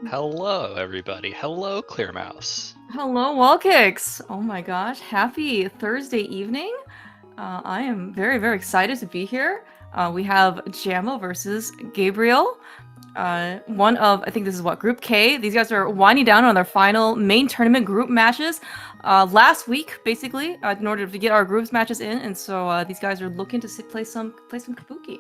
Hello, everybody. Hello, Clear Mouse. Hello, Wallkicks! Oh my gosh, happy Thursday evening. I am very, very excited to be here. We have Jamo versus Gabriel. I think this is what, Group K. These guys are winding down on their final main tournament group matches last week, basically, in order to get our groups matches in. And so these guys are looking to play some Kabuki.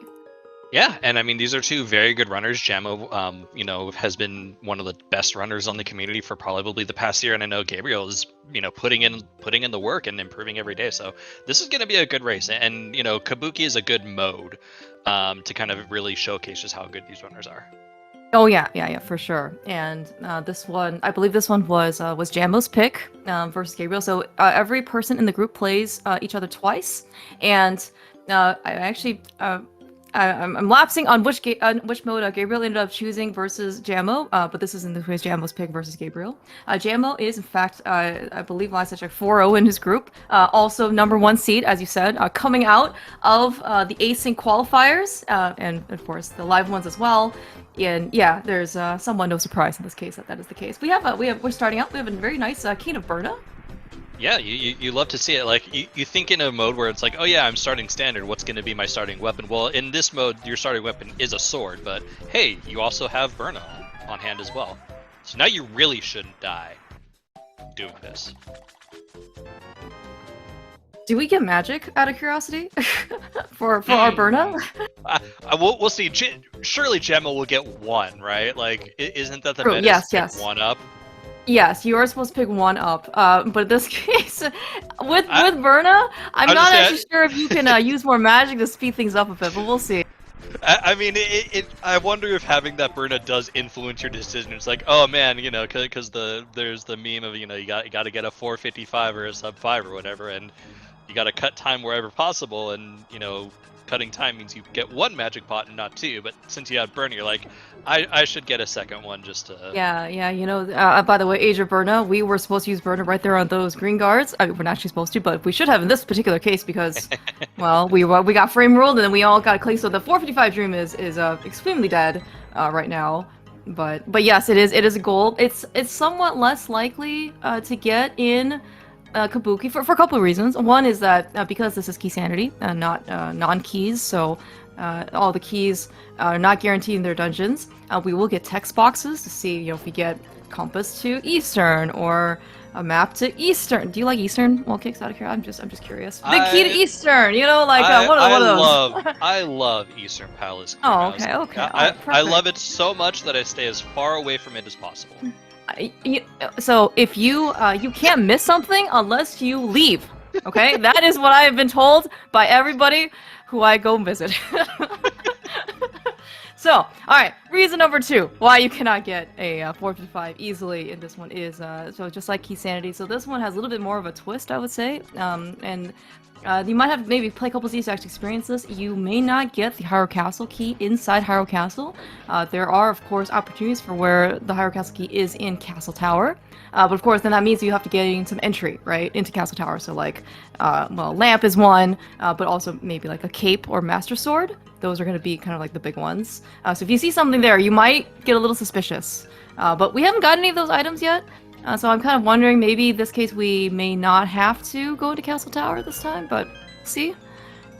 Yeah, and I mean, these are two very good runners. Jamo, has been one of the best runners on the community for probably the past year, and I know Gabriel is, putting in the work and improving every day. So this is going to be a good race, and Kabuki is a good mode to kind of really showcase just how good these runners are. Oh yeah, for sure. And this one, I believe this one was Jamo's pick versus Gabriel. So every person in the group plays each other twice, and I'm lapsing on which mode Gabriel ended up choosing versus Jamo, but this is in this case Jamo's pick versus Gabriel. Jamo is, in fact, I believe last I checked, 4-0 in his group. Also number 1 seed, as you said, coming out of the async qualifiers, and of course the live ones as well. And yeah, there's somewhat no surprise in this case that is the case. We're starting out. We have a very nice Cane of Berna. Yeah, you love to see it. Like, you think in a mode where it's like, oh yeah, I'm starting standard, what's going to be my starting weapon? Well, in this mode, your starting weapon is a sword, but hey, you also have Burna on hand as well. So now you really shouldn't die doing this. Do we get magic out of curiosity for our Burna? We'll see. Surely Gemma will get one, right? Like, isn't that the True, meta? yes. One up? Yes, you are supposed to pick one up, but in this case, with Verna, I'm not actually sure if you can use more magic to speed things up a bit, but we'll see. I mean, I wonder if having that Burna does influence your decision. It's like, oh man, because there's the meme of you got to get a 455 or a sub 5 or whatever, and you got to cut time wherever possible, and cutting time means you get one magic pot and not two. But since you have Burna, you're like, I should get a second one just to. Yeah. By the way, Age of Burna, we were supposed to use Burna right there on those green guards. I mean, we're not actually supposed to, but we should have in this particular case because, well, we got frame ruled and then we all got clicked. So the 455 Dream is extremely dead right now. But yes, it is a gold. It's somewhat less likely to get in Kabuki for a couple of reasons. One is that because this is key sanity, not non-keys, so all the keys are not guaranteed in their dungeons. We will get text boxes to see, if we get compass to Eastern or a map to Eastern. Do you like Eastern? Well, kicks out of here. I'm just curious. Big key to Eastern. One of those. I love Eastern Palace. Oh, okay. I love it so much that I stay as far away from it as possible. So if you can't miss something unless you leave, okay? That is what I have been told by everybody who I go visit. So, all right, reason number 2 why you cannot get a 455 easily in this one is so just like Key Sanity. So this one has a little bit more of a twist, I would say, and you might have maybe play a couple seasons to actually experience this. You may not get the Hyrule Castle key inside Hyrule Castle. There are, of course, opportunities for where the Hyrule Castle key is in Castle Tower. But of course, then that means you have to gain some entry, right, into Castle Tower. So like, Lamp is one, but also maybe like a Cape or Master Sword. Those are going to be kind of like the big ones. So if you see something there, you might get a little suspicious. But we haven't got any of those items yet. So I'm kind of wondering, maybe in this case we may not have to go to Castle Tower this time, but see?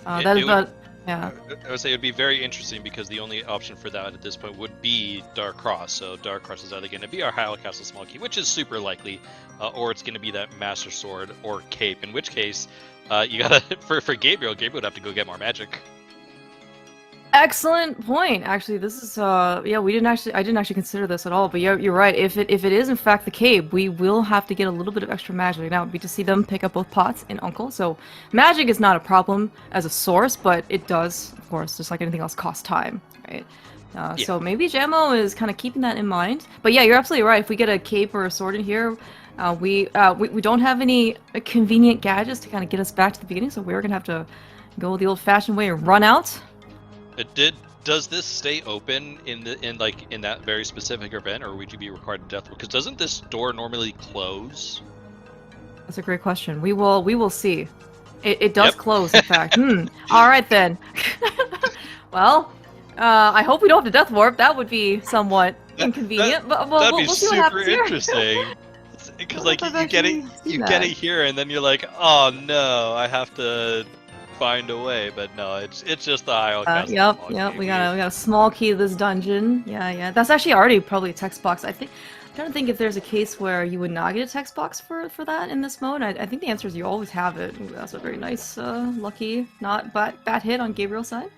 Yeah. I would say it would be very interesting because the only option for that at this point would be Dark Cross. So Dark Cross is either going to be our Hyrule Castle small key, which is super likely, or it's going to be that Master Sword or Cape. In which case, you gotta for Gabriel would have to go get more magic. Excellent point. Actually, this is I didn't actually consider this at all. But you're right. If it is in fact the cave, we will have to get a little bit of extra magic. Now, we just see them pick up both pots in Uncle. So magic is not a problem as a source, but it does, of course, just like anything else, cost time, right? So maybe Jamo is kind of keeping that in mind. But yeah, you're absolutely right. If we get a cape or a sword in here, we don't have any convenient gadgets to kind of get us back to the beginning. So we're gonna have to go the old-fashioned way and run out. Does this stay open in that very specific event, or would you be required to death? Because doesn't this door normally close? That's a great question. We will see. It does close, in fact. All right then. Well, I hope we don't have to death warp. That would be somewhat That, inconvenient. But that'd be we'll see what super happens here. interesting. Because I don't like know if I've you get it, actually seen you that. get it here, and then you're like, oh no, I have to find a way. But no, it's just the IO castle. Yep. We got a small key to this dungeon. Yeah. That's actually already probably a text box. I'm trying to think if there's a case where you would not get a text box for that in this mode. I think the answer is you always have it. Ooh, that's a very nice, lucky, not bad hit on Gabriel's side.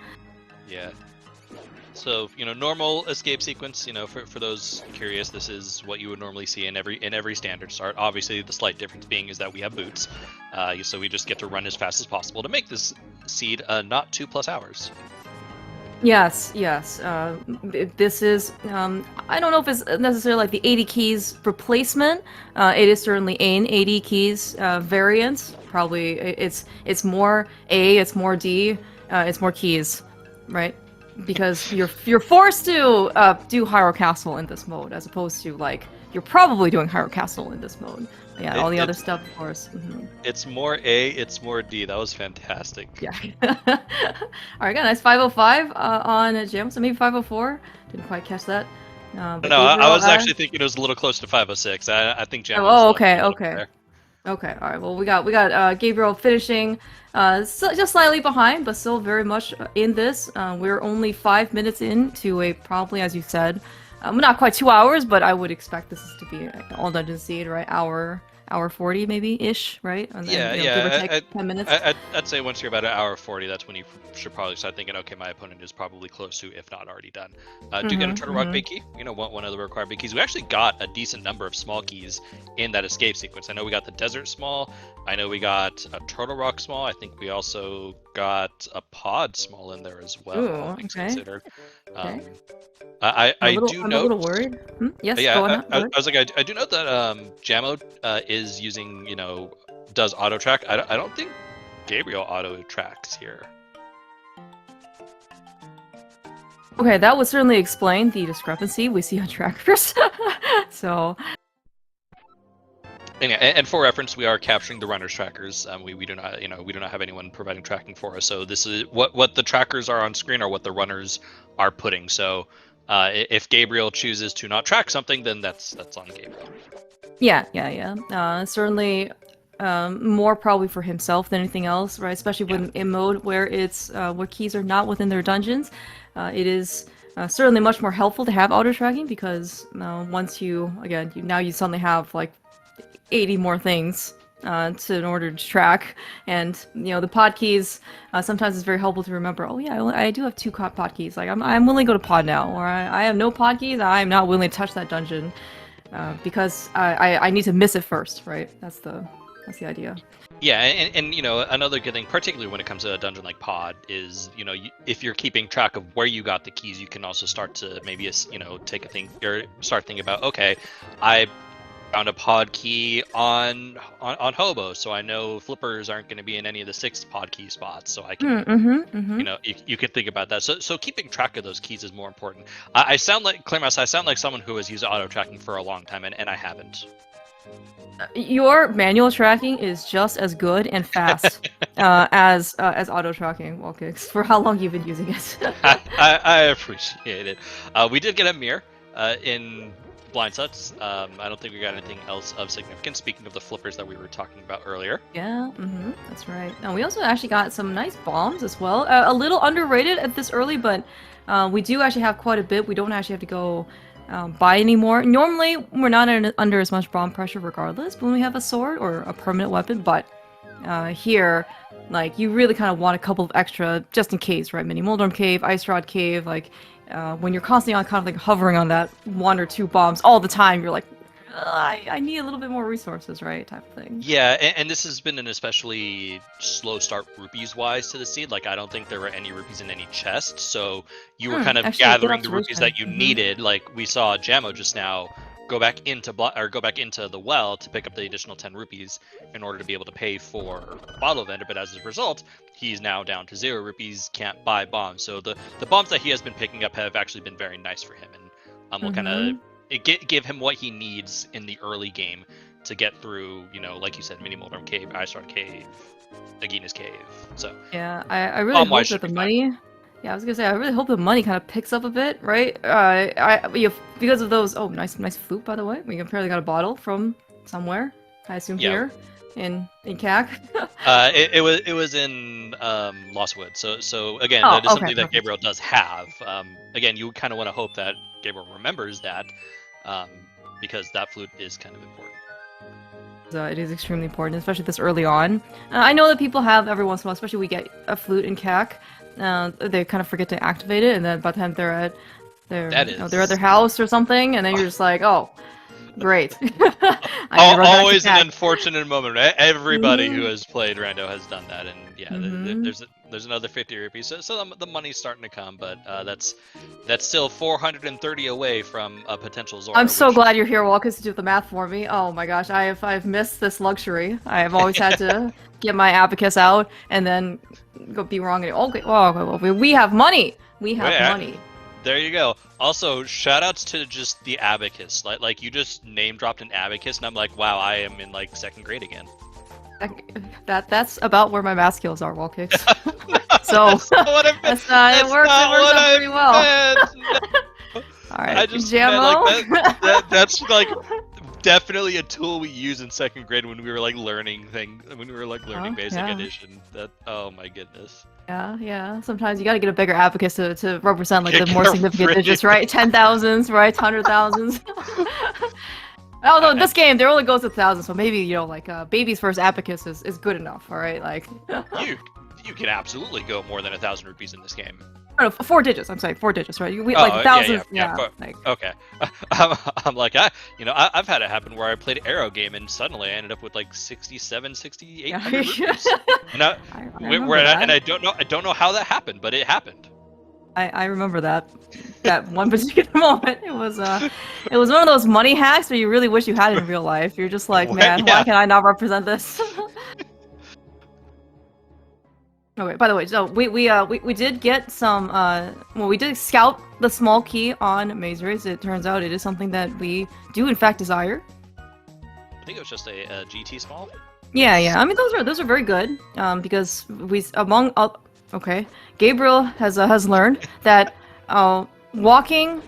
Yeah. So normal escape sequence. For those curious, this is what you would normally see in every standard start. Obviously, the slight difference being is that we have boots, so we just get to run as fast as possible to make this seed not 2+ hours. Yes. This is, I don't know if it's necessarily like the 80 keys replacement. It is certainly an 80 keys variant. Probably it's more A, it's more D, it's more keys, right? Because you're forced to do Hyrule Castle in this mode, as opposed to like you're probably doing Hyrule Castle in this mode. Yeah, all the other stuff, of course. It's more A, it's more D. That was fantastic. Yeah. All right, got a nice 505 on Jamo, so maybe 504. Didn't quite catch that. But No, I Gabriel, was actually thinking it was a little close to 506. I think Jam was Oh, lucky a little okay. there. Okay, all right. Well, we got Gabriel finishing, just slightly behind, but still very much in this. We're only 5 minutes into a probably, as you said, not quite 2 hours, but I would expect this to be an all dungeon seed, right? Hour 40 maybe ish, right? And then, give or take 10 minutes. I'd say once you're about an hour 40, that's when you should probably start thinking, okay, my opponent is probably close to, if not already done. Do get a Turtle Rock big key. One of the required big keys. We actually got a decent number of small keys in that escape sequence. I know we got the desert small. I know we got a Turtle Rock small. I think we also got a pod small in there as well. Ooh, all things okay. considered. Okay. I'm a little worried. Yes, yeah, go on. I was like, I do note that Jamo is using, does auto track. I don't think Gabriel auto tracks here. Okay, that would certainly explain the discrepancy we see on trackers. So. And for reference, we are capturing the runners trackers. We do not, we do not have anyone providing tracking for us. So this is what the trackers are on screen are what the runners are putting. So if Gabriel chooses to not track something, then that's on Gabriel. Yeah. Certainly, more probably for himself than anything else, right? Especially when in mode where it's where keys are not within their dungeons. It is certainly much more helpful to have auto tracking because once you suddenly have like 80 more things in order to track, and the pod keys sometimes it's very helpful to remember. Oh yeah, I do have 2 pod keys. Like I'm willing to go to pod now, or I have no pod keys. I'm not willing to touch that dungeon because I need to miss it first, right? That's the idea. Yeah, and another good thing, particularly when it comes to a dungeon like Pod, is if you're keeping track of where you got the keys, you can also start to maybe take a think or start thinking about, okay, I found a pod key on Hobo, so I know flippers aren't going to be in any of the 6 pod key spots, so I can you can think about that. So keeping track of those keys is more important. I sound like Clearmouse. I sound like someone who has used auto tracking for a long time, and I haven't. Your manual tracking is just as good and fast as auto tracking wall kicks. For how long you've been using it? I appreciate it. We did get a mirror in blind sets. I don't think we got anything else of significance. Speaking of the flippers that we were talking about earlier. Yeah, that's right. And we also actually got some nice bombs as well. A little underrated at this early, but we do actually have quite a bit. We don't actually have to go buy anymore. Normally, we're not under as much bomb pressure regardless when we have a sword or a permanent weapon, but here, like, you really kind of want a couple of extra just in case, right? Mini Moldorm Cave, Ice Rod Cave, like, when you're constantly on kind of like hovering on that 1 or 2 bombs all the time, you're like, I need a little bit more resources, right? Type of thing. Yeah, and this has been an especially slow start rupees-wise to the seed. Like, I don't think there were any rupees in any chest, so you were kind of actually, gathering the rupees that you needed. Like, we saw Jamo just now go back into the well to pick up the additional 10 rupees in order to be able to pay for bottle vendor, but as a result, he's now down to 0 rupees, can't buy bombs. So the bombs that he has been picking up have actually been very nice for him, and will kind of give him what he needs in the early game to get through, like you said, Mini Moldorm Cave, Ice Rod Cave, Nagina's Cave. So yeah, I really hope that the money. Yeah, I was gonna say I really hope the money kind of picks up a bit, right? Because of those. Oh, nice flute by the way. We apparently got a bottle from somewhere. I assume Yeah. here in CAC. It was in Lost Wood. So again, Oh, that is okay, something that perfect. Gabriel does have. Again, you kind of want to hope that Gabriel remembers that, um, because that flute is kind of important. It is extremely important, especially this early on. I know that people have every once in a while, especially we get a flute in CAC. They kind of forget to activate it, and then by the time they're at That they're at their is house or something, and then you're just like, oh, great. I need to run back to always an CAC. unfortunate moment. Right? Everybody who Mhm. has played Rando has done that, and yeah, Mhm. there's another 50 rupees. So the money's starting to come, but that's still 430 away from a potential I'm Zora, so which glad you're here, Walkus, to do the math for me. Oh my gosh, I've missed this luxury. I have always had to get my abacus out and then go be wrong. Okay, well, we have money. We have well, money. there you go. Also, shout outs to just the abacus. Like you just name dropped an abacus, and I'm like, wow, I am in like 2nd grade again. That's about where my math skills are, Walkix. So That's not what I meant. that's That's it works not what out I pretty well. meant. No. All I right, just meant like Jamo. that's like definitely a tool we use in 2nd grade when we were like learning basic Yeah. addition. That, oh my goodness. Yeah. Sometimes you gotta get a bigger abacus to represent like the Get more significant really digits, right? 10,000s, right? 100,000s. Although in I, this game, there only goes to thousands, so maybe like baby's first abacus is good enough. All right, like you you can absolutely go more than 1,000 rupees in this game. no, 4 digits. I'm sorry, 4 digits, right? We Oh, like thousands. yeah. Like Okay. I'm like, I've had it happen where I played Arrow game and suddenly I ended up with like 67, 6,800 yeah. rupees. And I remember and that. I don't know how that happened, but it happened. I remember that one particular moment. It was one of those money hacks where you really wish you had in real life. You're just like, man, why Yeah. can I not represent this? Okay, by the way, so we did get some well, we did scout the small key on Maze Race. It turns out it is something that we do in fact desire. I think it was just a GT small. Yeah. I mean, those are very good. Because okay, Gabriel has learned that walking,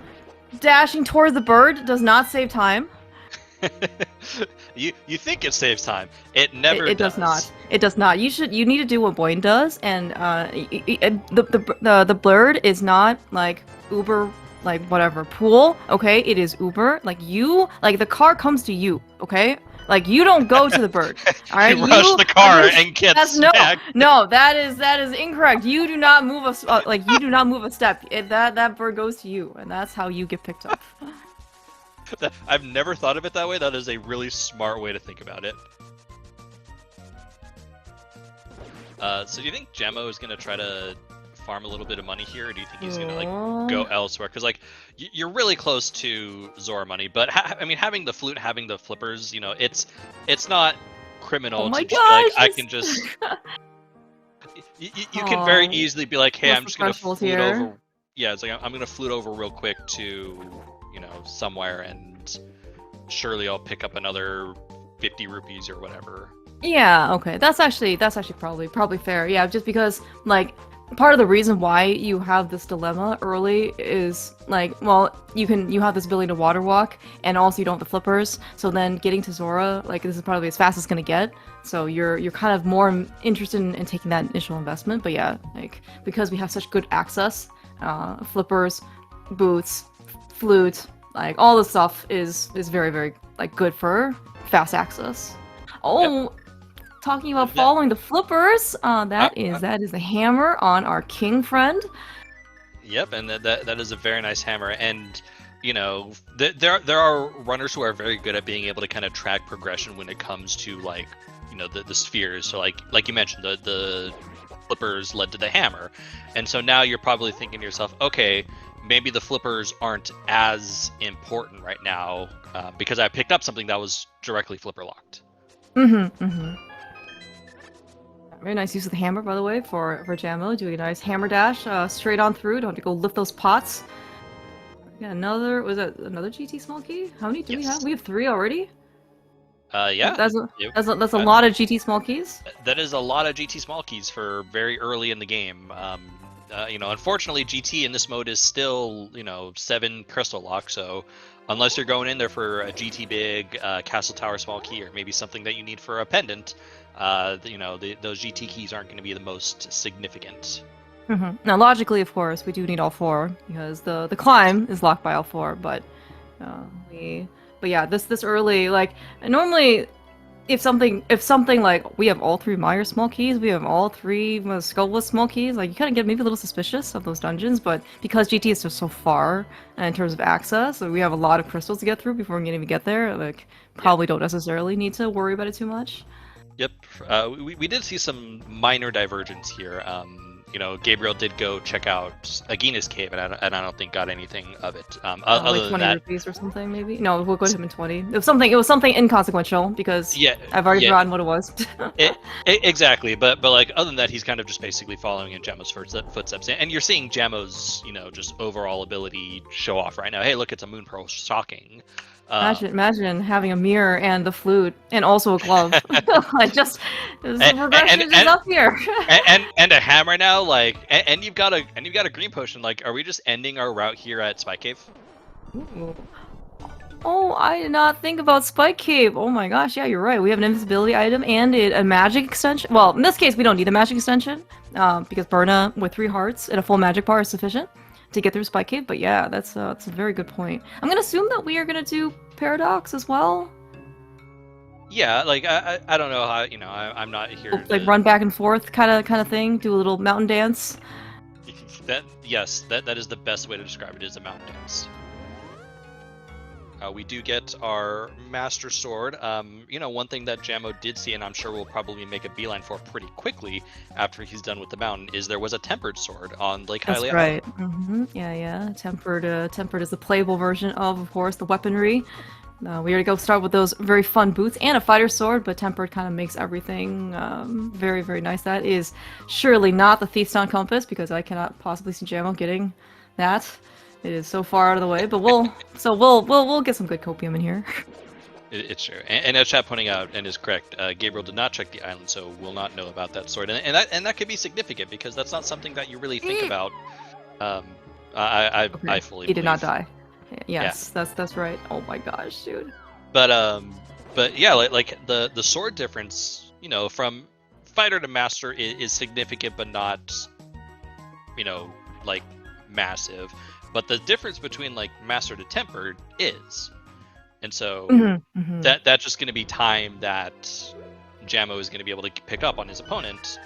dashing towards the bird does not save time. You think it saves time? It never It does. does not. It does not. You need to do what Boyne does, and the bird is not like Uber, like whatever pool. Okay, it is Uber. Like the car comes to you. Okay, like you don't go to the bird. All right, You rush the car and get smacked. no. That is incorrect. You do not move you do not move a step. That bird goes to you, and that's how you get picked up. I've never thought of it that way. That is a really smart way to think about it. So do you think Jamo is gonna try to farm a little bit of money here, or do you think he's gonna like go elsewhere? Because like you're really close to Zora money, but I mean, having the flute, having the flippers, it's not criminal Oh my to just be like, I gosh, can just. You can very easily be like, hey, most I'm just gonna professionals flute here. over. Yeah, it's like I'm gonna flute over real quick to somewhere, and surely I'll pick up another 50 rupees or whatever. Yeah, okay. That's actually probably fair. Yeah, just because like part of the reason why you have this dilemma early is like, well, you have this ability to water walk and also you don't have the flippers. So then getting to Zora, like this is probably as fast as it's gonna get. So you're kind of more interested in taking that initial investment. But yeah, like because we have such good access, flippers, boots, flute, like all this stuff is very, very like good for fast access. Oh, Yep. Talking about following the flippers, that is the hammer on our king friend. Yep, and that is a very nice hammer. And there are runners who are very good at being able to kind of track progression when it comes to like the spheres. So like you mentioned, the flippers led to the hammer, and so now you're probably thinking to yourself, okay, maybe the flippers aren't as important right now because I picked up something that was directly flipper locked. Very nice use of the hammer, by the way, for Jamo. Doing a nice hammer dash straight on through. Don't have to go lift those pots. Yeah, was that another GT small key? How many do we have? We have 3 already? Yeah. That's a lot of GT small keys. That is a lot of GT small keys for very early in the game. unfortunately, GT in this mode is still 7 crystal lock. So unless you're going in there for a GT big, castle tower small key, or maybe something that you need for a pendant, those GT keys aren't going to be the most significant. Now, logically, of course, we do need all 4 because the climb is locked by all 4. But yeah, this early, like normally, if something like we have all 3 Meyer small keys, we have all 3 Skullwith small keys, like you kind of get maybe a little suspicious of those dungeons. But because GT is just so far in terms of access, so we have a lot of crystals to get through before we can even get there. Like probably don't necessarily need to worry about it too much. Yep, we did see some minor divergence here. Gabriel did go check out Agahnim's cave, and I don't think got anything of it. Other like 20 than that, rupees or something, maybe. No, we'll go to him in 20. It was something inconsequential because I've already forgotten what it was. Exactly, but like other than that, he's kind of just basically following in Jamo's footsteps, and you're seeing Jamo's just overall ability show off right now. Hey, look, it's a Moon Pearl shocking. Imagine having a mirror and the flute and also a glove. The progression is up here. and a hammer now, and you've got a green potion. Like, are we just ending our route here at Spike Cave? Ooh. Oh, I did not think about Spike Cave. Oh my gosh, yeah, you're right. We have an invisibility item and a magic extension. Well, in this case, we don't need a magic extension because Berna with 3 hearts and a full magic bar is sufficient to get through Spike Cave. But yeah, that's a very good point. I'm gonna assume that we are gonna do Paradox as well. Yeah, like I don't know how I'm not here. Like run back and forth kind of thing. Do a little mountain dance. That is the best way to describe it, is a mountain dance. We do get our Master Sword. One thing that Jamo did see, and I'm sure we'll probably make a beeline for pretty quickly after he's done with the mountain, is there was a tempered sword on Lake Hylia. That's right. Yeah. Tempered is the playable version of course, the weaponry. We already go start with those very fun boots and a fighter sword, but tempered kind of makes everything very, very nice. That is surely not the Thief's Stone Compass, because I cannot possibly see Jamo getting that. It is so far out of the way, but we'll get some good copium in here. It's true, and as chat pointing out, and is correct, Gabriel did not check the island, so will not know about that sword, and that could be significant because that's not something that you really think about. I fully. He did not die. Yes, yeah. That's right. Oh my gosh, dude. But yeah, like the sword difference, from fighter to master is significant, but not, like massive. But the difference between like master to tempered is, and so that's just going to be time that Jamo is going to be able to pick up on his opponent,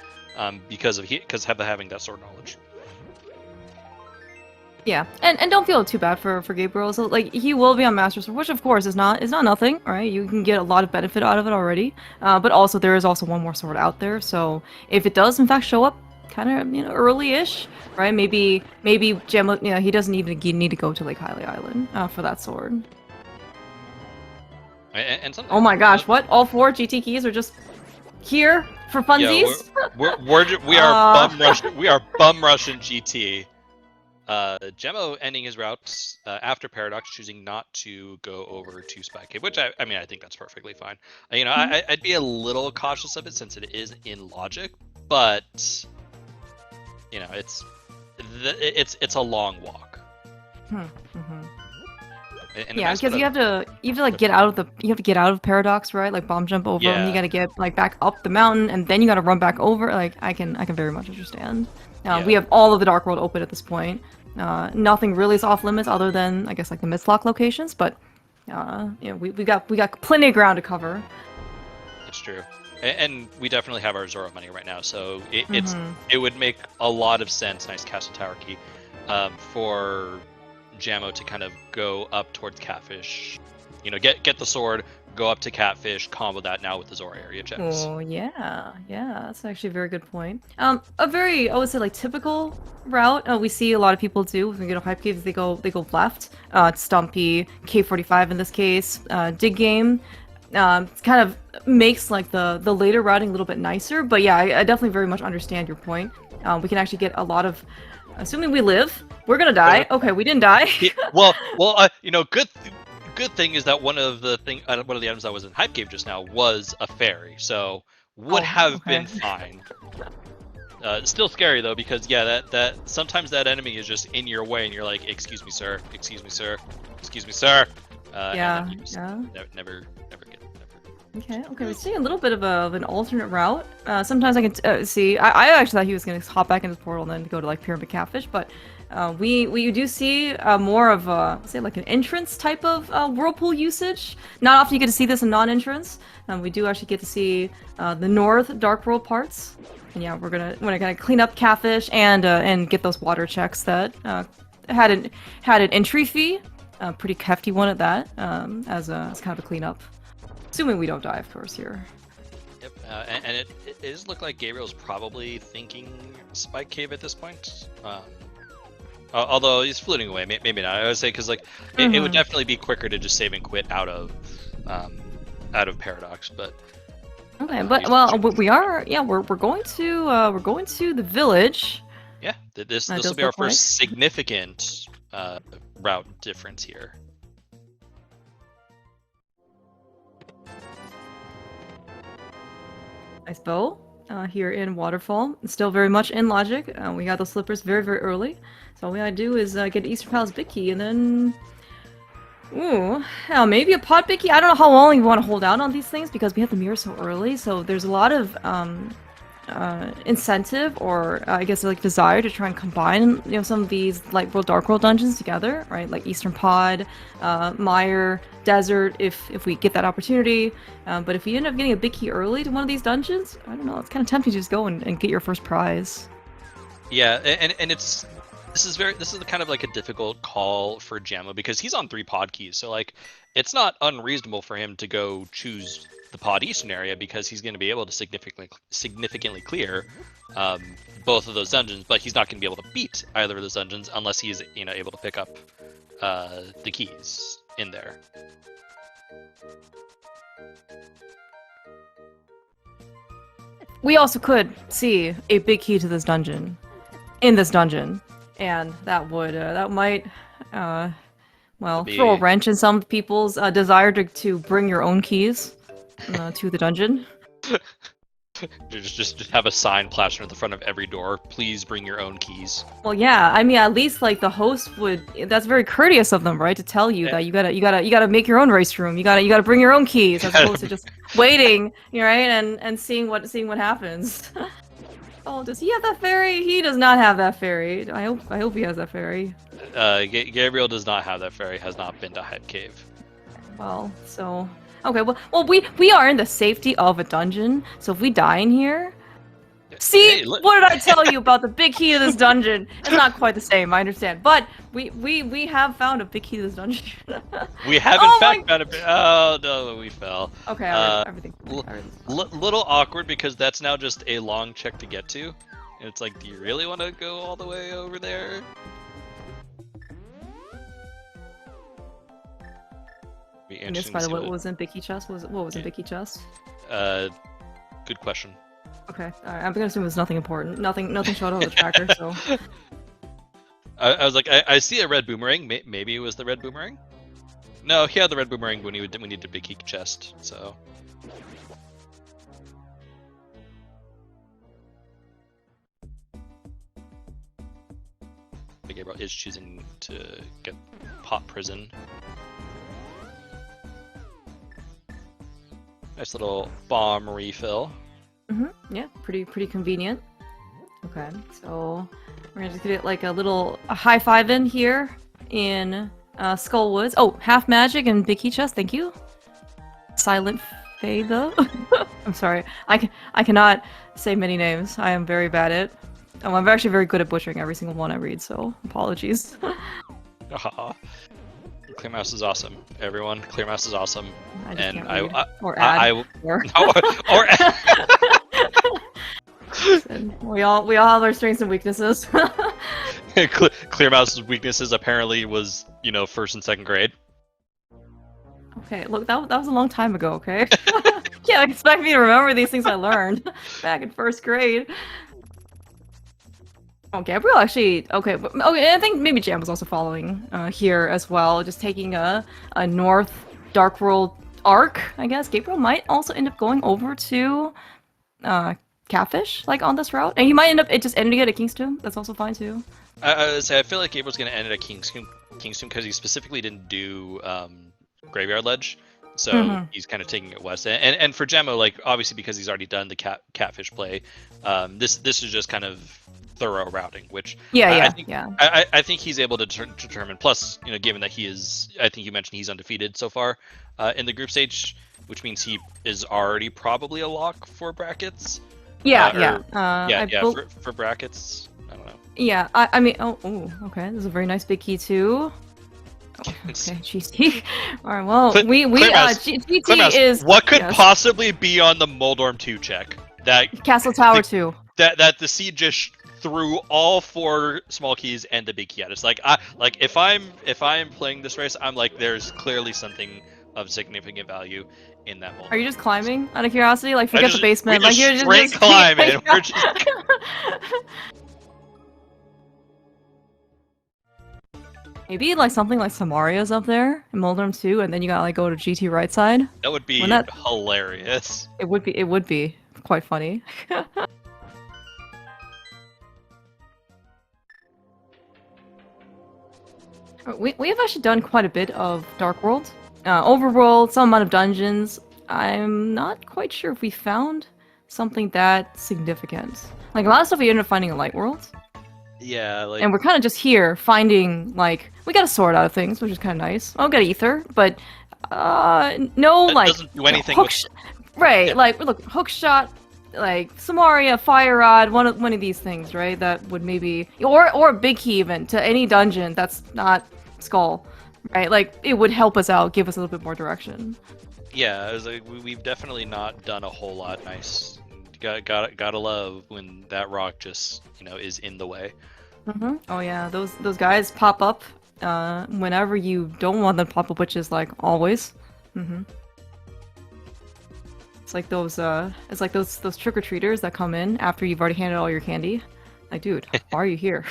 because of having that sword knowledge. Yeah, and don't feel too bad for Gabriel. So like he will be on Master Sword, which of course is not nothing, right? You can get a lot of benefit out of it already. But also there is also one more sword out there. So if it does in fact show up kind of early-ish, right? Maybe Jamo, he doesn't even need to go to Lake Hylia Island for that sword. And oh my gosh, what? All 4 GT keys are just here for funsies? Yeah, we are bum rushing GT. Jamo ending his route after Paradox, choosing not to go over to Spike Cave, which I think that's perfectly fine. I'd be a little cautious of it since it is in logic, but it's a long walk. Yeah, because you have to like get out of Paradox, right? Like bomb jump over, and you gotta get like back up the mountain, and then you gotta run back over. Like I can very much understand. We have all of the Dark World open at this point. Nothing really is off limits other than I guess like the Mistlock locations, but we got plenty of ground to cover. It's true. And we definitely have our Zoro money right now, so it would make a lot of sense, nice Castle Tower key, for Jamo to kind of go up towards Catfish, get the sword, go up to Catfish, combo that now with the Zoro area gems. Oh yeah, that's actually a very good point. A very, I would say, like typical route we see a lot of people do when we get to Hype Caves. They go left, Stumpy, K45 in this case, Dig Game. It kind of makes like the later routing a little bit nicer, but yeah, I definitely very much understand your point. We can actually get a lot of, assuming we live, we're gonna die. Okay, we didn't die. well, good thing is that one of the items that was in Hype Cave just now was a fairy, so would have been fine. Still scary though, because yeah, that sometimes that enemy is just in your way, and you're like, excuse me, sir, excuse me, sir, excuse me, sir. Yeah, and then you just yeah. never get, never. Okay, we're seeing a little bit of an alternate route. Sometimes I can see. I actually thought he was gonna hop back into the portal and then go to like Pyramid Catfish, but we do see more of say like an entrance type of whirlpool usage. Not often you get to see this in non-entrance. We do actually get to see the north Dark World parts. And yeah, we're gonna clean up Catfish and get those water checks that had an entry fee, a pretty hefty one at that, as kind of a cleanup. Assuming we don't die, of course, here. Yep, and it does look like Gabriel's probably thinking Spike Cave at this point. Although he's floating away, maybe not. I would say because like it would definitely be quicker to just save and quit out of Paradox, but. Okay, but well, we're going to the village. Yeah, this will be our first significant route difference here. Nice bow here in Waterfall. Still very much in logic. We got those slippers very early. So all we gotta do is get Eastern Palace big key and then... Ooh, maybe a pot big key? I don't know how long you want to hold out on these things because we have the mirror so early. So there's a lot of incentive or I guess like desire to try and combine some of these like Dark World dungeons together, right? Like Eastern Pod, Mire, Desert, if we get that opportunity. But if you end up getting a big key early to one of these dungeons, I don't know, it's kind of tempting to just go and get your first prize. Yeah, and this is kind of like a difficult call for Jamo because he's on 3 pod keys, so like it's not unreasonable for him to go choose the pod eastern area because he's going to be able to significantly clear both of those dungeons, but he's not going to be able to beat either of those dungeons unless he's able to pick up the keys in there. We also could see a big key to this dungeon in this dungeon. And that might, throw a wrench in some people's desire to bring your own keys to the dungeon. just have a sign plastered at the front of every door. Please bring your own keys. Well, yeah. I mean, at least like the host would. That's very courteous of them, right? To tell you that you gotta make your own race room. You gotta bring your own keys as opposed to just waiting, right? And seeing what happens. Oh, does he have that fairy? He does not have that fairy. I hope he has that fairy. Gabriel does not have that fairy. Has not been to Head Cave. Well, so okay. Well, we are in the safety of a dungeon. So if we die in here, see, hey, what did I tell you about the big key to this dungeon? It's not quite the same. I understand, but we have found a big key to this dungeon. We have in fact found a big. Oh no, we fell. Okay, everything. Little awkward because that's now just a long check to get to. And it's like, do you really want to go all the way over there? And this, by the way, what was in Big Key Chest? What was in Big Key Chest? Good question. Okay, alright, I'm gonna assume it was nothing important. Nothing showed up on the tracker, so... I was like, I see a red boomerang. Maybe it was the red boomerang? No, he had the red boomerang when he did Big Key Chest, so... Gabriel is choosing to get Pot Prison. Nice little bomb refill. Yeah, pretty convenient. Okay, so we're gonna just get like a high five in here in Skullwoods. Oh, half magic and Big Key Chest, thank you. Silent Fada. I'm sorry, I cannot say many names. I am very bad at. Oh, I'm actually very good at butchering every single one I read, so apologies. Clear Mouse is awesome, everyone. Clear Mouse is awesome, and or add or we all have our strengths and weaknesses. Clear Mouse's weaknesses apparently was first and second grade. Okay, look, that was a long time ago. Okay, can't expect me to remember these things I learned back in first grade. Oh, Gabriel actually, okay, I think maybe Jam was also following here as well, just taking a North Dark World arc, I guess. Gabriel might also end up going over to catfish like on this route, and you might end up just ending it at King's Tomb. That's also fine too. I would say I feel like Gabriel's going to end it at King's Tomb because he specifically didn't do Graveyard Ledge, so he's kind of taking it west. And for Jamo, like obviously because he's already done the catfish play, this is just kind of thorough routing, which I think he's able to determine. Plus, you know, given that he is, I think you mentioned he's undefeated so far in the group stage, which means he is already probably a lock for brackets. For brackets. I don't know. Yeah, I mean, okay. This is a very nice big key too. Oh, okay, GT. All right, well, GT is what could possibly be on the Moldorm 2 check that Castle Tower 2 that the seed just threw all 4 small keys and the big key at us. Like if I'm playing this race, I'm like there's clearly something of significant value in that Moldorm. Are you just climbing out of curiosity? Like forget the basement. Like you're just climbing. We're just maybe like something like Samaria's up there in Moldorm 2, and then you gotta like go to GT right side. That would be hilarious. It would be quite funny. We have actually done quite a bit of Dark World, Overworld, some amount of dungeons. I'm not quite sure if we found something that significant. Like a lot of stuff we ended up finding in Light World. Yeah, like... And we're kind of just here finding, like, we got a sword out of things, which is kind of nice. Oh, we got ether, but no, that like, doesn't do anything right? Yeah. Like, look, hook shot, like Samaria, fire rod, one of these things, right? That would maybe, or a big key even to any dungeon that's not Skull, right? Like, it would help us out, give us a little bit more direction. Yeah, it was like we've definitely not done a whole lot. Nice. Gotta love when that rock just, you know, is in the way. Oh yeah, those guys pop up whenever you don't want them to pop up, which is like always. It's like those those trick-or-treaters that come in after you've already handed all your candy. Like, dude, why are you here?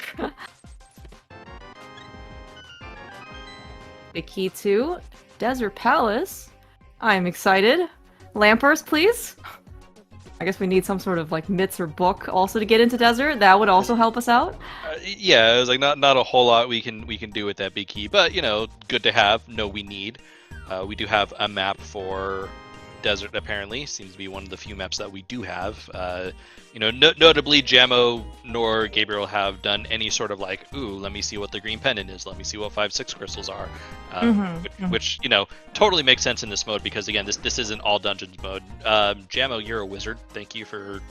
The key to Desert Palace. I'm excited. Lampers, please. I guess we need some sort of like myths or book also to get into desert. That would also help us out. Yeah, it was like not a whole lot we can do with that big key, but you know, good to have. No, we need. We do have a map for desert. Apparently, seems to be one of the few maps that we do have. You know, notably, Jamo nor Gabriel have done any sort of like, ooh, let me see what the green pendant is. Let me see what 5/6 crystals are. Which you know totally makes sense in this mode because again, this isn't all dungeons mode. Jamo, you're a wizard. Thank you for,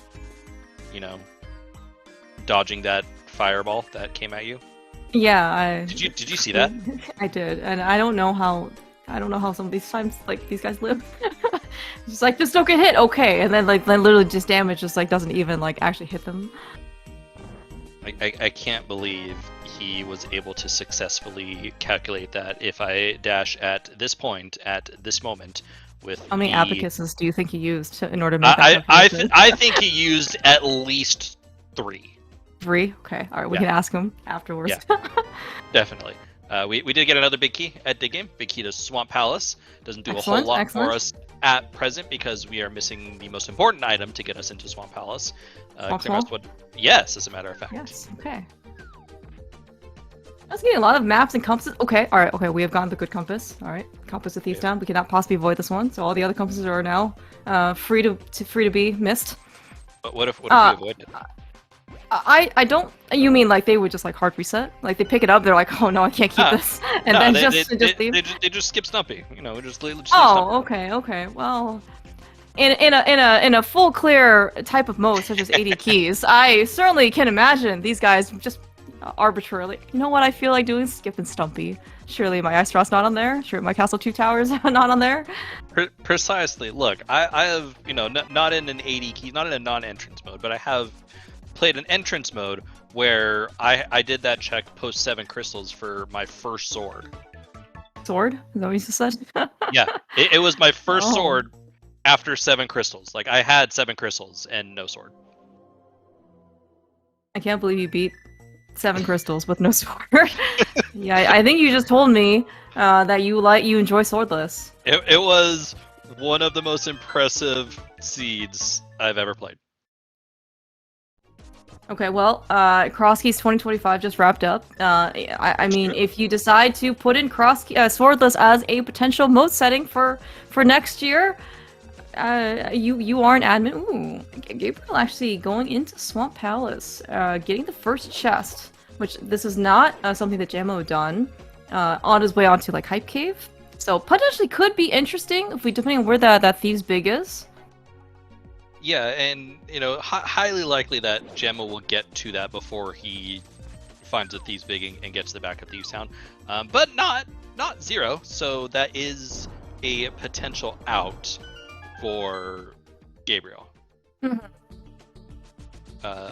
you know, dodging that fireball that came at you. Yeah, Did you see that? I did, and I don't know how some of these times like these guys live. Just like just don't get hit, okay, and then literally just damage just like doesn't even like actually hit them. I can't believe he was able to successfully calculate that. If I dash at this point at this moment with how many abacuses do you think he used in order to make that I think he used at least 3. 3? Okay, all right, we can ask him afterwards. Yeah, definitely. We did get another big key at Dig Game. Big key to Swamp Palace. Doesn't do a whole lot for us at present because we are missing the most important item to get us into Swamp Palace. Yes, as a matter of fact. Yes, okay. I was getting a lot of maps and compasses. Okay, alright, okay, we have gotten the good compass. Alright, compass of thieves down. We cannot possibly avoid this one, so all the other compasses are now free to be missed. But what if we avoid it? I don't. You mean like they would just like hard reset? Like they pick it up, they're like, oh no, I can't keep this, and then just leave. They just skip Stumpy, you know, just leave Stumpy. Okay. Well, in a full clear type of mode such as 80 keys, I certainly can imagine these guys just arbitrarily. You know what I feel like doing? Skipping Stumpy. Surely my Ice Frost not on there. Sure, my Castle 2 Towers not on there. Precisely. Look, I have, you know, not in an 80 key, not in a non-entrance mode, but I have played an entrance mode where I did that check post 7 crystals for my first sword. Sword? Is that what you just said? Yeah, it was my first sword after 7 crystals. Like I had 7 crystals and no sword. I can't believe you beat 7 crystals with no sword. Yeah, I think you just told me that you enjoy swordless. It was one of the most impressive seeds I've ever played. Okay, well, Cross Keys 2025 just wrapped up. I mean, if you decide to put in Swordless as a potential mode setting for next year, you are an admin. Ooh, Gabriel actually going into Swamp Palace, getting the first chest, which this is not something that Jamo done, on his way onto like Hype Cave. So potentially could be interesting if we depending on where that Thieves Big is. Yeah, and you know, highly likely that Jamo will get to that before he finds the Thieves Big and gets to the back of Thieves Town, but not zero. So that is a potential out for Gabriel. Mm-hmm.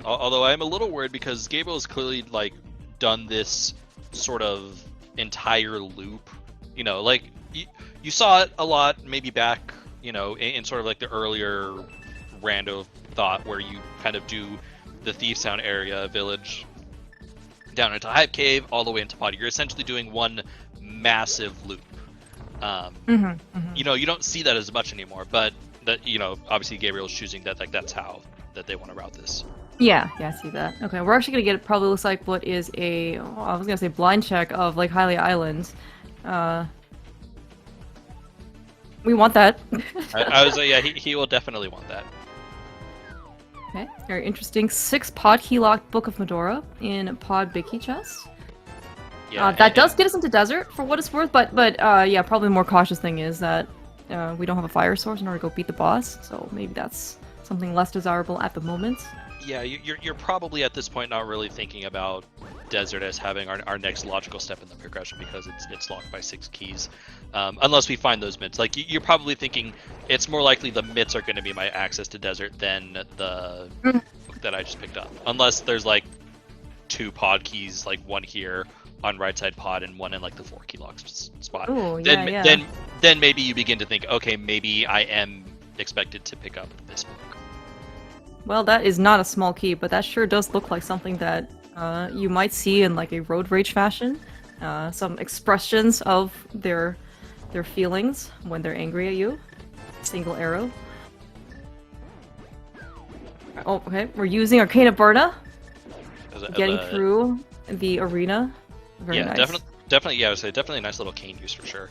Although I'm a little worried because Gabriel has clearly like done this sort of entire loop. You know, like you saw it a lot maybe back, you know, in sort of like the earlier rando thought where you kind of do the Thieves Town area village down into Hype Cave all the way into Pod. You're essentially doing one massive loop. You know, you don't see that as much anymore, but that, you know, obviously Gabriel's choosing that, like that's how that they want to route this. Yeah, I see that. Okay, we're actually gonna get, it probably looks like what is a, I was gonna say blind check of like Hylia Island. We want that. I was yeah, he will definitely want that. Okay, very interesting. 6 pod key locked Book of Medora in pod big key chest. Yeah, that does get us into desert for what it's worth, but yeah, probably the more cautious thing is that we don't have a fire source in order to go beat the boss, so maybe that's something less desirable at the moment. Yeah, you're probably at this point not really thinking about desert as having our next logical step in the progression because it's locked by 6 keys, unless we find those myths. Like you're probably thinking it's more likely the myths are going to be my access to desert than the book that I just picked up, unless there's like 2 pod keys, like one here on right side pod and one in like the 4 key lock spot. Ooh, then maybe you begin to think, okay, maybe I am expected to pick up this book. Well, that is not a small key, but that sure does look like something that you might see in like a road rage fashion. Some expressions of their feelings when they're angry at you. Single arrow. Oh, okay. We're using Arcana Burna. Getting through the arena. Very nice. Definitely. Yeah, I would say definitely a nice little cane use for sure.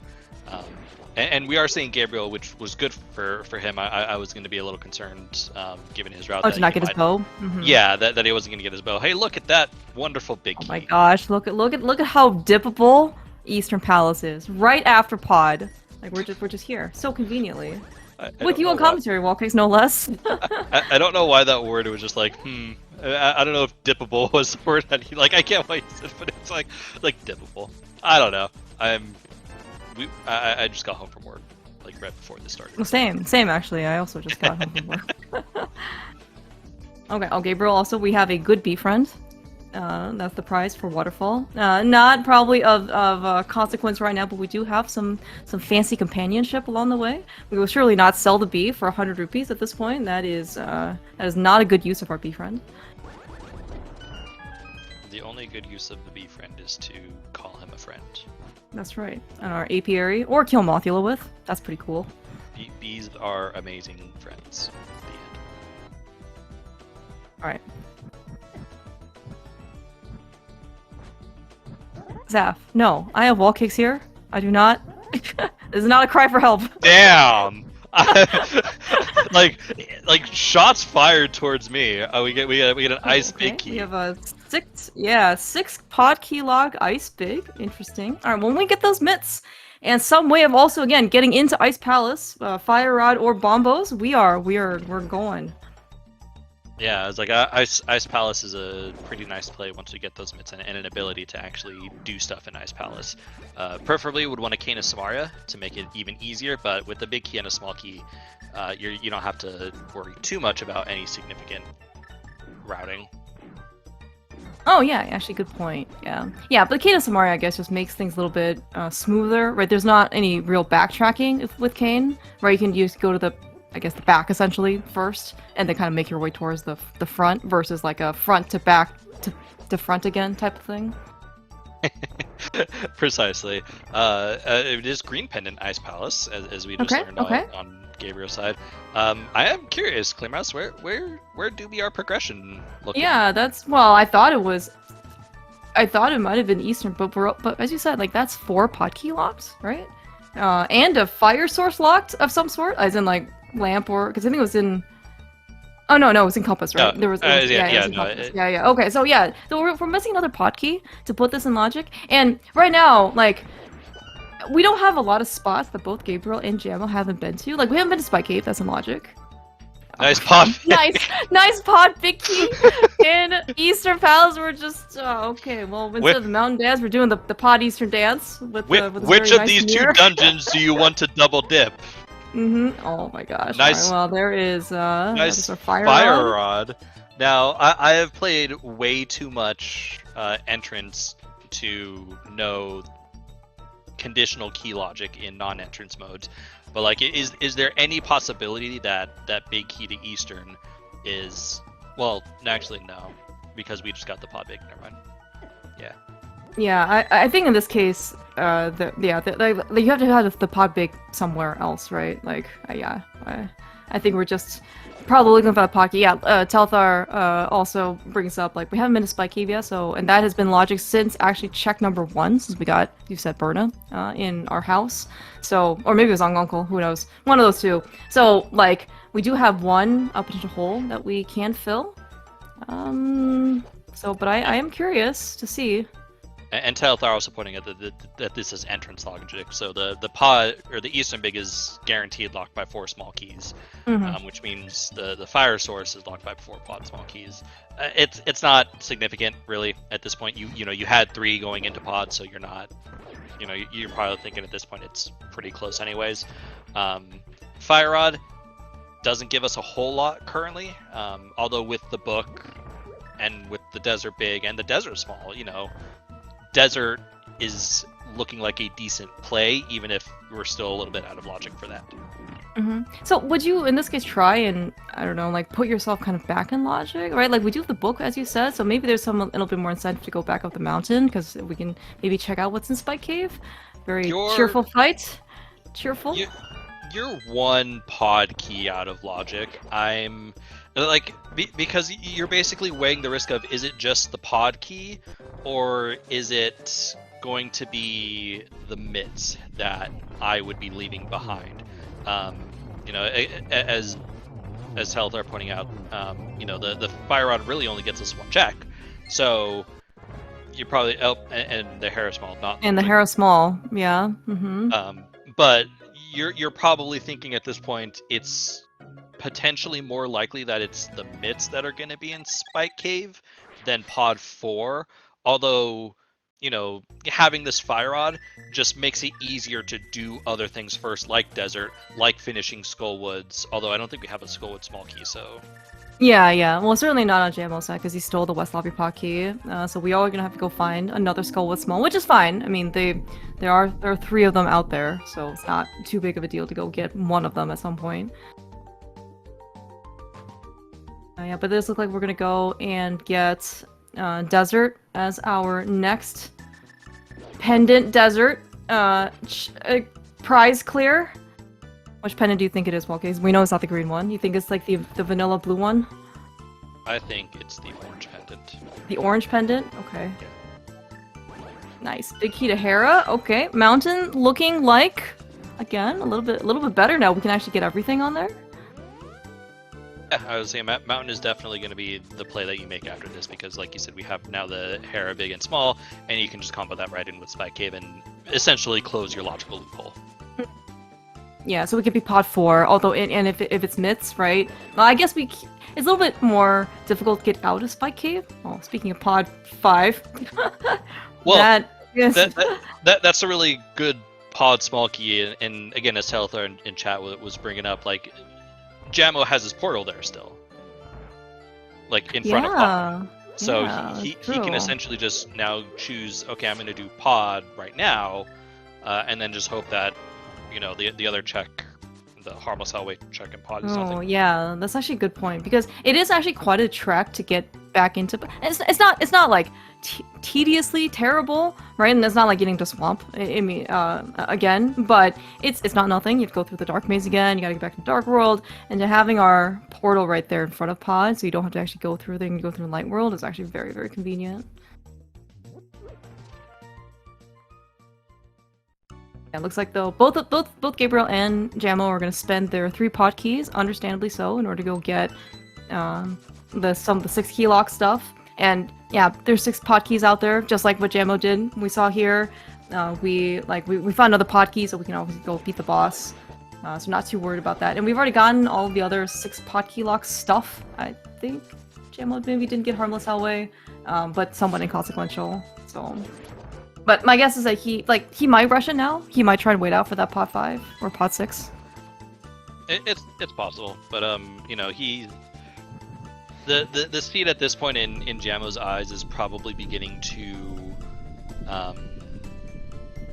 And we are seeing Gabriel, which was good for him. I was going to be a little concerned, given his route. Oh, to not get his bow. Yeah, that he wasn't going to get his bow. Hey, look at that wonderful big key. Oh my gosh! Look at how dippable Eastern Palace is. Right after pod, like we're just here so conveniantly. With you on commentary, Walkix, no less. I don't know why that word was just like I don't know if dippable was the word that he, like I can't wait, but it's like dippable. I don't know. I just got home from work, like right before this started. Well, same actually. I also just got home from work. Okay, oh Gabriel, also we have a good befriend. That's the prize for Waterfall. Not probably of consequence right now, but we do have some fancy companionship along the way. We will surely not sell the bee for 100 rupees at this point. That is not a good use of our befriend. The only good use of the befriend is to call him a friend. That's right. And our apiary, or kill Mothula with. That's pretty cool. Bees are amazing friends. Alright. Zaf, no. I have wall kicks here. I do not. This is not a cry for help. Damn! like shots fired towards me. Oh, we get an ice big key. We have a 6 pod key log ice big. Interesting. All right, when we get those mitts and some way of also again getting into Ice Palace, fire rod or bombos, we're going. Yeah, I was like, Ice Palace is a pretty nice play once we get those mitts and an ability to actually do stuff in Ice Palace. Preferably would want a Cane of Samaria to make it even easier, but with a big key and a small key, you don't have to worry too much about any significant routing. Oh yeah, actually good point. Yeah, but Cane of Samaria I guess just makes things a little bit smoother, right? There's not any real backtracking with Cane, right? You can just go to the back essentially first, and then kind of make your way towards the front versus like a front to back to front again type of thing. Precisely. It is Green Pendant Ice Palace, as we just learned on Gabriel's side. I am curious, Claymouse, where do we our progression looking? Yeah, well, I thought it might have been Eastern, but as you said, like that's 4 podkey locked, right? And a fire source locked of some sort, as in like lamp or because I think it was in. Oh no, it was in compass, right? It was in compass. Yeah. Okay, so yeah, so we're missing another podkey to put this in logic, and right now, like, we don't have a lot of spots that both Gabriel and Jamo haven't been to. Like, we haven't been to Spike Cave. That's in logic. Nice pod. nice pod, big key. In Eastern Palace, we're just okay. Well, instead of the mountain dance, we're doing the pod Eastern dance with which of these 2 dungeons do you want to double dip? Oh my gosh. Nice. Right, well, there is nice fire rod. Now, I have played way too much entrance to know conditional key logic in non-entrance modes, but like, is there any possibility that big key to Eastern is, well, actually no, because we just got the pod big. Never mind. Yeah, I think in this case, you have to have the pod big somewhere else, right? Like, I think we're just probably looking for a pocket. Yeah, Telthar also brings up, like, we haven't been to Spike Cave yet, and that has been logic since actually check number 1, since we got, you said, Berna in our house. So, or maybe it was Uncle, who knows? One of those 2. So, like, we do have one potential hole that we can fill. But I am curious to see. And Telthar also pointing out that this is entrance logic, so the pod or the Eastern big is guaranteed locked by 4 small keys, which means the fire source is locked by 4 pod small keys. It's not significant really at this point. You had 3 going into pod, so you're not, you're probably thinking at this point it's pretty close anyways. Fire rod doesn't give us a whole lot currently, although with the book and with the desert big and the desert small, desert is looking like a decent play, even if we're still a little bit out of logic for that. So would you, in this case, try and, I don't know, like, put yourself kind of back in logic, right? Like, we do have the book, as you said, so maybe there's a little bit more incentive to go back up the mountain, because we can maybe check out what's in Spike Cave. Cheerful fight. Cheerful. You're 1 pod key out of logic. I'm like, because you're basically weighing the risk of, is it just the pod key, or is it going to be the mitts that I would be leaving behind? As Health are pointing out, the fire rod really only gets us 1 check, so you probably and the hair small, not and the hair small, yeah. But you're probably thinking at this point it's potentially more likely that it's the mitts that are going to be in Spike Cave than pod 4, although having this fire rod just makes it easier to do other things first, like desert, like finishing Skullwoods, although I don't think we have a Skullwood small key, so yeah, well, certainly not on Jamo's side, because he stole the West Lobby pot key, so we are gonna have to go find another Skullwood small, which is fine. I mean, there are 3 of them out there, so it's not too big of a deal to go get one of them at some point. Yeah, but this looks like we're gonna go and get desert as our next pendant desert prize clear. Which pendant do you think it is, Walkies? We know it's not the green one. You think it's like the vanilla blue one? I think it's the orange pendant. The orange pendant? Okay. Nice. Big key to Hera. Okay. Mountain looking like, again, a little bit better now. We can actually get everything on there. Yeah, I was saying Mountain is definitely going to be the play that you make after this, because like you said, we have now the Hera big and small, and you can just combo that right in with Spike Cave and essentially close your logical loophole. Yeah, so we could be pod 4, although if it's mitts, right? Well, I guess it's a little bit more difficult to get out of Spike Cave. Well, speaking of pod 5, well, that's a really good pod small key, and again, as Telthar in chat was bringing up, like, Jamo has his portal there still, like in front of pod. So he can essentially just now choose, okay, I'm going to do pod right now, and then just hope that the other check, the harmless hallway check and pod is Oh nothing. yeah, that's actually a good point because it is actually quite a trek to get back into. It's not like tediously terrible, right? And it's not like getting to swamp. I mean, again, but it's not nothing. You have to go through the dark maze again. You got to get back to the dark world, and to having our portal right there in front of pod, so you don't have to actually go through there and go through the light world is actually very, very convenient. Yeah, it looks like though both Gabriel and Jamo are gonna spend their 3 pod keys, understandably so, in order to go get some of the 6 key lock stuff. And yeah, there's 6 pod keys out there, just like what Jamo did. We saw here. We found another pod key, so we can obviously go beat the boss. So not too worried about that. And we've already gotten all of the other 6 pod key lock stuff. I think Jamo maybe didn't get Harmless Hellway, but somewhat inconsequential. So. But my guess is that he might rush it now. He might try and wait out for that pot 5 or pot 6. It's possible, but you know, the speed at this point in Jamo's eyes is probably beginning to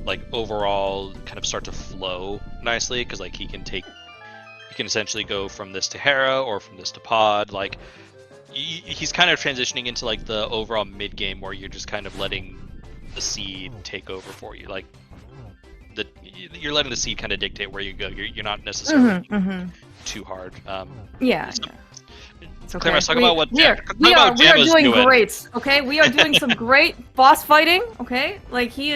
like overall kind of start to flow nicely, because like he can essentially go from this to Hera or from this to pod. Like he's kind of transitioning into like the overall mid game where you're just kind of letting the seed take over for you. Like you're letting the seed kind of dictate where you go. You're not necessarily too hard. Yeah. So, it's okay. Let's talk about what we are doing great. Okay, we are doing some great boss fighting. Okay, like he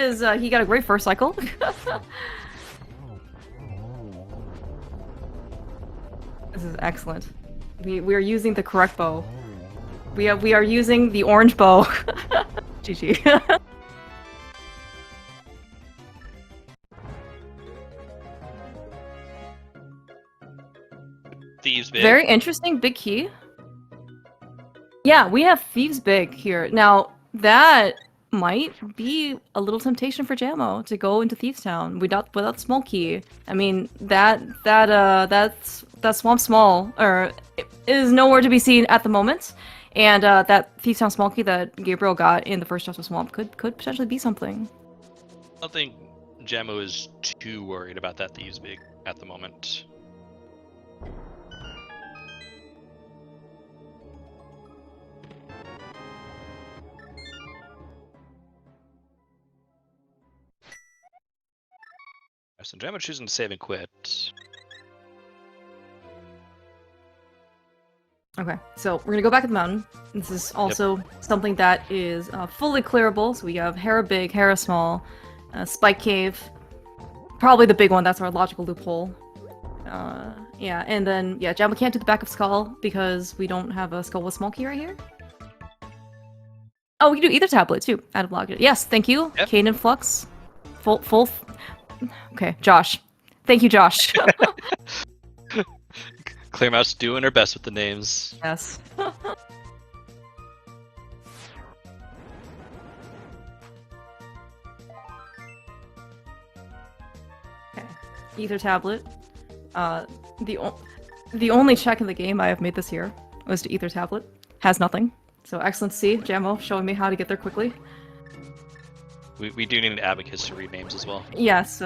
got a great first cycle. This is excellent. We are using the correct bow. We are using the orange bow. GG. Thieves Big. Very interesting, big key. Yeah, we have Thieves Big here. Now, that might be a little temptation for Jamo to go into Thieves Town without small key. I mean, that Swamp Small is nowhere to be seen at the moment. And that Thieves Town small key that Gabriel got in the first Justice Swamp could potentially be something. I don't think Jamo is too worried about that Thieves Big at the moment. So Jamo choosing to save and quit. Okay, so we're gonna go back to the mountain. This is also something that is fully clearable. So we have Hera Big, Hera Small, Spike Cave, probably the big one. That's our logical loophole. Yeah, and then yeah, Jamo can't do the back of Skull because we don't have a Skull with small key right here. Oh, we can do either tablet too. Out of log. Yes, thank you, Yep. Kanan Flux. Full. Okay, Josh. Thank you, Josh. Clearmout's doing her best with the names. Yes. Okay. Ether tablet. The only check in the game I have made this year was to Ether tablet. Has nothing. So excellent to see Jamo showing me how to get there quickly. We do need an abacus to read names as well. Yes,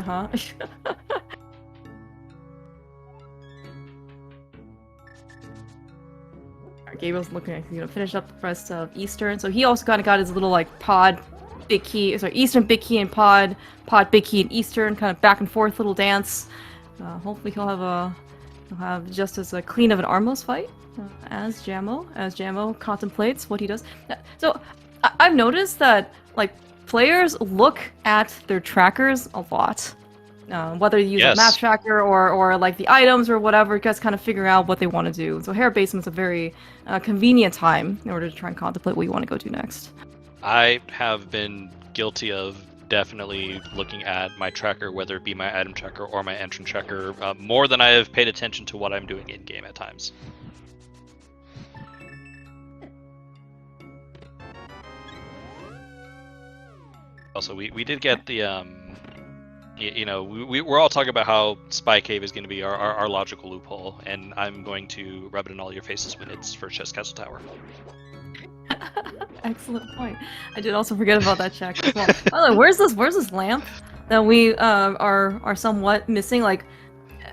Gabriel's looking at finish up the rest of Eastern. So he also kind of got his little like pod big key, sorry, Eastern big key and pod big key and Eastern kind of back and forth little dance. Hopefully he'll have just as clean of an armless fight as Jamo contemplates what he does. So I've noticed that like players look at their trackers a lot. Whether you use a map tracker or like the items or whatever, just kind of figure out what they want to do. So Hera Basement's a very convenient time in order to try and contemplate what you want to go do next. I have been guilty of definitely looking at my tracker, whether it be my item tracker or my entrance tracker, more than I have paid attention to what I'm doing in game at times. Also, we did get the you know, we're all talking about how Spy Cave is going to be our logical loophole, and I'm going to rub it in all your faces when it's First Chest Castle Tower. Excellent point. I did also forget about that check as well. By the way, where's this lamp that we are somewhat missing? Like,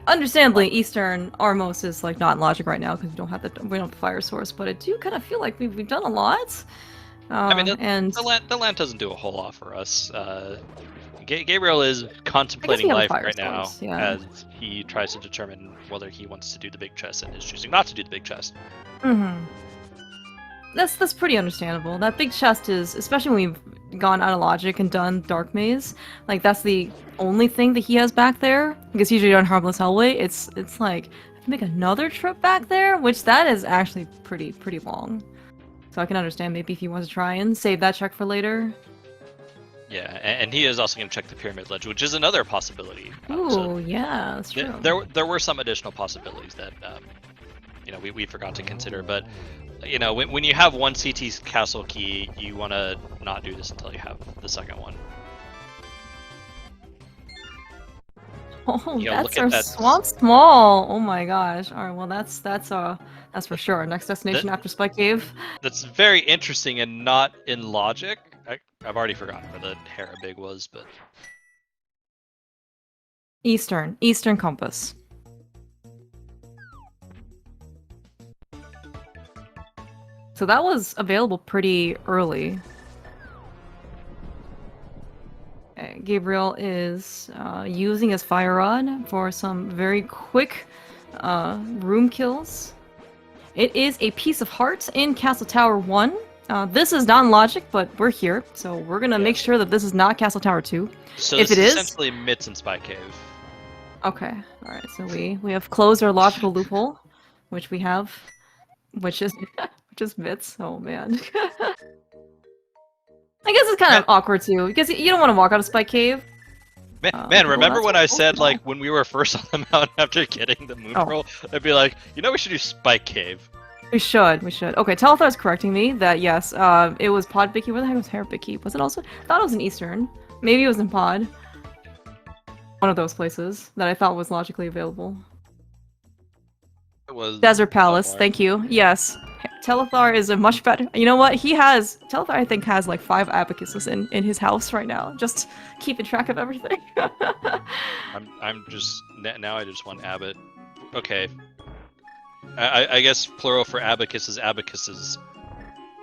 understandably, Eastern Armos is like not in logic right now because we don't have the fire source. But I do kind of feel like we've done a lot. I mean, And the land doesn't do a whole lot for us. Gabriel is I guess contemplating we have a life fire right now source, yeah. as he tries to determine whether he wants to do the big chest and is choosing not to do the big chest. Mm-hmm. That's pretty understandable. That big chest is, especially when we've gone out of logic and done Dark Maze, like that's the only thing that he has back there. Because usually on Harmless Hellway, it's like I have to make another trip back there, which that is actually pretty long. So I can understand maybe if he wants to try and save that check for later. Yeah, and he is also going to check the pyramid ledge, which is another possibility. Ooh, So yeah, that's true. there were some additional possibilities that you know we forgot to consider, but you know when you have one CT's castle key, you want to not do this until you have the second one. Oh, You know, that's look at our that. swamp small. Oh my gosh. All right, well that's for sure. Our next destination after Spike Cave. That's very interesting and not in logic. I've already forgotten where the Hera Big was, but Eastern compass. So that was available pretty early. Okay, Gabriel is using his fire rod for some very quick room kills. It is a piece of heart in Castle Tower 1. This is not in logic, but we're here, so we're gonna make sure that this is not Castle Tower 2. So if this it is is, essentially Mitts and Spy Cave. okay, all right. So we have closed our logical loophole, which we have, which is Mitts. Oh man. I guess it's kind of awkward too, because you don't want to walk out of Spike Cave. Man, remember when I said cool. like when we were first on the mountain after getting the moon pearl, I'd be like, you know, we should do Spike Cave. We should. Okay, Telethar is correcting me that yes, it was Pod Bicky. Where the heck was Hair Bicky? Was it also? I thought it was in Eastern. Maybe it was in Pod. One of those places that I thought was logically available. It was Desert Palace. somewhere. Thank you. Yes, Telethar is a much better. You know what? Telethar, I think, has like 5 abacuses in his house right now, just keeping track of everything. I'm just now. I just want Abbott. Okay. I guess plural for abacus is abacuses.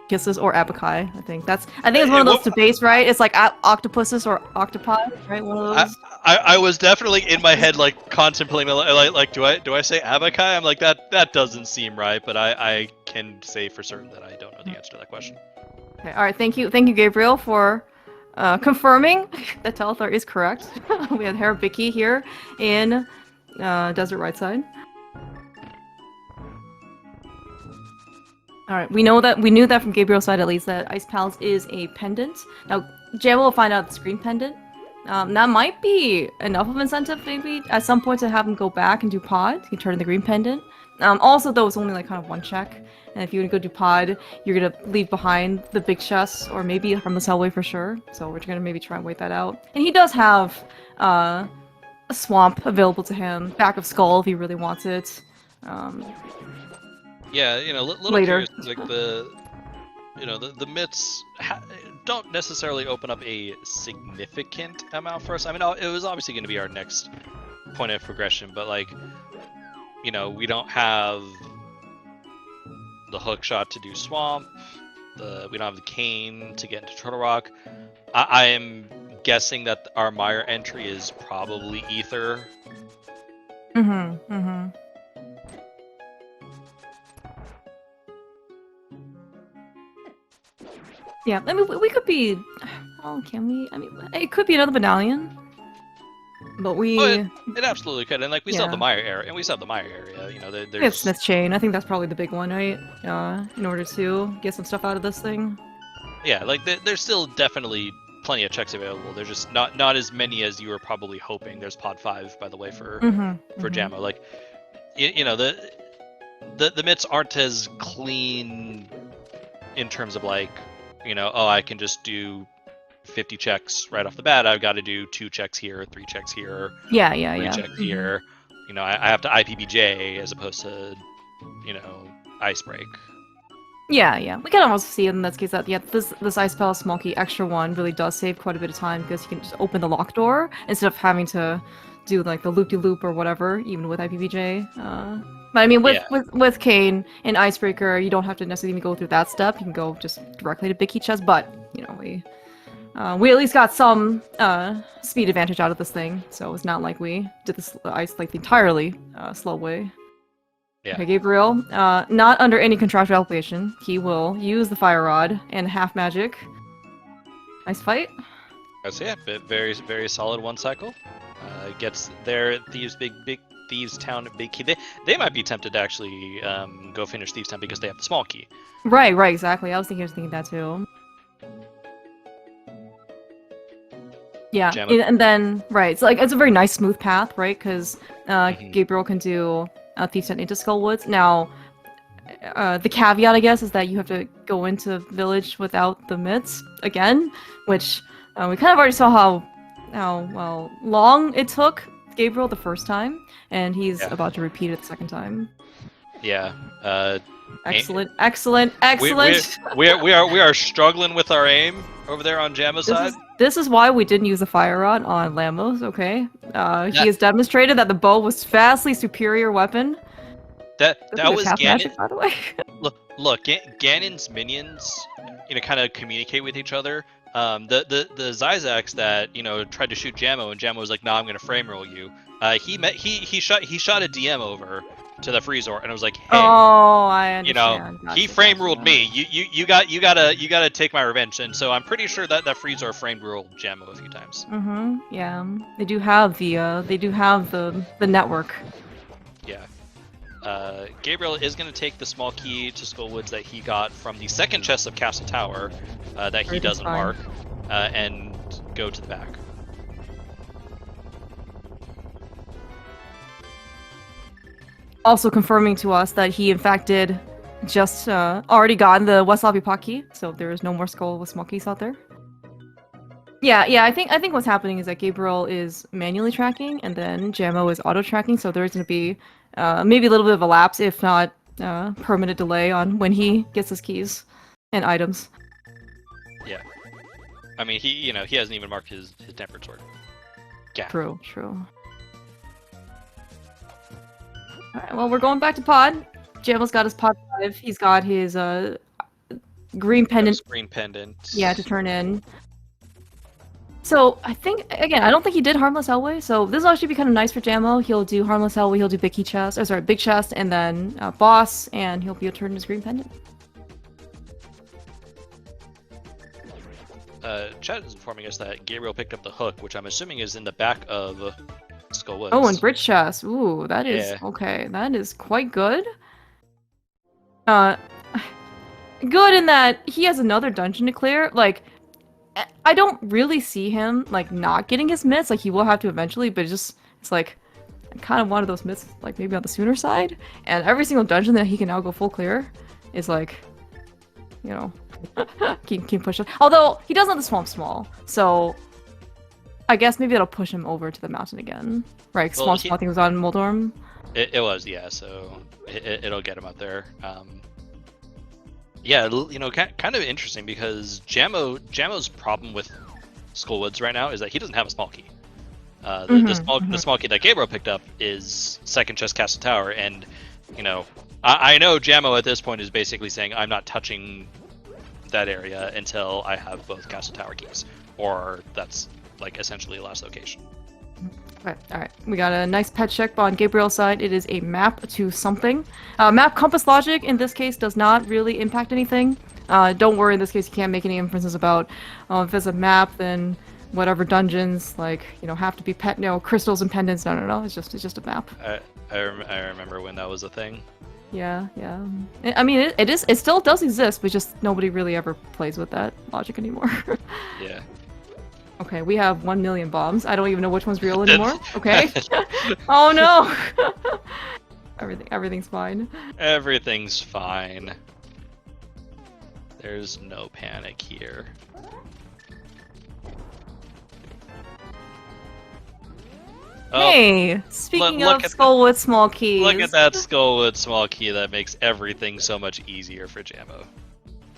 Kisses or abaci. I think it's one of those debates, right? It's like octopuses or octopi, right? One of those. I was definitely in my head like contemplating like do I say abaci? I'm like that doesn't seem right, but I can say for certain that I don't know the answer to that question. Okay, all right. Thank you, Gabriel, for confirming that Telethar is correct. We have Harabiki here in Desert Right Side. All right, we knew that from Gabriel's side at least that Ice Palace is a pendant. Now, Jamo will find out the screen pendant. That might be enough of an incentive, maybe at some point to have him go back and do pod. He turn in the green pendant. Also, though, it's only like kind of one check, and if you would go do pod, you're gonna leave behind the big chest or maybe Harmless Hellway for sure. So we're gonna maybe try and wait that out. And he does have a swamp available to him, back of Skull if he really wants it. Yeah, you know, little Later. curious, like the myths don't necessarily open up a significant amount for us. I mean, it was obviously going to be our next point of progression, but like, you know, we don't have the hook shot to do swamp. We don't have the cane to get into Turtle Rock. I am guessing that our Mire entry is probably Ether. Yeah, I mean, we could be... Oh, can we? I mean, it could be another Medallion. But we... Oh, it absolutely could, and like, we still have Yeah. the Mire area, and we still have the Mire area, you know, We have there's... Smith Chain. I think that's probably the big one, right? In order to get some stuff out of this thing. Yeah, like, there's still definitely plenty of checks available. There's just not as many as you were probably hoping. There's Pod 5, by the way, for Jamo. Like, you know, the myths aren't as clean in terms of like, you know, oh, I can just do 50 checks right off the bat. I've got to do 2 checks here, 3 checks here, 3 checks here. You know, I have to IPBJ as opposed to, you know, Icebreak. Yeah. We can almost see in this case that this Ice Palace Small Key extra one really does save quite a bit of time because you can just open the lock door instead of having to do like the loop-de-loop or whatever, even with IPBJ. But I mean, with Kane and Icebreaker, you don't have to necessarily even go through that step. You can go just directly to Big Key Chest. But you know, we at least got some speed advantage out of this thing, so it's not like we did this ice like the entirely slow way. Yeah. Okay, Gabriel, not under any contractual obligation, he will use the Fire Rod and half magic. Nice fight. So yeah, very very solid one cycle. Gets their Thieves Town big key. They might be tempted to actually go finish Thieves Town because they have the small key. Right, exactly. I was thinking that too. Yeah, and then right, so like it's a very nice smooth path, right? Because Gabriel can do Thieves Town into Skullwoods. Now, the caveat, I guess, is that you have to go into village without the mitts again, which we kind of already saw how long it took Gabriel the first time, and he's about to repeat it the second time. Yeah. Excellent. We are struggling with our aim over there on Jamo's side. This is why we didn't use the Fire Rod on Lamos, okay? He has demonstrated that the bow was vastly superior weapon. That was Ganon. Magic, by the way. look, Ganon's minions, kind of communicate with each other. The Zyzax that tried to shoot Jamo, and Jamo was like, "No, I'm gonna frame roll you." He shot a DM over to the Freezor, and I was like, "Hey, I understand. He frame ruled me. You gotta take my revenge." And so I'm pretty sure that Freezor frame ruled Jamo a few times. Yeah, they do have the network. Yeah. Gabriel is going to take the small key to Skullwoods that he got from the second chest of Castle Tower that he doesn't mark, and go to the back. Also confirming to us that he in fact did just already gotten the West Lobby pot key, so there is no more skull with small keys out there. Yeah, I think what's happening is that Gabriel is manually tracking, and then Jamo is auto tracking, so there's going to be maybe a little bit of a lapse, if not permanent delay on when he gets his keys and items. Yeah, I mean he hasn't even marked his tempered sword. Yeah. True. Alright, well, we're going back to pod. Jamo's got his pod 5. He's got his green pendant. Green pendant. Yeah, to turn in. So, I think, again, I don't think he did Harmless Hellway, so this will actually be kind of nice for Jamo. He'll do Harmless Hellway, he'll do Big Chest, and then Boss, and he'll be able to turn his green pendant. Chat is informing us that Gabriel picked up the hook, which I'm assuming is in the back of Skullwoods. Oh, and Bridge Chest. Ooh, that is okay. That is quite good. Good in that he has another dungeon to clear. Like, I don't really see him like not getting his mitts. Like, he will have to eventually, but it's like I kind of wanted those mitts like maybe on the sooner side. And every single dungeon that he can now go full clear is like, keep pushing. Although he doesn't have the swamp small, so I guess maybe it'll push him over to the mountain again. Right, small I think was on Moldorm. It was, yeah, so it'll get him up there. Yeah, kind of interesting because Jamo's problem with Skullwoods right now is that he doesn't have a small key. The small key that Gabriel picked up is second chest Castle Tower, and I know Jamo at this point is basically saying I'm not touching that area until I have both Castle Tower keys, or that's like essentially last location. Okay, alright. We got a nice pet check on Gabriel's side. It is a map to something. Map compass logic in this case does not really impact anything. Don't worry, in this case you can't make any inferences about if it's a map, then whatever dungeons have to be crystals and pendants. No. It's just a map. I remember when that was a thing. Yeah. I mean, it still does exist, but just nobody really ever plays with that logic anymore. Yeah. Okay, we have 1 million bombs. I don't even know which one's real anymore. Okay. Oh no. Everything's fine. Everything's fine. There's no panic here. Hey, speaking of Skullwood small keys. Look at that Skullwood small key. That makes everything so much easier for Jamo.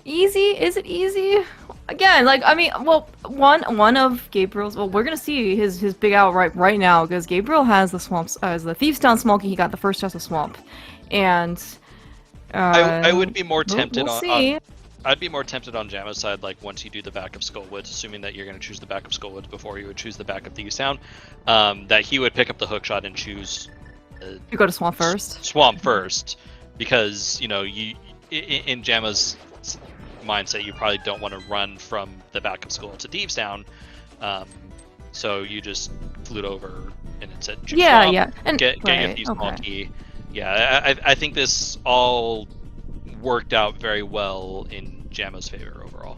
Easy? Is it easy? again, like I mean, well, one of Gabriel's. Well, we're gonna see his big out right now because Gabriel has the swamps as the Thieves Town Smoky. He got the first chest of swamp, and I would be more we'll, tempted we'll on, see. I'd be more tempted on Jamo's side, like once you do the back of Skullwoods, assuming that you're going to choose the back of Skullwoods before you would choose the back of Thieves Town, that he would pick up the hookshot and choose You go to swamp first. Swamp first, because you in Jamma's mindset, you probably don't want to run from the back of Skull to Thieves Town, so you just flute over and it's at Yeah, Swamp, yeah, and get your right, Thieves okay. key. Yeah, I think this all worked out very well in Jammo's favor overall.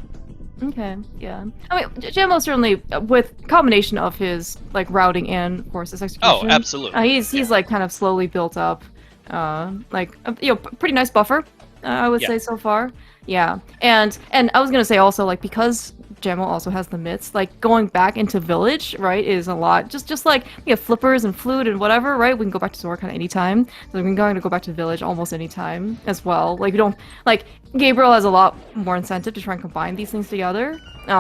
Okay, yeah. I mean, Jamo certainly, with combination of his like routing and of course his execution. Oh, absolutely. He's like kind of slowly built up, like pretty nice buffer. I would Yeah. say so far. Yeah, and I was gonna say also like because Jamo also has the mitts, like going back into village, right, is a lot. Just like we have flippers and flute and whatever, right? We can go back to Zora kind of anytime. So we can go back to village almost anytime as well. Like we don't like Gabriel has a lot more incentive to try and combine these things together.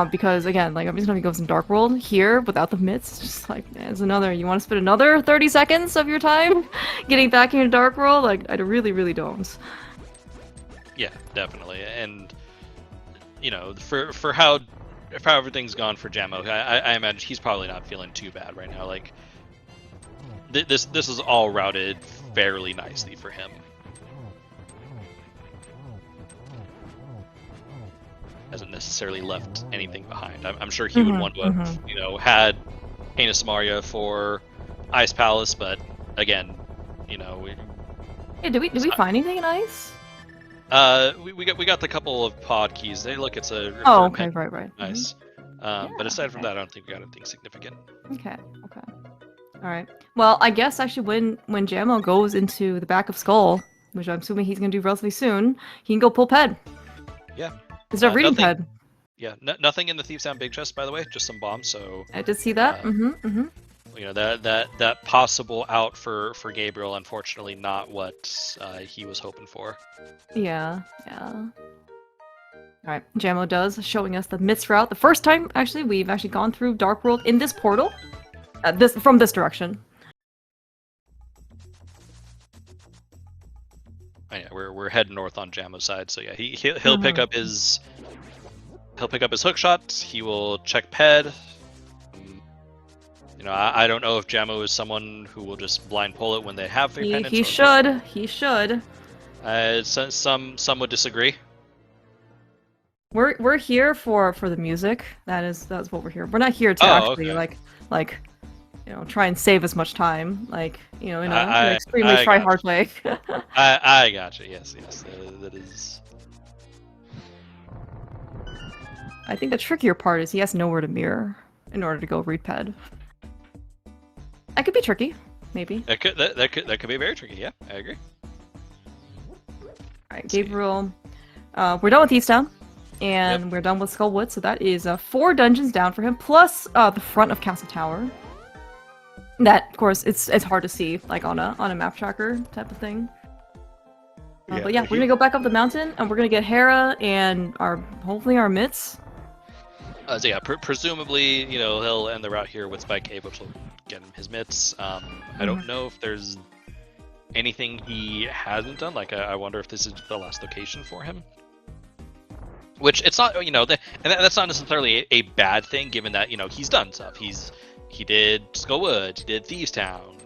Because again, like I'm just gonna go some Dark World here without the mitts. It's just like it's another. You want to spend another 30 seconds of your time getting back into Dark World? Like I really don't. Yeah, definitely. And for how everything's gone for Jamo, I imagine he's probably not feeling too bad right now. Like this is all routed fairly nicely for him. Hasn't necessarily left anything behind. I'm sure he would want to have, had Heinous Maria for Ice Palace, but again, Yeah, did we find anything in ice? we got the couple of pod keys. They look, it's a Oh, okay, right. Nice. But aside from that, I don't think we got anything significant. Okay. All right. Well, I guess actually when Jamo goes into the back of Skull, which I'm assuming he's gonna do relatively soon, he can go pull Ped. Yeah. Instead of reading Ped. Yeah. Nothing in the Thieves Town big chest, by the way. Just some bombs. So I did see that. that possible out for Gabriel, unfortunately not what he was hoping for. Yeah. All right, Jamo does, showing us the Myths route. The first time, actually, we've actually gone through Dark World in this portal. From this direction. Oh, yeah, we're heading north on Jamo's side, so yeah, he'll pick up his hook shot. He will check Ped. I don't know if Jamo is someone who will just blind pull it when they have 3 pendants. He should. Some would disagree. We're here for the music. That's what we're here. We're not here to actually okay. like try and save as much time. Like an I extremely try hard way. I gotcha. Yes. That is. I think the trickier part is he has nowhere to mirror in order to go read Ped. That could be tricky, maybe. That could be very tricky. Yeah, I agree. Alright, Gabriel. We're done with East Town, and we're done with Skullwood, so that is 4 dungeons down for him, plus the front of Castle Tower. That, of course, it's hard to see, like on a map tracker type of thing. But yeah, we're gonna go back up the mountain, and we're gonna get Hera and hopefully our mitts. So yeah, presumably, he'll end the route here with Spike Cave, which will get him his mitts. I don't know if there's anything he hasn't done. Like, I wonder if this is the last location for him. Which it's not, and that's not necessarily a bad thing, given that he's done stuff. He did Skullwood, he did Thieves Town.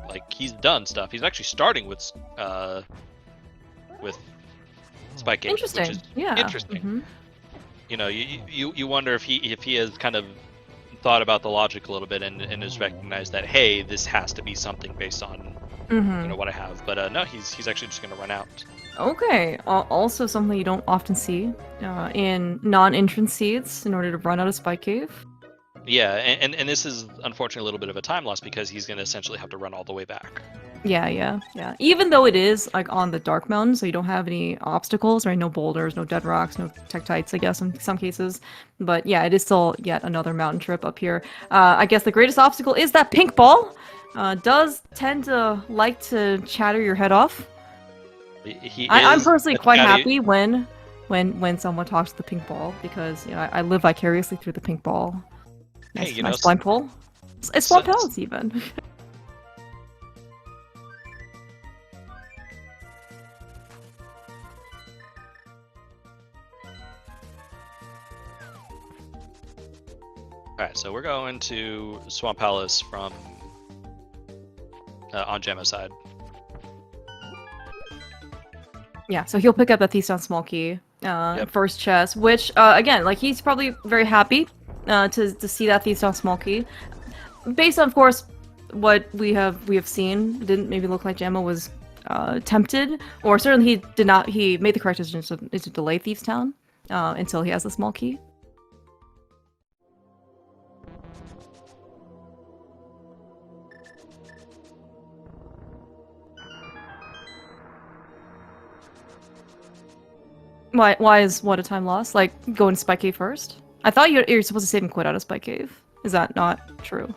Like he's done stuff. He's actually starting with Spike Cave, Interesting. which is interesting. You wonder if he has kind of thought about the logic a little bit and has recognized that, hey, this has to be something based on what I have. But no, he's actually just going to run out. Okay. Also something you don't often see in non-entrance seeds in order to run out of Spike Cave. Yeah, and this is unfortunately a little bit of a time loss because he's going to essentially have to run all the way back. Yeah. Even though it is like on the Dark Mountain, so you don't have any obstacles, right? No boulders, no dead rocks, no tektites, I guess, in some cases. But yeah, it is still yet another mountain trip up here. I guess the greatest obstacle is that pink ball. Does tend to like to chatter your head off. I'm personally quite happy when when someone talks to the pink ball because I live vicariously through the pink ball. Nice, Hey, nice blind pull. It's so- Swamp Palace even. Alright, so we're going to Swamp Palace from on Jamo's side. Yeah, so he'll pick up that Thief's Down Small Key first chest, which again, like he's probably very happy to see that Thief's Down Small Key. Based on, of course, what we have seen, it didn't maybe look like Jamo was tempted, or certainly he did not. He made the correct decision to delay Thief's Town until he has the small key. Why is what a time loss? Like, go into Spike Cave first? I thought you're supposed to save and quit out of Spike Cave. Is that not true?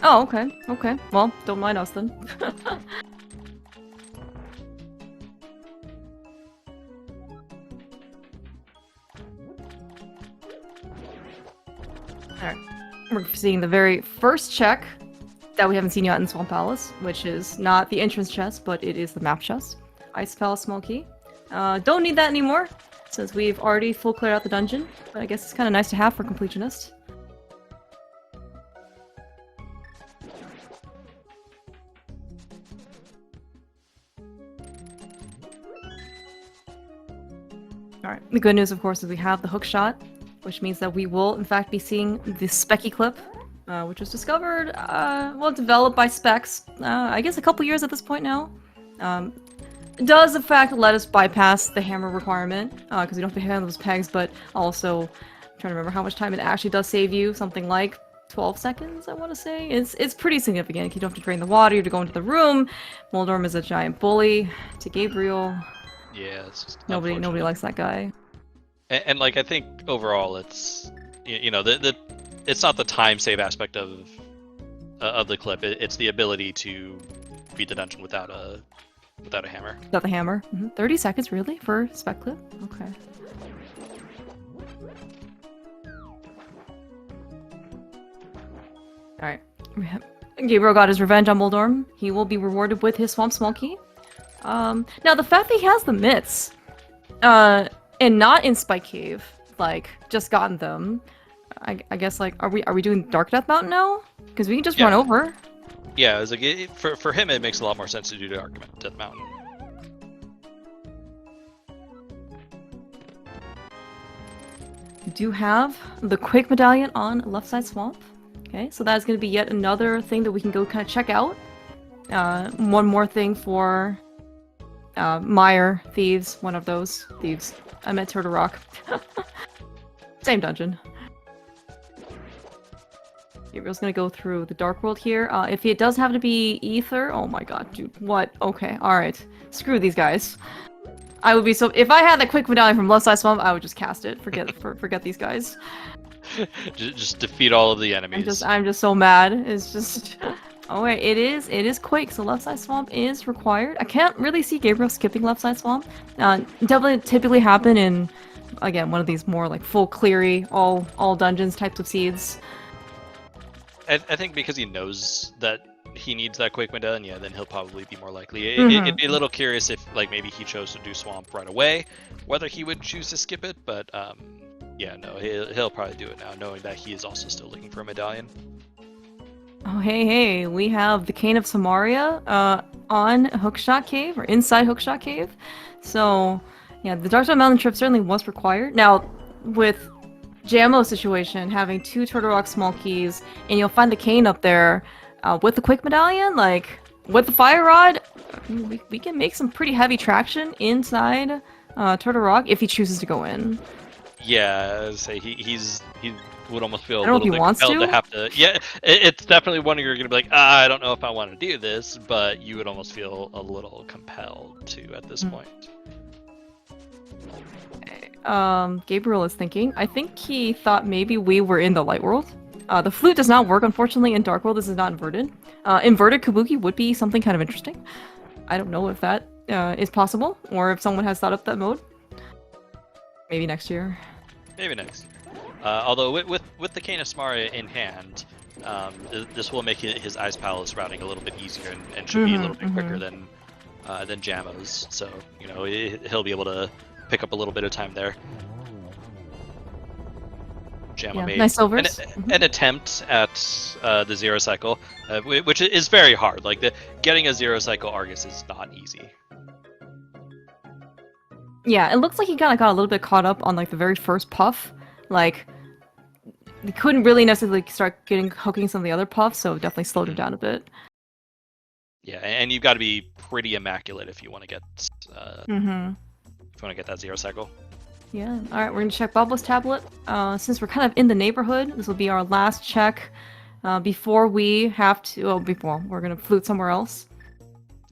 Oh, okay. Okay. Well, don't mind us then. Alright. We're seeing the very first check that we haven't seen yet in Swamp Palace, which is not the entrance chest, but it is the map chest. Ice Palace Small Key. Don't need that anymore, since we've already full cleared out the dungeon, but I guess it's kind of nice to have for completionists. Alright, the good news, of course, is we have the hook shot, which means that we will, in fact, be seeing the Specky clip, which was discovered, well, developed by Specs, I guess a couple years at this point now. It does, in fact, let us bypass the hammer requirement, because we don't have to handle those pegs, but also, I'm trying to remember how much time it actually does save you, something like 12 seconds, I want to say. It's pretty significant. You don't have to drain the water, you have to go into the room. Moldorm is a giant bully to Gabriel. Yeah, it's just Nobody likes that guy. And like I think overall, it's it's not the time save aspect of the clip. It's the ability to beat the dungeon without a hammer. Without the hammer. 30 seconds, really, for spec clip? Okay. Alright. Gabriel got his revenge on Moldorm. He will be rewarded with his Swamp Small Key. Now the fact that he has the mitts, and not in Spike Cave, like, just gotten them, I guess, like, are we doing Dark Death Mountain now? Because we can just run over. Yeah, it's like, for him it makes a lot more sense to do Dark Death Mountain. We do have the Quake Medallion on left side swamp. Okay, so that is going to be yet another thing that we can go kind of check out. One more thing for Mire Thieves, one of those thieves. I meant Turtle Rock. Same dungeon. Gabriel's gonna go through the Dark World here. If it does have to be Ether, oh my god, dude, what? Okay, alright. Screw these guys. I would be so- if I had that quick medallion from left side swamp, I would just cast it. Forget these guys. just defeat all of the enemies. I'm just so mad. It's just... Oh wait, it is Quake, so left side swamp is required. I can't really see Gabriel skipping left side swamp. Definitely typically happen in, again, one of these more like full cleary, all dungeons types of seeds. I think because he knows that he needs that Quake Medallion, yeah, then he'll probably be more likely. It'd be a little curious if, like, maybe he chose to do swamp right away, whether he would choose to skip it, but yeah, no, he'll probably do it now, knowing that he is also still looking for a medallion. Oh, hey, we have the Cane of Samaria on Hookshot Cave, or inside Hookshot Cave. So, yeah, the Dark Side Mountain trip certainly was required. Now, with Jamo's situation, having 2 Turtle Rock small keys, and you'll find the cane up there with the Quick Medallion, like, with the Fire Rod, we can make some pretty heavy traction inside Turtle Rock if he chooses to go in. Yeah, I'd say he would almost feel a I don't know little if bit he wants compelled to. to have to. Yeah, it's definitely one you're gonna be like, I don't know if I want to do this, but you would almost feel a little compelled to at this point. Gabriel is thinking. I think he thought maybe we were in the light world. The flute does not work, unfortunately, in Dark World. This is not inverted. Inverted Kabuki would be something kind of interesting. I don't know if that is possible, or if someone has thought up that mode. Maybe next year. Maybe next year. Although with the Cane of Samara in hand, this will make his Ice Palace routing a little bit easier and should be a little bit quicker than Jamo's. So he'll be able to pick up a little bit of time there. Jamo made nice silvers. An attempt at the zero cycle, which is very hard. Like getting a zero cycle Argus is not easy. Yeah, it looks like he kind of got a little bit caught up on like the very first puff. Like he couldn't really necessarily start hooking some of the other puffs, so it definitely slowed him down a bit. Yeah, and you've got to be pretty immaculate if you want to get if you want to get that zero cycle. Yeah. All right, we're gonna check Bubble's tablet. Since we're kind of in the neighborhood, this will be our last check before we have to. Oh, before we're gonna flute somewhere else.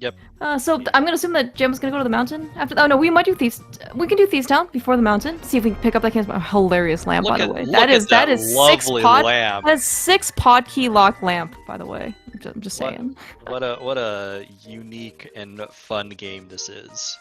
Yep. So I'm gonna assume that Jim's gonna go to the mountain after. Oh no, we might do Thieves. We can do Thieves Town before the mountain. See if we can pick up that hilarious lamp. By the way, that is lovely lamp. That is 6 pod key lock lamp. By the way, I'm just saying. What a unique and fun game this is.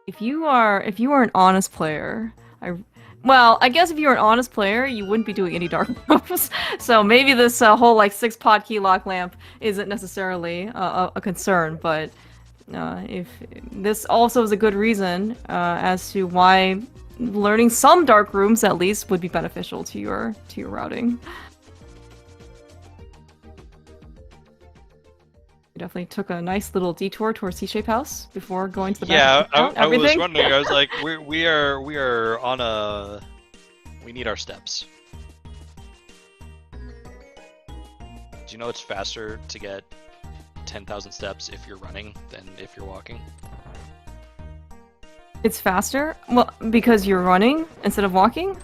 If you are an honest player, I guess if you're an honest player, you wouldn't be doing any dark rooms. So maybe this whole like 6 pod key lock lamp isn't necessarily a concern, but if this also is a good reason as to why learning some dark rooms at least would be beneficial to your routing. Definitely took a nice little detour towards C-Shape House before going to the back. Yeah, I was wondering. I was like, we are on a. We need our steps. Do you know it's faster to get 10,000 steps if you're running than if you're walking? It's faster? Well, because you're running instead of walking?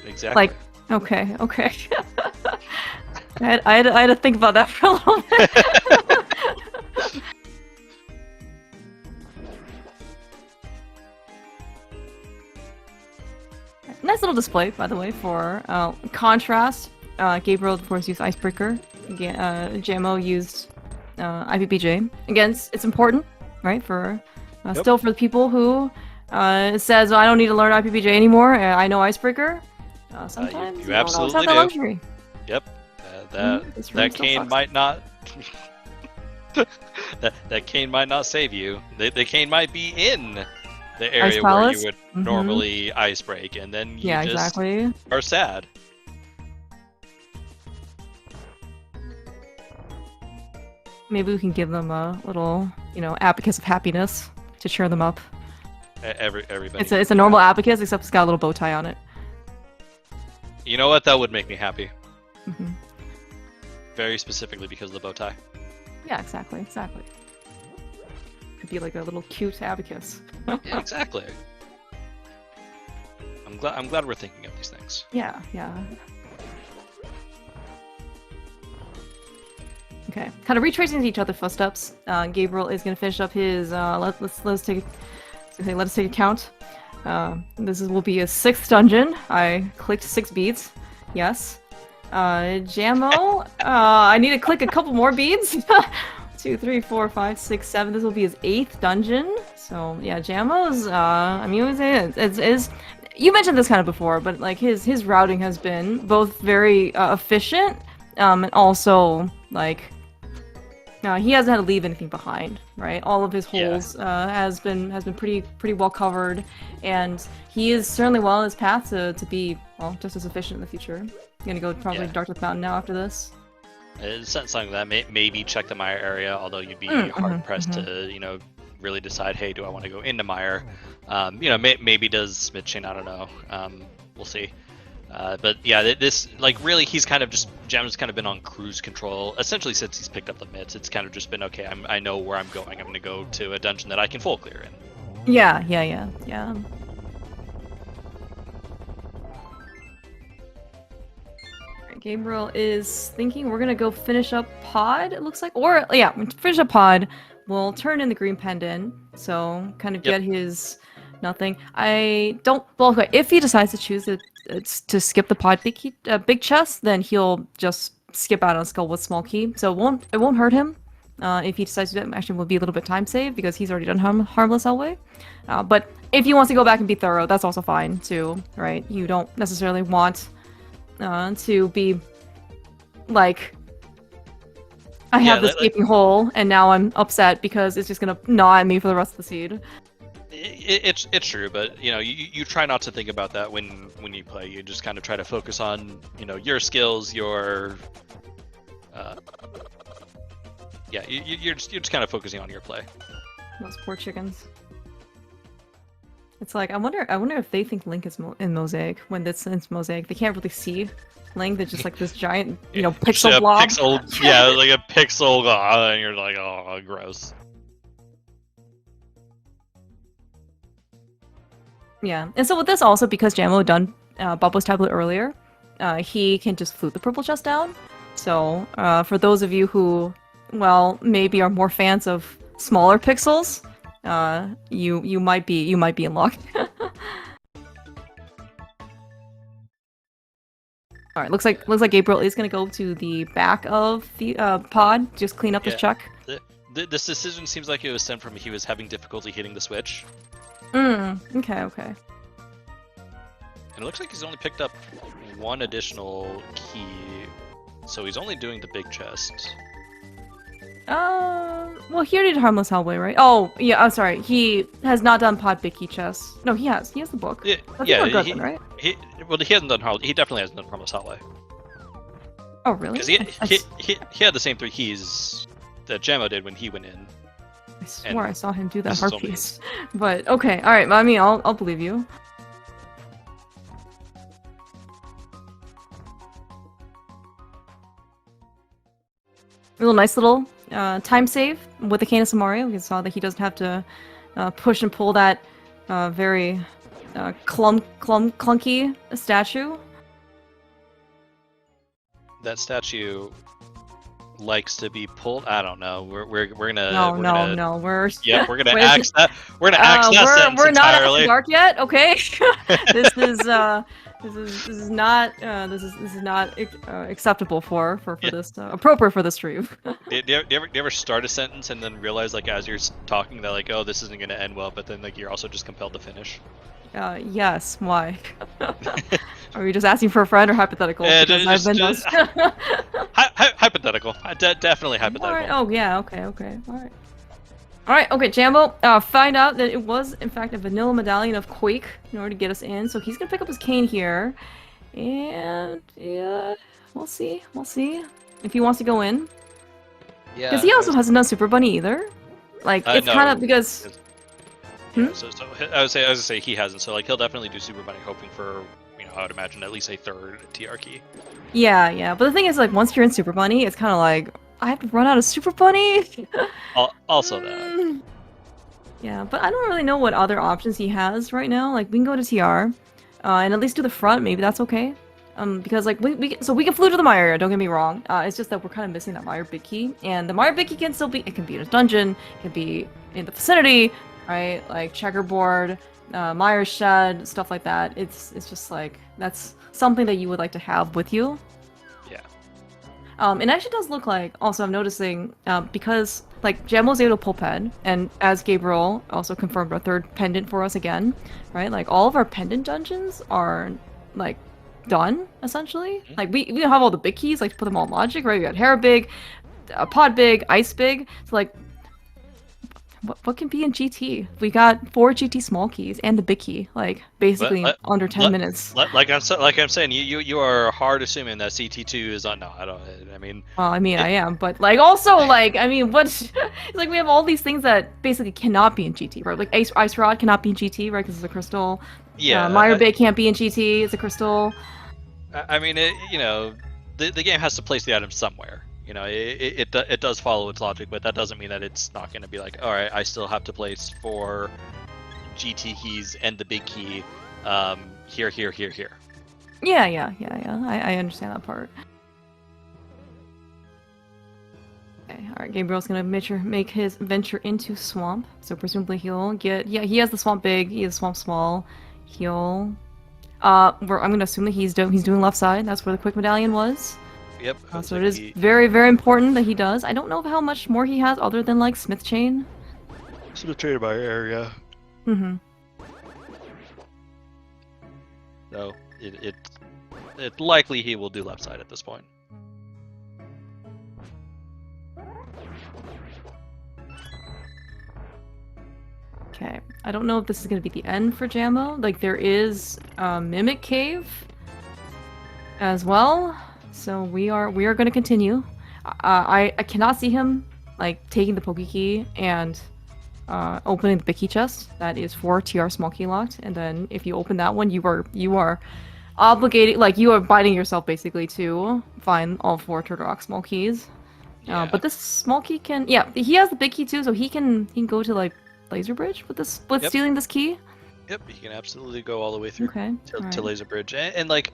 Exactly. Like, okay. I had to think about that for a little bit. Nice little display, by the way, for contrast. Gabriel, of course, used Icebreaker. Jamo used IPBJ. Again, it's important, right? For still for the people who says, well, I don't need to learn IPBJ anymore. I know Icebreaker. Sometimes you absolutely have that luxury. Yep. That cane might not. that cane might not save you. The cane might be in the area where you would normally ice break, and then you just are sad. Maybe we can give them a little, abacus of happiness to cheer them up. Everybody. It's a normal abacus, except it's got a little bow tie on it. You know what? That would make me happy. Very specifically because of the bow tie. Yeah, exactly. Could be like a little cute abacus. Yeah, exactly. I'm glad we're thinking of these things. Yeah. Okay, kind of retracing each other's footsteps. Gabriel is gonna finish up his. Let's take a count. This will be a 6th dungeon. I clicked 6 beads. Yes. Jamo. I need to click a couple more beads. 2, 3, 4, 5, 6, 7. This will be his 8th dungeon. So yeah, Jamo's. It's you mentioned this kind of before, but like his routing has been both very efficient, and also like. He hasn't had to leave anything behind, right? All of his holes has been pretty well covered, and he is certainly well on his path to be just as efficient in the future. I'm gonna go probably Dartmouth Mountain now after this. It's something that maybe check the Mire area, although you'd be hard pressed to really decide, hey, do I want to go into Mire? Maybe does Smidchain, I don't know. We'll see. But yeah, this really he's kind of Jam's kind of been on cruise control essentially since he's picked up the mitts. It's kind of just been okay. I know where I'm going. I'm going to go to a dungeon that I can full clear in. Yeah. Gabriel is thinking we're gonna go finish up pod. It looks like, finish up pod. We'll turn in the green pendant. So kind of get his Nothing. I don't. Well, okay. If he decides to choose to skip the pod big chest, then he'll just skip out on skull with small key. So it won't hurt him. If he decides to do it, actually will be a little bit time saved because he's already done harmless Elway. But if he wants to go back and be thorough, that's also fine too, right? You don't necessarily want to be like, I have this gaping hole and now I'm upset because it's just gonna gnaw at me for the rest of the seed. It's true, but you know, you try not to think about that when you play. You just kind of try to focus on, you know, your skills, your yeah, you're just kind of focusing on your play. Those poor chickens. It's like, I wonder if they think Link is in Mosaic when it's Mosaic. They can't really see Link. They're just like this giant, you know, pixel blob. Yeah, like a pixel, and you're like, oh, gross. Yeah, and so with this also, because Jamo done Bubba's tablet earlier, he can just flute the purple chest down. So for those of you who, well, maybe are more fans of smaller pixels, you might be in luck. All right, looks like Gabriel is gonna go to the back of the pod, just clean up his check. This decision seems like it was sent from he was having difficulty hitting the switch. Okay. And it looks like he's only picked up one additional key, so he's only doing the big chest. Well, he already did Harmless Hellway, right? Oh, yeah, I'm sorry. He has not done Pod Big Key Chest. No, he has. He has the book. Yeah, right? He hasn't done He definitely hasn't done Harmless Hellway. Oh, really? Because he had the same 3 keys that Jamo did when he went in. I swore I saw him do that heart piece. But, okay, alright, I mean, I'll believe you. A nice little time save with the Canis Mario. We saw that he doesn't have to push and pull that very clunky statue. That statue likes to be pulled. I don't know. We're gonna. No. We're gonna axe that. We're gonna axe that sentence we're not entirely. After dark yet. Okay. This is not acceptable for this appropriate for this stream. Do you ever start a sentence and then realize, like, as you're talking that, like, oh, this isn't gonna end well, but then, like, you're also just compelled to finish? Yes. Why? Are we just asking for a friend or hypothetical? Because I've been hypothetical. Definitely hypothetical. All right. Oh yeah. Okay. All right. Okay, Jamo, find out that it was, in fact, a vanilla medallion of Quake in order to get us in. So he's gonna pick up his cane here. And, yeah, we'll see. If he wants to go in. Yeah. Because he also hasn't done Super Bunny either. Like, it's kind of because... Yeah, so I was gonna say he hasn't. So, like, he'll definitely do Super Bunny, hoping for, you know, I would imagine at least a 3rd TR key. Yeah. But the thing is, like, once you're in Super Bunny, it's kind of like, I have to run out of Super Bunny? Also that. Yeah, but I don't really know what other options he has right now. Like, we can go to TR, and at least do the front, maybe that's okay. Because, like, we can flew to the Mire area, don't get me wrong. It's just that we're kind of missing that Mire Big Key. And the Mire Big Key can still be, it can be in a dungeon, it can be in the vicinity, right? Like, checkerboard, Mire Shed, stuff like that. It's just, like, that's something that you would like to have with you. It actually does look like, also I'm noticing, because, like, Jamo's able to pull pen, and as Gabriel also confirmed our 3rd pendant for us again, right? Like, all of our pendant dungeons are, like, done, essentially. Like, we have all the big keys, like, to put them all in logic, right? We got hair big, pod big, ice big, so, like, what can be in GT? We got 4 GT small keys and the big key, like basically under 10 minutes. Like I'm saying, you are hard assuming that CT2 is on. No, I don't. I mean. Well, I mean, I am, but like also like I mean, what? It's like we have all these things that basically cannot be in GT, right? Like Ice Rod cannot be in GT, right? Because it's a crystal. Yeah. Mire Bay can't be in GT. It's a crystal. I mean, you know, the game has to place the item somewhere. You know, it does follow its logic, but that doesn't mean that it's not going to be like, all right, I still have to place 4 GT keys and the big key here. Yeah. I understand that part. Okay. All right, Gabriel's gonna make his venture into swamp. So presumably he'll get. Yeah, he has the swamp big. He has swamp small. He'll. I'm gonna assume that he's doing left side. That's where the quick medallion was. Yep. So it is very, very important that he does. I don't know how much more he has other than like Smith chain. Smith chain by area. Mm-hmm. No, it likely he will do left side at this point. Okay, I don't know if this is going to be the end for Jamo. Like, there is a Mimic Cave as well, so we are going to continue. I cannot see him, like, taking the Poke Key and opening the big key chest. That is for TR small key locked, and then if you open that one, you are obligated, like, you are binding yourself, basically, to find all 4 Turtle Rock small keys. Yeah. But this small key can... Yeah, he has the big key, too, so he can go to, like, Laser Bridge with Yep. stealing this key. Yep, he can absolutely go all the way through to right. Laser Bridge, and like,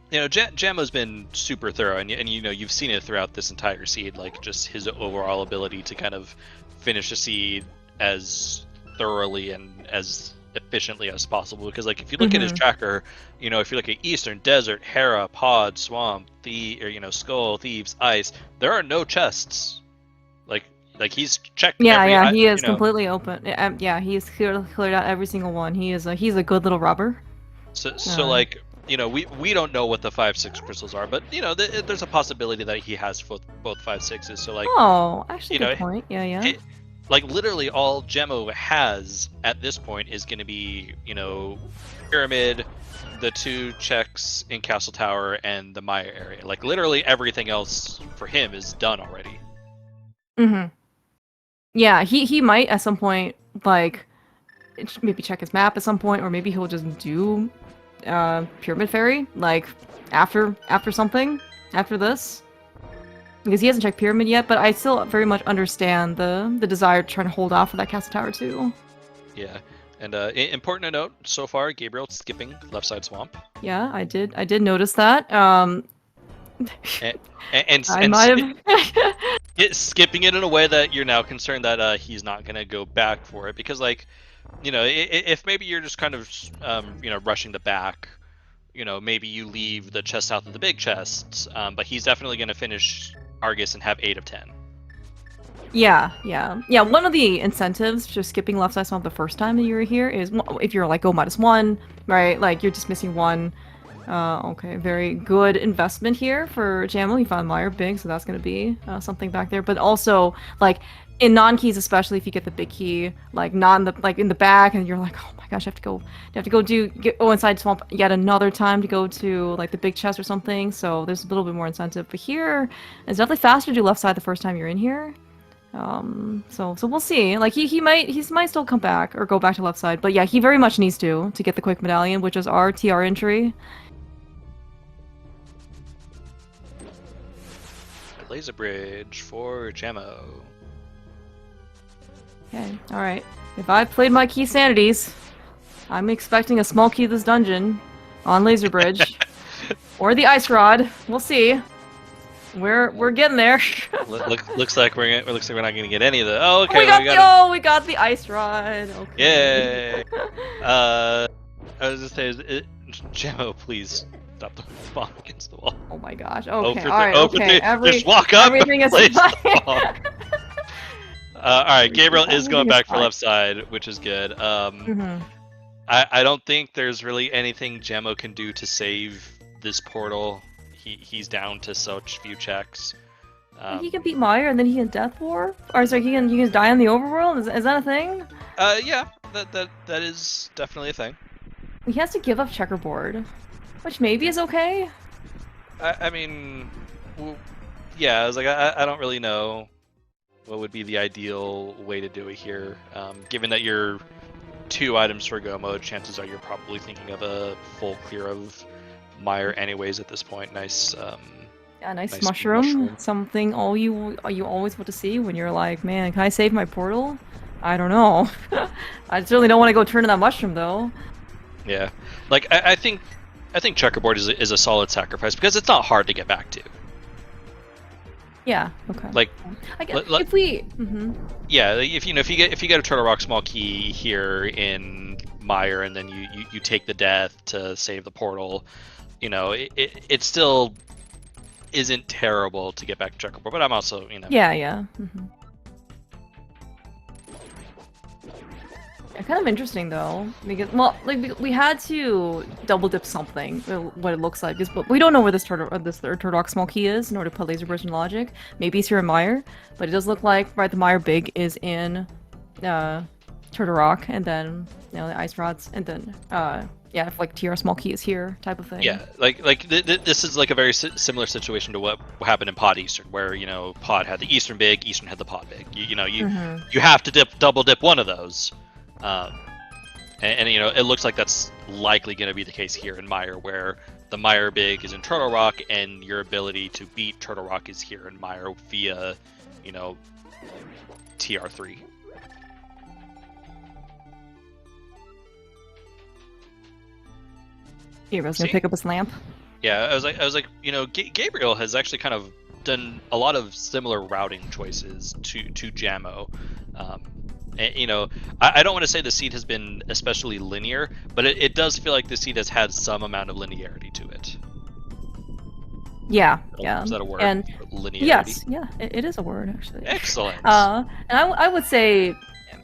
you know, Jamo's been super thorough, and you know you've seen it throughout this entire seed, like just his overall ability to kind of finish a seed as thoroughly and as efficiently as possible. Because like if you look at his tracker, you know, if you look at Eastern, Desert, Hera, Pod, Swamp, Skull, Thieves, Ice, there are no chests. Like he's checked. Yeah, he is completely open. Yeah, he's cleared out every single one. he's a good little robber. So like, you know, we don't know what the 5/6 crystals are, but you know, there's a possibility that he has both 5/6s. So like, oh, actually, you know, good point. Yeah. Like literally, all Jamo has at this point is going to be, you know, Pyramid, the 2 checks in Castle Tower, and the Maya area. Like literally everything else for him is done already. Mm-hmm. Yeah, he might at some point, like, maybe check his map at some point, or maybe he'll just do Pyramid Fairy, like, after something, after this. Because he hasn't checked Pyramid yet, but I still very much understand the desire to try to hold off for that Castle Tower too. Yeah, and important to note, so far, Gabriel's skipping left side swamp. Yeah, I did notice that. Skipping it in a way that you're now concerned that he's not going to go back for it, because like, you know, if maybe you're just kind of you know, rushing the back, you know, maybe you leave the chest south of the big chests, but he's definitely going to finish Argus and have 8 of 10. Yeah. One of the incentives for skipping left side swamp the first time that you were here is if you're like, go -1, right? Like you're just missing 1. Okay, very good investment here for Jamo. He found Meyer big, so that's going to be something back there. But also, like, in non-keys, especially if you get the big key, like, not in the, like, in the back, and you're like, oh my gosh, I have to go inside swamp yet another time to go to, like, the big chest or something, so there's a little bit more incentive. But here, it's definitely faster to do left side the first time you're in here. So we'll see. Like, he might still come back, or go back to left side, but yeah, he very much needs to get the quick medallion, which is our TR entry. Laser Bridge for Jamo. Okay, alright. If I played my key sanities, I'm expecting a small key this dungeon on Laser Bridge. Or the Ice Rod. We'll see. We're getting there. looks like we're not gonna get any of the. Oh, okay. We got the Ice Rod. Okay. Yay! I was just saying, Jamo, please stop the bomb against the wall. Oh my gosh. Okay. Alright. Okay. Just walk up. Everything is fine. Alright, Gabriel is going back for left side, which is good. I don't think there's really anything Jamo can do to save this portal. He's down to such few checks. He can beat Meyer and then he can Death War? Or sorry, he can die in the overworld? Is that a thing? Yeah, that is definitely a thing. He has to give up checkerboard, which maybe is okay. I mean, yeah, I was like, I don't really know what would be the ideal way to do it here. Given that you're 2 items for go mode, chances are you're probably thinking of a full clear of Meyer anyways at this point. Nice nice mushroom. Something you always want to see when you're like, man, can I save my portal? I don't know. I certainly don't want to go turn in that mushroom though. Yeah, like I think checkerboard is a solid sacrifice because it's not hard to get back to. Yeah. Okay. Like, I guess let- if we. yeah, like, if you get a Turtle Rock small key here in Mire, and then you take the death to save the portal, it still isn't terrible to get back to checkerboard. But I'm also, Yeah. Yeah. Kind of interesting though, because like we had to double dip something, what it looks like, but we don't know where this third Turtle small key is in order to put laser burst and logic. Maybe it's here in Mire, but it does look like the Mire big is in Turtle Rock, and then the ice rods, and then yeah, if like TR small key is here, type of thing. Yeah, this is like a very similar situation to what happened in Pod Eastern, where Pod had the Eastern big, Eastern had the Pod big. You have to double dip one of those. And it looks like that's likely going to be the case here in Mire, where the Mire big is in Turtle Rock, and your ability to beat Turtle Rock is here in Mire via, TR3. Gabriel's gonna pick up his lamp. Yeah, I was like, Gabriel has actually kind of done a lot of similar routing choices to Jamo. And, I don't want to say the seed has been especially linear, but it does feel like the seed has had some amount of linearity to it. Yeah, Is that a word? And linearity? yes, yeah, it is a word actually. Excellent. And I would say,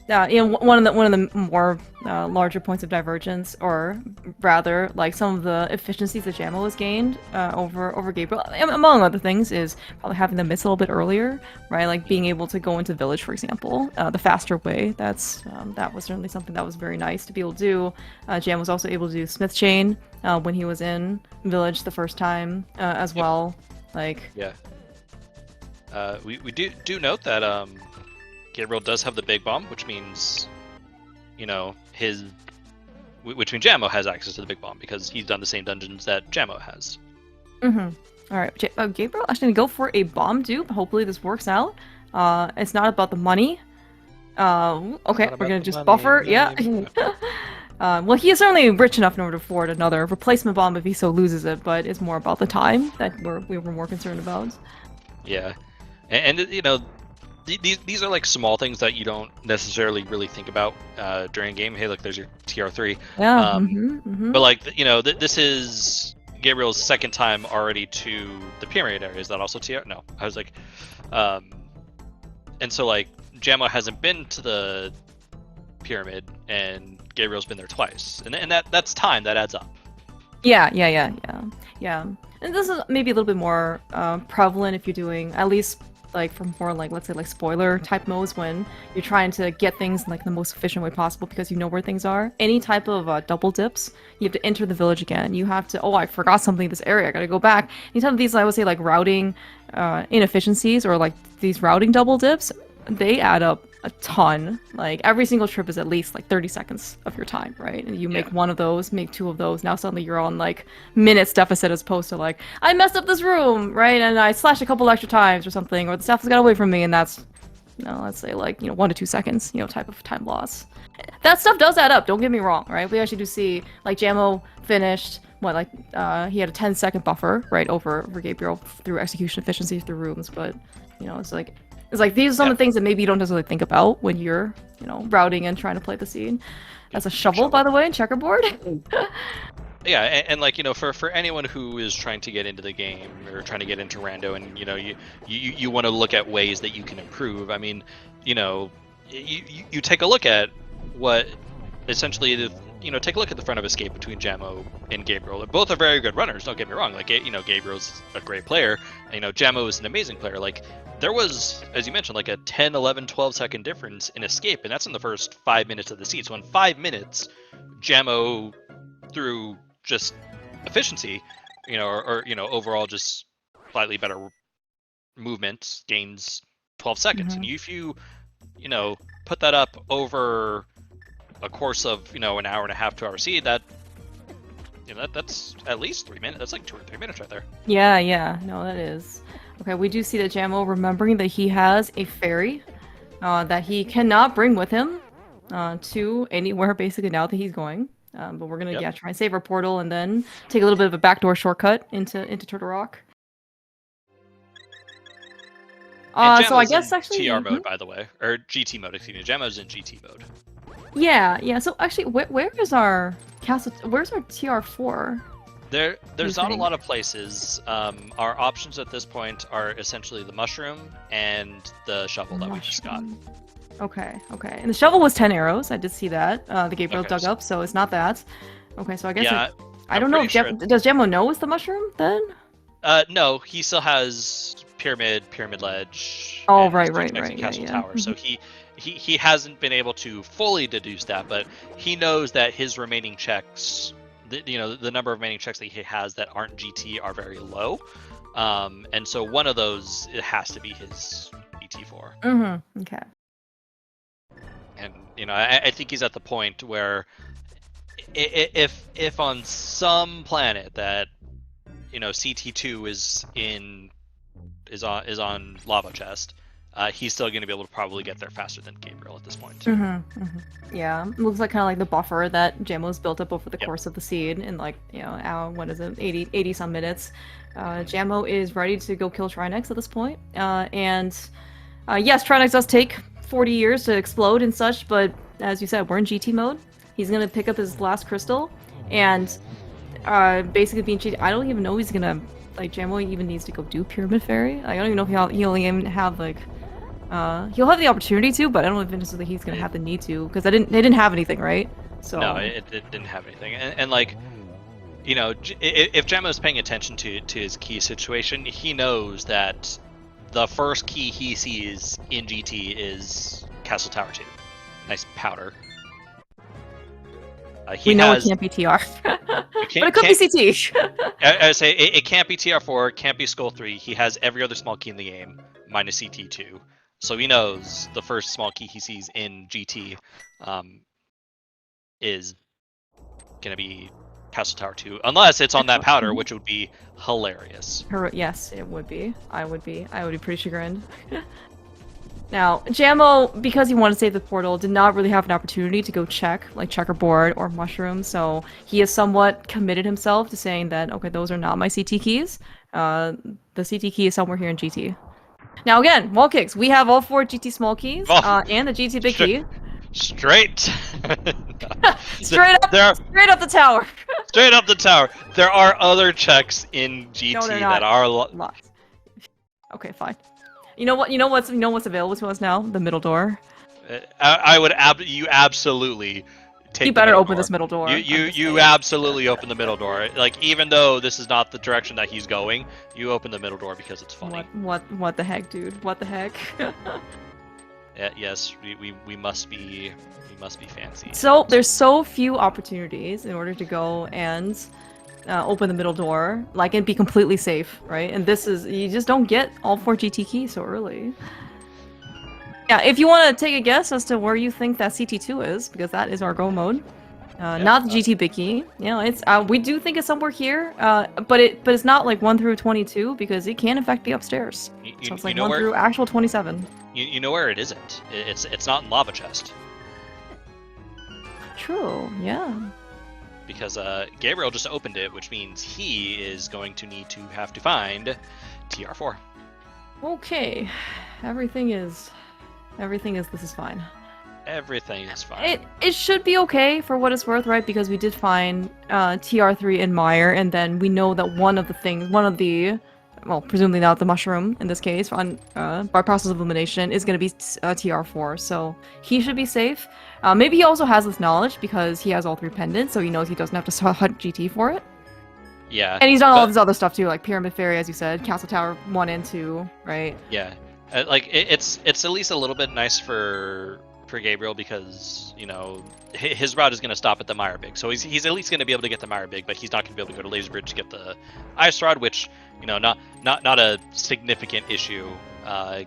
one of the more larger points of divergence, or rather, like some of the efficiencies that Jamo has gained over Gabriel, among other things, is probably having the miss a little bit earlier, right? Like being able to go into village, for example, the faster way. That was certainly something that was very nice to be able to do. Jam was also able to do Smith Chain when he was in village the first time as well. Like, yeah, we do note that Gabriel does have the big bomb, which means, which means Jamo has access to the big bomb because he's done the same dungeons that Jamo has. All right, Gabriel actually gonna go for a bomb dupe. Hopefully this works out. It's not about the money. Okay, we're gonna just buffer. Yeah. Well, he is certainly rich enough in order to afford another replacement bomb if he so loses it, but it's more about the time that we were more concerned about. Yeah, and these are like small things that you don't necessarily really think about during a game. Hey, look, there's your TR3. Yeah. But like, this is Gabriel's second time already to the pyramid area. Is that also TR? No, I was like, and so like Jamo hasn't been to the pyramid, and Gabriel's been there twice, and that's time that adds up. Yeah. And this is maybe a little bit more prevalent if you're doing at least like from more like, let's say, like spoiler type modes, when you're trying to get things in like the most efficient way possible because you know where things are. Any type of double dips, you have to enter the village again. You have to, oh, I forgot something in this area, I gotta go back. Anytime these, I would say, like routing inefficiencies, or like these routing double dips, they add up a ton. Like every single trip is at least like 30 seconds of your time, right? And you make one of those, make two of those, now suddenly you're on like minutes deficit, as opposed to like, I messed up this room, right? And I slashed a couple extra times or something, or the staff has got away from me, and that's, let's say like 1 to 2 seconds, type of time loss. That stuff does add up, don't get me wrong, right? We actually do see like Jamo finished he had a 10-second buffer right over Gabriel through execution efficiency through rooms, but it's like these are some of the things that maybe you don't necessarily think about when you're, routing and trying to play the scene. That's a shovel, by the way, in checkerboard. Yeah, and like, for anyone who is trying to get into the game or trying to get into rando, and you want to look at ways that you can improve. I mean, you take a look at what essentially take a look at the front of escape between Jamo and Gabriel. Both are very good runners, don't get me wrong. Like, Gabriel's a great player, and Jamo is an amazing player. Like, there was, as you mentioned, like a 10, 11, 12 second difference in escape, and that's in the first 5 minutes of the seed. So in 5 minutes, Jamo, through just efficiency, or overall just slightly better movement, gains 12 seconds. And if you put that up over a course of an hour and a half, 2 hour seed, that that's at least 3 minutes. That's like 2 or 3 minutes right there. Yeah, no, that is. Okay, we do see that Jamo remembering that he has a fairy that he cannot bring with him to anywhere basically now that he's going. But we're gonna try and save our portal and then take a little bit of a backdoor shortcut into Turtle Rock. And So I Jamo's guess in actually, TR mode, by the way, or GT mode. Excuse me, Jamo's in GT mode. yeah. So actually, where is our castle? Where's our TR4? There's not a lot of places. Our options at this point are essentially the mushroom and the shovel that we just got. Okay. And the shovel was 10 arrows. I did see that. The Gabriel Okay, dug up, so it's not that. Okay, so I guess Yeah, I don't know if does Jamo know it's the mushroom then? No, he still has pyramid ledge. Oh, and right, Castle yeah. Tower. So he hasn't been able to fully deduce that, but he knows that his remaining checks, the number of remaining checks that he has that aren't GT are very low, and so one of those, it has to be his GT4. Okay. And I think he's at the point where if on some planet that CT2 is on Lava Chest, he's still going to be able to probably get there faster than Gabriel at this point. Yeah, looks like kind of like the buffer that Jamo's built up over the course of the seed in what is it, 80 some minutes. Jamo is ready to go kill Trinex at this point. And yes, Trinex does take 40 years to explode and such, but as you said, we're in GT mode. He's going to pick up his last crystal, and basically being cheated. I don't even know he's gonna Jamo even needs to go do Pyramid Fairy. I don't even know if he'll even have he'll have the opportunity to, but I don't know if necessarily he's gonna have the need to, because they didn't have anything, right? So no, it didn't have anything, and if Jamo's paying attention to his key situation, he knows that the first key he sees in GT is Castle Tower 2. Nice powder. We know it can't be TR. But it could be CT. I say it can't be TR4, it can't be Skull 3. He has every other small key in the game, minus CT2. So he knows the first small key he sees in GT is going to be Castle Tower 2. Unless it's on that powder, which would be hilarious. Yes, it would be. I would be pretty chagrined. Now, Jamo, because he wanted to save the portal, did not really have an opportunity to go check, checkerboard or mushroom, so he has somewhat committed himself to saying that, okay, those are not my CT keys. The CT key is somewhere here in GT. Now again, wall kicks. We have all 4 GT small keys, and the GT big key. Straight! Straight up the tower! Straight up the tower! There are other checks in GT that are lots. Okay, fine. You know what's available to us now? The middle door. I would you absolutely take. You better open this middle door. You absolutely open the middle door. Even though this is not the direction that he's going, you open the middle door because it's funny. What the heck, dude? What the heck? Yes, we must be fancy. So there's so few opportunities in order to go and open the middle door, and be completely safe, right? And this is, you just don't get all 4 GT keys so early. Yeah, if you want to take a guess as to where you think that CT2 is, because that is our go mode, not the GT big key. It's we do think it's somewhere here, but it's not 1 through 22, because it can in fact be upstairs. So it's 1 through actual 27. You know where it isn't. It's not in Lava Chest. True. Yeah. Because Gabriel just opened it, which means he is going to need to have to find TR4. Okay, everything is this is fine. Everything is fine. It should be okay for what it's worth, right? Because we did find TR3 in Mire, and then we know that presumably not the mushroom in this case, by process of elimination, is going to be TR4, so he should be safe. Maybe he also has this knowledge because he has all 3 pendants, so he knows he doesn't have to hunt GT for it. Yeah. And he's done all this other stuff too, like Pyramid Fairy, as you said, Castle Tower 1 and 2, right? Yeah. It's at least a little bit nice for Gabriel, because his route is going to stop at the Mire Big, so he's at least going to be able to get the Mire Big, but he's not going to be able to go to Laser Bridge to get the Ice Rod, which not a significant issue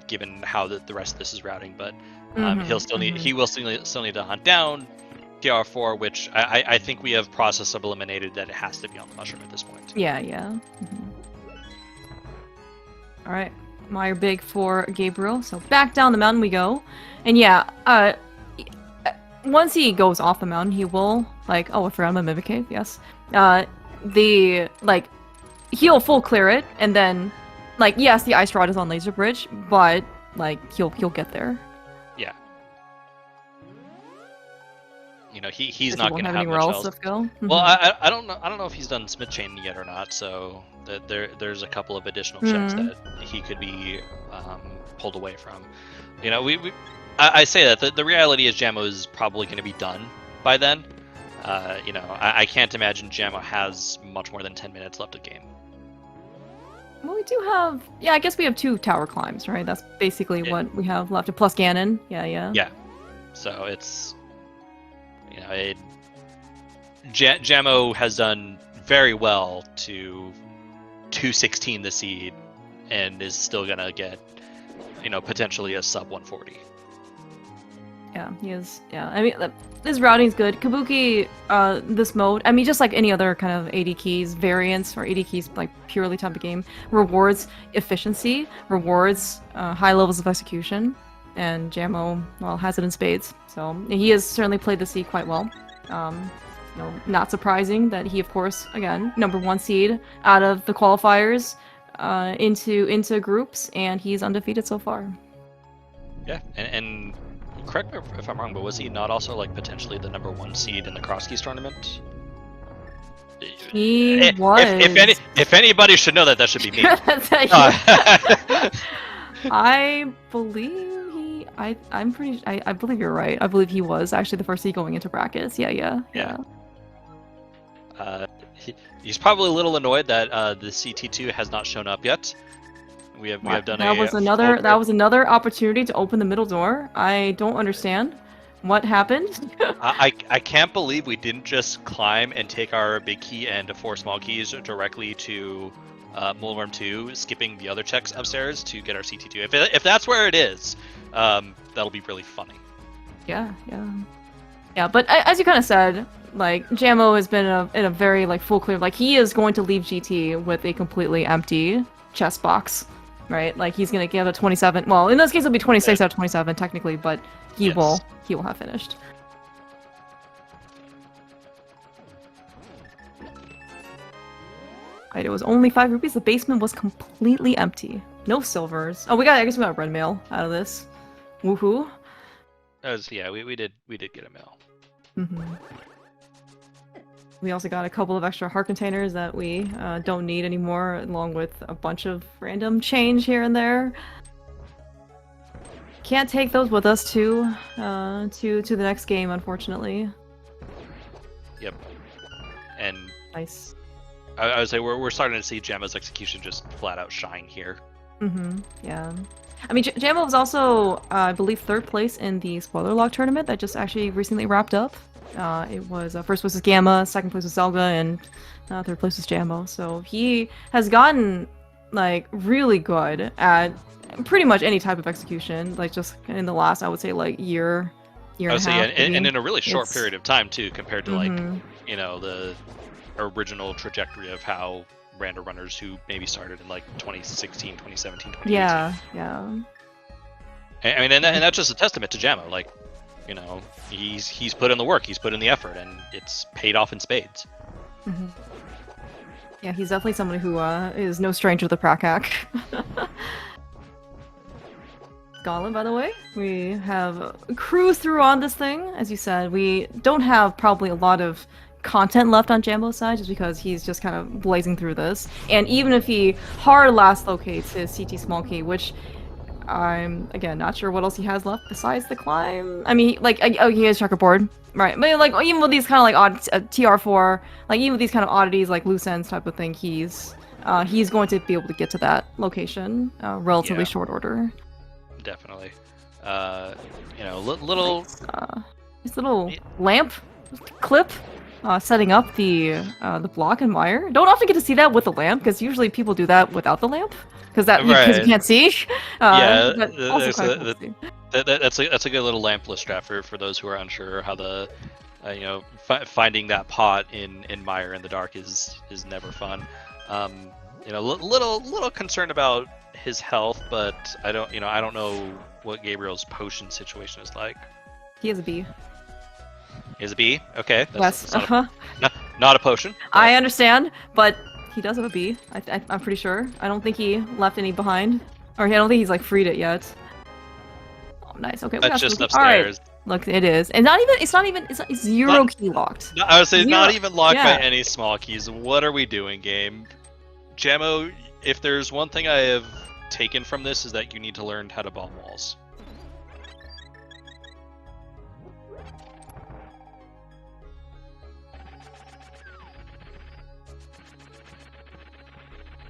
given how the rest of this is routing, but he will still need to hunt down TR4, which I think we have process of eliminated that it has to be on the mushroom at this point. Yeah. All right. Mire Big for Gabriel. So back down the mountain we go. And yeah, once he goes off the mountain, he will, I forgot my Mimic Cave, yes. He'll full clear it, and then, yes, the Ice Rod is on Laser Bridge, but like he'll get there. Yeah. You know, he's Does not he going to have have anywhere much else else. to go? Well, I don't know if he's done Smith Chain yet or not. So there's a couple of additional checks that he could be pulled away from. You know, I say that the reality is Jamo is probably going to be done by then. You know, I can't imagine Jamo has much more than 10 minutes left of game. Well, we do have, yeah, I guess we have 2 tower climbs, right? That's basically what we have left, plus Ganon. Yeah. Yeah. So it's, you know, Jamo has done very well to 216 the seed, and is still gonna get, you know, potentially a sub 140. Yeah, he is. Yeah, I mean, his routing's good. Kabuki, this mode, I mean, just like any other kind of AD keys variants or AD keys, like purely type of game, rewards efficiency, rewards high levels of execution, and Jamo, well, has it in spades. So he has certainly played the seed quite well. You know, not surprising that he, of course, again, #1 seed out of the qualifiers into groups, and he's undefeated so far. Yeah, and correct me if I'm wrong, but was he not also like potentially the #1 seed in the Cross Keys tournament? He was. If anybody should know that, that should be me. I believe I'm pretty. I believe you're right. I believe he was actually the first seed going into brackets. Yeah. He's probably a little annoyed that the CT2 has not shown up yet. We have done that was another opportunity to open the middle door. I don't understand what happened. I can't believe we didn't just climb and take our big key and 4 small keys directly to Moleworm 2, skipping the other checks upstairs to get our CT2. If that's where it is, that'll be really funny. Yeah. But as you kind of said, like Jamo has been in a very like full clear. Like he is going to leave GT with a completely empty chest box, right? Like he's gonna give a 27. Well, in this case, it'll be 26 out of 27 technically, but he will have finished. Right, it was only 5 rupees. The basement was completely empty. No silvers. Oh, I guess we got red mail out of this. Woohoo! We did get a mail. We also got a couple of extra heart containers that we don't need anymore, along with a bunch of random change here and there. Can't take those with us to the next game, unfortunately. Yep. And nice. I would say we're starting to see Jamo's execution just flat out shine here. Yeah. I mean, Jamo was also, I believe, 3rd place in the spoiler log tournament that just actually recently wrapped up. It was 1st place was Gamma, 2nd place was Zelga, and 3rd place was Jamo. So he has gotten like really good at pretty much any type of execution. Like just in the last, I would say, like year and a half. And in a really short period of time too, compared to like you know the original trajectory of how random runners who maybe started in like 2016, 2017, 2018. Yeah. I mean, and that's just a testament to Jamo. Like, you know, he's put in the work, he's put in the effort, and it's paid off in spades. Yeah, he's definitely somebody who is no stranger to the prac hack. Goblin, by the way, we have cruised through on this thing. As you said, we don't have probably a lot of content left on Jambo's side just because he's just kind of blazing through this. And even if he hard last locates his CT small key, which I'm again not sure what else he has left besides the climb. I mean, like, oh, he has checkerboard, right? But like even with these kind of like odd TR4, like even with these kind of oddities like loose ends type of thing, he's going to be able to get to that location relatively short order. Definitely. You know, little this little lamp clip. Setting up the block and wire. Don't often get to see that with the lamp, because usually people do that without the lamp, because you can't see. That's a good little lampless strat for those who are unsure how the you know, finding that pot in mire in the dark is never fun. You know, little concerned about his health, but I don't know what Gabriel's potion situation is like. He has a B. He has a B? Okay. That's not a potion. But... I understand, but he does have a B. I'm pretty sure. I don't think he left any behind. Or I don't think he's like freed it yet. nice. Okay, we That's got just some. All right. upstairs. Look, it is, and not even. It's zero Not- key locked. No, I would say not Zero- even locked yeah. by any small keys. What are we doing, game? Jamo, if there's one thing I have taken from this is that you need to learn how to bomb walls.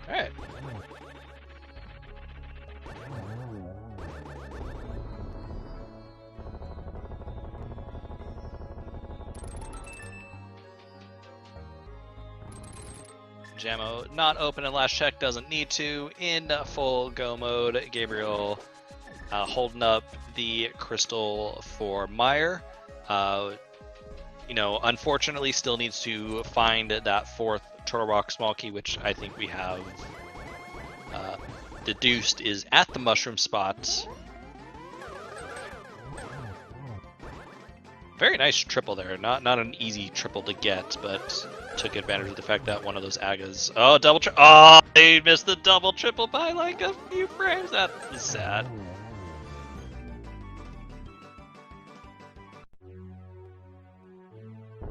Alright. Jamo not open in last check, doesn't need to. In full go mode, Gabriel holding up the crystal for Meyer. Unfortunately still needs to find that fourth Turtle Rock small key, which I think we have deduced is at the mushroom spot. Very nice triple there. Not an easy triple to get, but took advantage of the fact that one of those Agas. Oh, double triple. Oh, they missed the double triple by like a few frames. That's sad.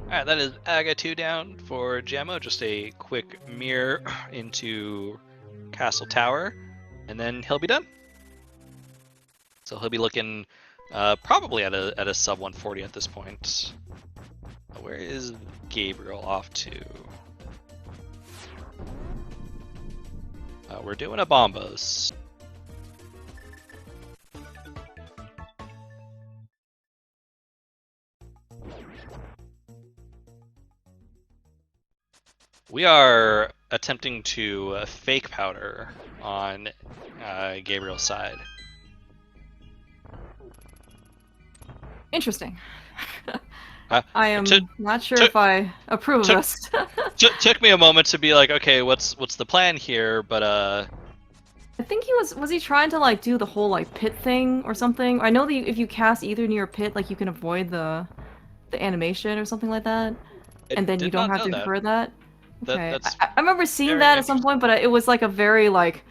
Alright, that is Aga 2 down for Jamo. Just a quick mirror into Castle Tower, and then he'll be done. So he'll be looking probably at a sub 140 at this point. Where is Gabriel off to? We're doing a Bombos. I We are attempting to fake powder on Gabriel's side. Interesting. I am not sure to- if I approve of this. Took me a moment to be like, okay, what's the plan here? But I think he was he trying to like do the whole like pit thing or something? I know that if you cast either near a pit, like you can avoid the animation or something like that, and then you don't have to incur that. Okay, I remember seeing that at some point, but it was like a very like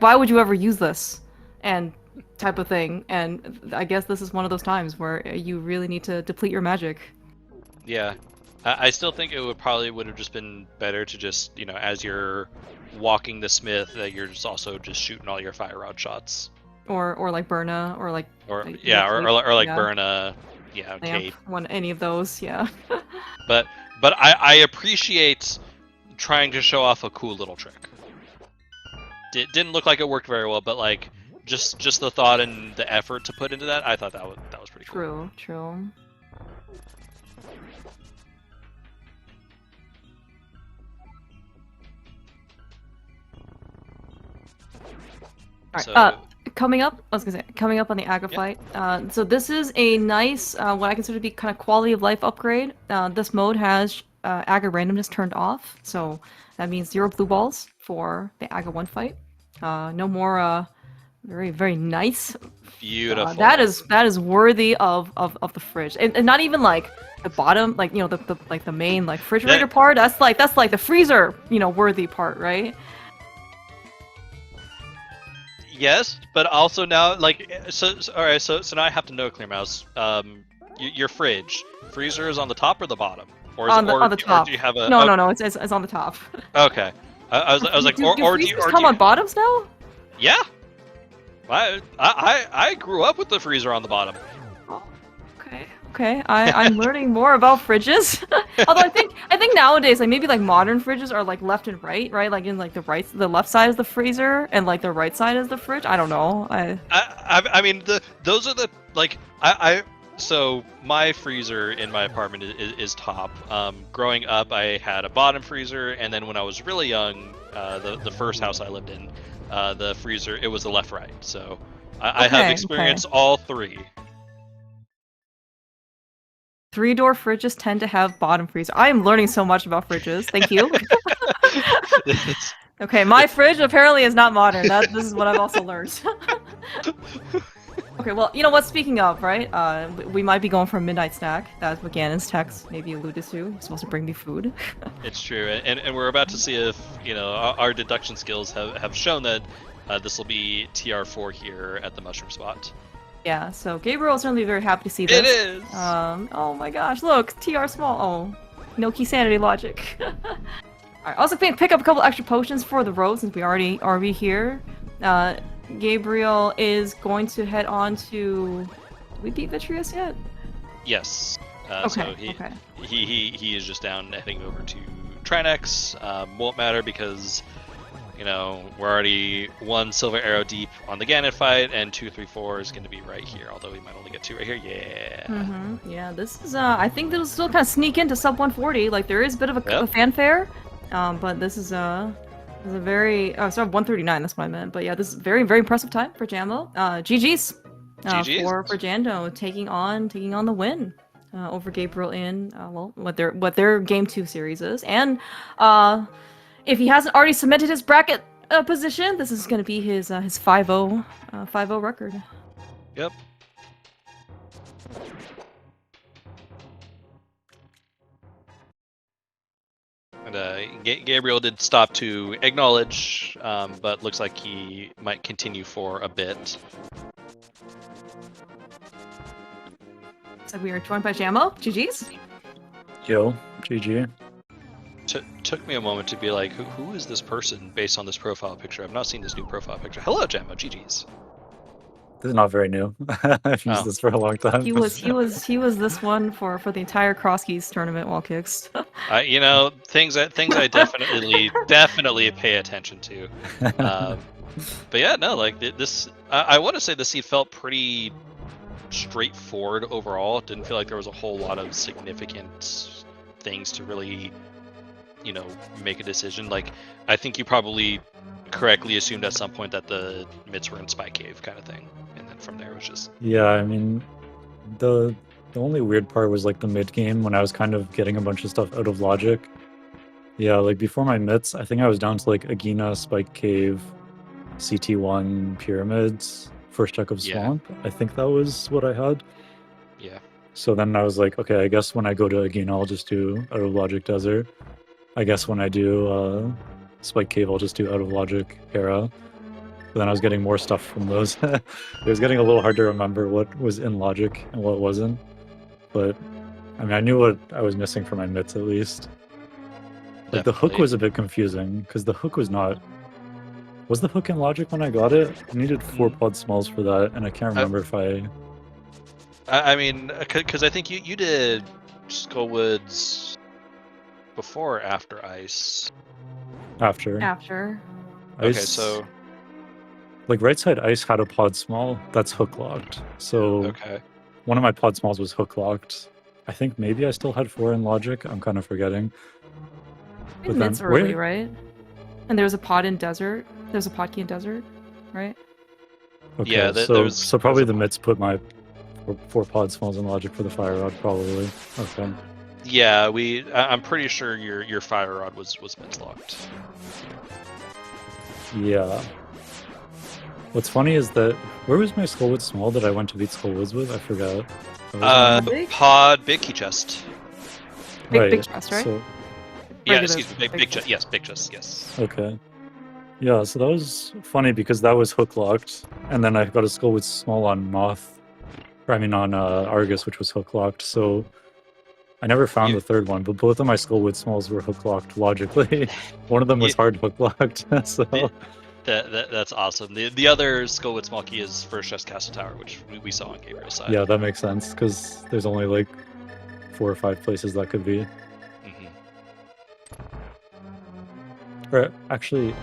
why would you ever use this and type of thing, and I guess this is one of those times where you really need to deplete your magic. Yeah, I still think it would have just been better to just, you know, as you're walking the smith, that you're just also just shooting all your fire rod shots. Or like Burna, or like yeah, or like yeah. Burna, yeah, Kate. Any of those, yeah. But I appreciate trying to show off a cool little trick. Didn't look like it worked very well, but like just the thought and the effort to put into that, I thought that was pretty cool. True. Alright, coming up on the Aga fight. So this is a nice, what I consider to be kind of quality of life upgrade. This mode has Aga randomness turned off, so that means 0 blue balls for the Aga 1 fight. No more, very, very nice. Beautiful. That is worthy of the fridge, and not even like the bottom, like, you know, the main like refrigerator part. That's like the freezer, you know, worthy part, right? Yes, but also now, like, so all right, so now I have to know, Clear Mouse. Your freezer is on the top or the bottom, or is on the top? Or do you have a? No, it's on the top. Okay, I was like, do freezers come on bottoms now? Yeah, I grew up with the freezer on the bottom. Okay, I'm learning more about fridges. Although I think nowadays, like, maybe like modern fridges are like left and right, like in like the left side is the freezer and like the right side is the fridge. I don't know. I mean, those are the, like, so my freezer in my apartment is top. Growing up, I had a bottom freezer, and then when I was really young, the first house I lived in, the freezer, it was the left right. So I have experienced all three. 3-door fridges tend to have bottom freezer. I am learning so much about fridges. Thank you. Okay, my fridge apparently is not modern. This is what I've also learned. Okay, well, you know what? Speaking of, right? We might be going for a midnight snack. That's what Ganon's text maybe alluded to. He's supposed to bring me food. It's true, and we're about to see if, you know, our deduction skills have shown that this will be TR4 here at the mushroom spot. Yeah, so Gabriel will certainly be very happy to see It this. is. Oh my gosh, look, TR small. Oh, no key sanity logic. Alright, also pick up a couple extra potions for the road since we already here. Gabriel is going to head on to. Did we beat Vitreous yet? Yes. Okay. So Okay. he is just down heading over to Trinex. Won't matter because, you know, we're already 1 silver arrow deep on the Ganon fight, and 2, 3, 4 is going to be right here. Although we might only get 2 right here. Yeah. Yeah, this is. I think that'll still kind of sneak into sub 140. Like there is a bit of a fanfare, but this is a very. Oh, sorry, 139. That's what I meant. But yeah, this is very impressive time for Jamo. GG's. GG's. For Jando taking on the win over Gabriel in what their game 2 series is, and if he hasn't already cemented his bracket position, this is going to be his 5-0 5-0 record. Yep. And Gabriel did stop to acknowledge, but looks like he might continue for a bit. So we are joined by Jamo. GG's. Yo, GG. Took me a moment to be like, who is this person based on this profile picture? I've not seen this new profile picture. Hello, Jamo. GG's. This is not very new. I've used this for a long time. He was this one for the entire Cross Keys tournament while kicks. You know, things I definitely pay attention to. But yeah, no, like this. I want to say the seed felt pretty straightforward overall. It didn't feel like there was a whole lot of significant things to really, you know, make a decision. Like, I think you probably correctly assumed at some point that the mids were in Spy Cave kind of thing, and then from there it was just. Yeah, I mean, the only weird part was like the mid game when I was kind of getting a bunch of stuff out of logic. Yeah, like before my mids, I think I was down to like Agina, Spike Cave, CT1, Pyramids, first check of Swamp. I think that was what I had. Yeah. So then I was like, okay, I guess when I go to Agina, I'll just do out of logic Desert. I guess when I do Spike Cave, I'll just do out of logic Hera. But then I was getting more stuff from those. It was getting a little hard to remember what was in logic and what wasn't. But I mean, I knew what I was missing for my mids at least. Like the hook was a bit confusing because the hook was not. Was the hook in logic when I got it? I needed 4 pod smalls for that, and I can't remember if I mean, because I think you did Skullwoods before or after Ice. After. After. Ice, okay, so. Like right side Ice had a pod small that's hook locked. So okay. One of my pod smalls was hook locked. I think maybe I still had 4 in logic. I'm kind of forgetting. But mids early, right? And there was a pod in desert. There's a pod key in desert, right? Okay, yeah, so probably the mids put my 4 pod smalls in logic for the fire rod, probably. Okay. Yeah, I'm pretty sure your fire rod was mids locked. Yeah. What's funny is that where was my Skullwood small that I went to beat Skullwoods with? I forgot. Pod big key chest. Big chest, right? So, yeah, excuse me, big chest. Yes, big chest. Yes. Okay. Yeah, so that was funny because that was hook locked, and then I got a Skullwood small on Moth, or I mean on Argus, which was hook locked. So I never found the third one, but both of my Skullwood smalls were hook locked logically. One of them was hard hook locked. So. That's awesome. The other Skullwood small key is first chest Castle Tower, which we saw on Gabriel's side. Yeah, that makes sense because there's only like 4 or 5 places that could be. Or actually,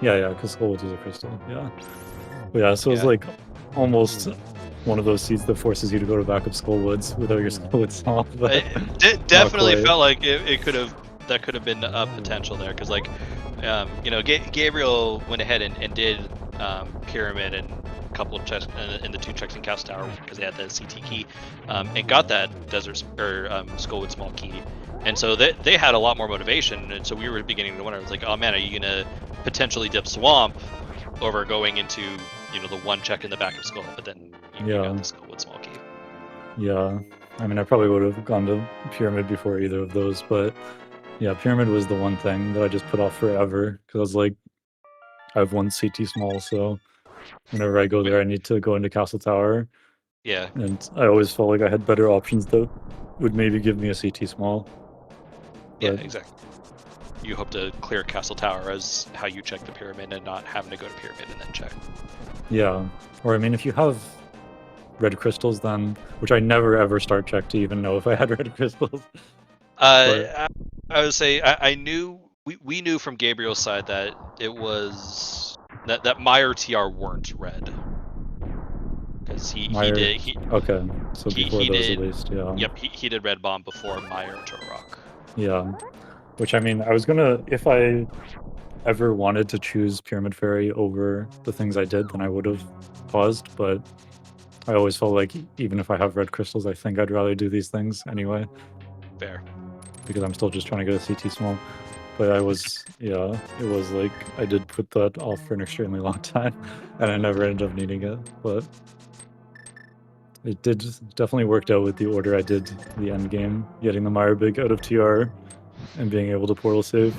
yeah, because Skullwoods is a crystal. Yeah, but yeah. So it's like almost one of those seeds that forces you to go to backup Skullwoods without your Skullwood small. It definitely felt like it could have. That could have been a potential there, because like, you know, Gabriel went ahead and did Pyramid and a couple of checks in the 2 checks in Castle Tower because they had the CT key, and got that Desert or Skullwood small key, and so they had a lot more motivation, and so we were beginning to wonder. I was like, oh man, are you gonna potentially dip Swamp over going into, you know, the 1 check in the back of Skull? But then you got the Skullwood small key. Yeah, I mean, I probably would have gone to Pyramid before either of those, but. Yeah, Pyramid was the one thing that I just put off forever, because I was like, I have 1 CT small, so whenever I go there, I need to go into Castle Tower, Yeah. and I always felt like I had better options that would maybe give me a CT small. Yeah, But exactly. You hope to clear Castle Tower as how you check the pyramid and not having to go to pyramid and then check. yeah, or I mean, if you have red crystals, then which I never ever start check to even know if I had red crystals. I would say I knew we knew from Gabriel's side that it was that Meyer TR weren't red because he did Okay, so before he those did at least, yeah. Yep, he did red bomb before Meyer and Rock. Yeah, which I mean, I was gonna, if I ever wanted to choose Pyramid Fairy over the things I did, then I would have paused, but I always felt like even if I have red crystals, I think I'd rather do these things anyway. Fair. Because I'm still just trying to get a CT small. But I was, yeah, it was like, I did put that off for an extremely long time, and I never ended up needing it, but it did definitely worked out with the order I did the end game, getting the Meyer Big out of TR and being able to portal save.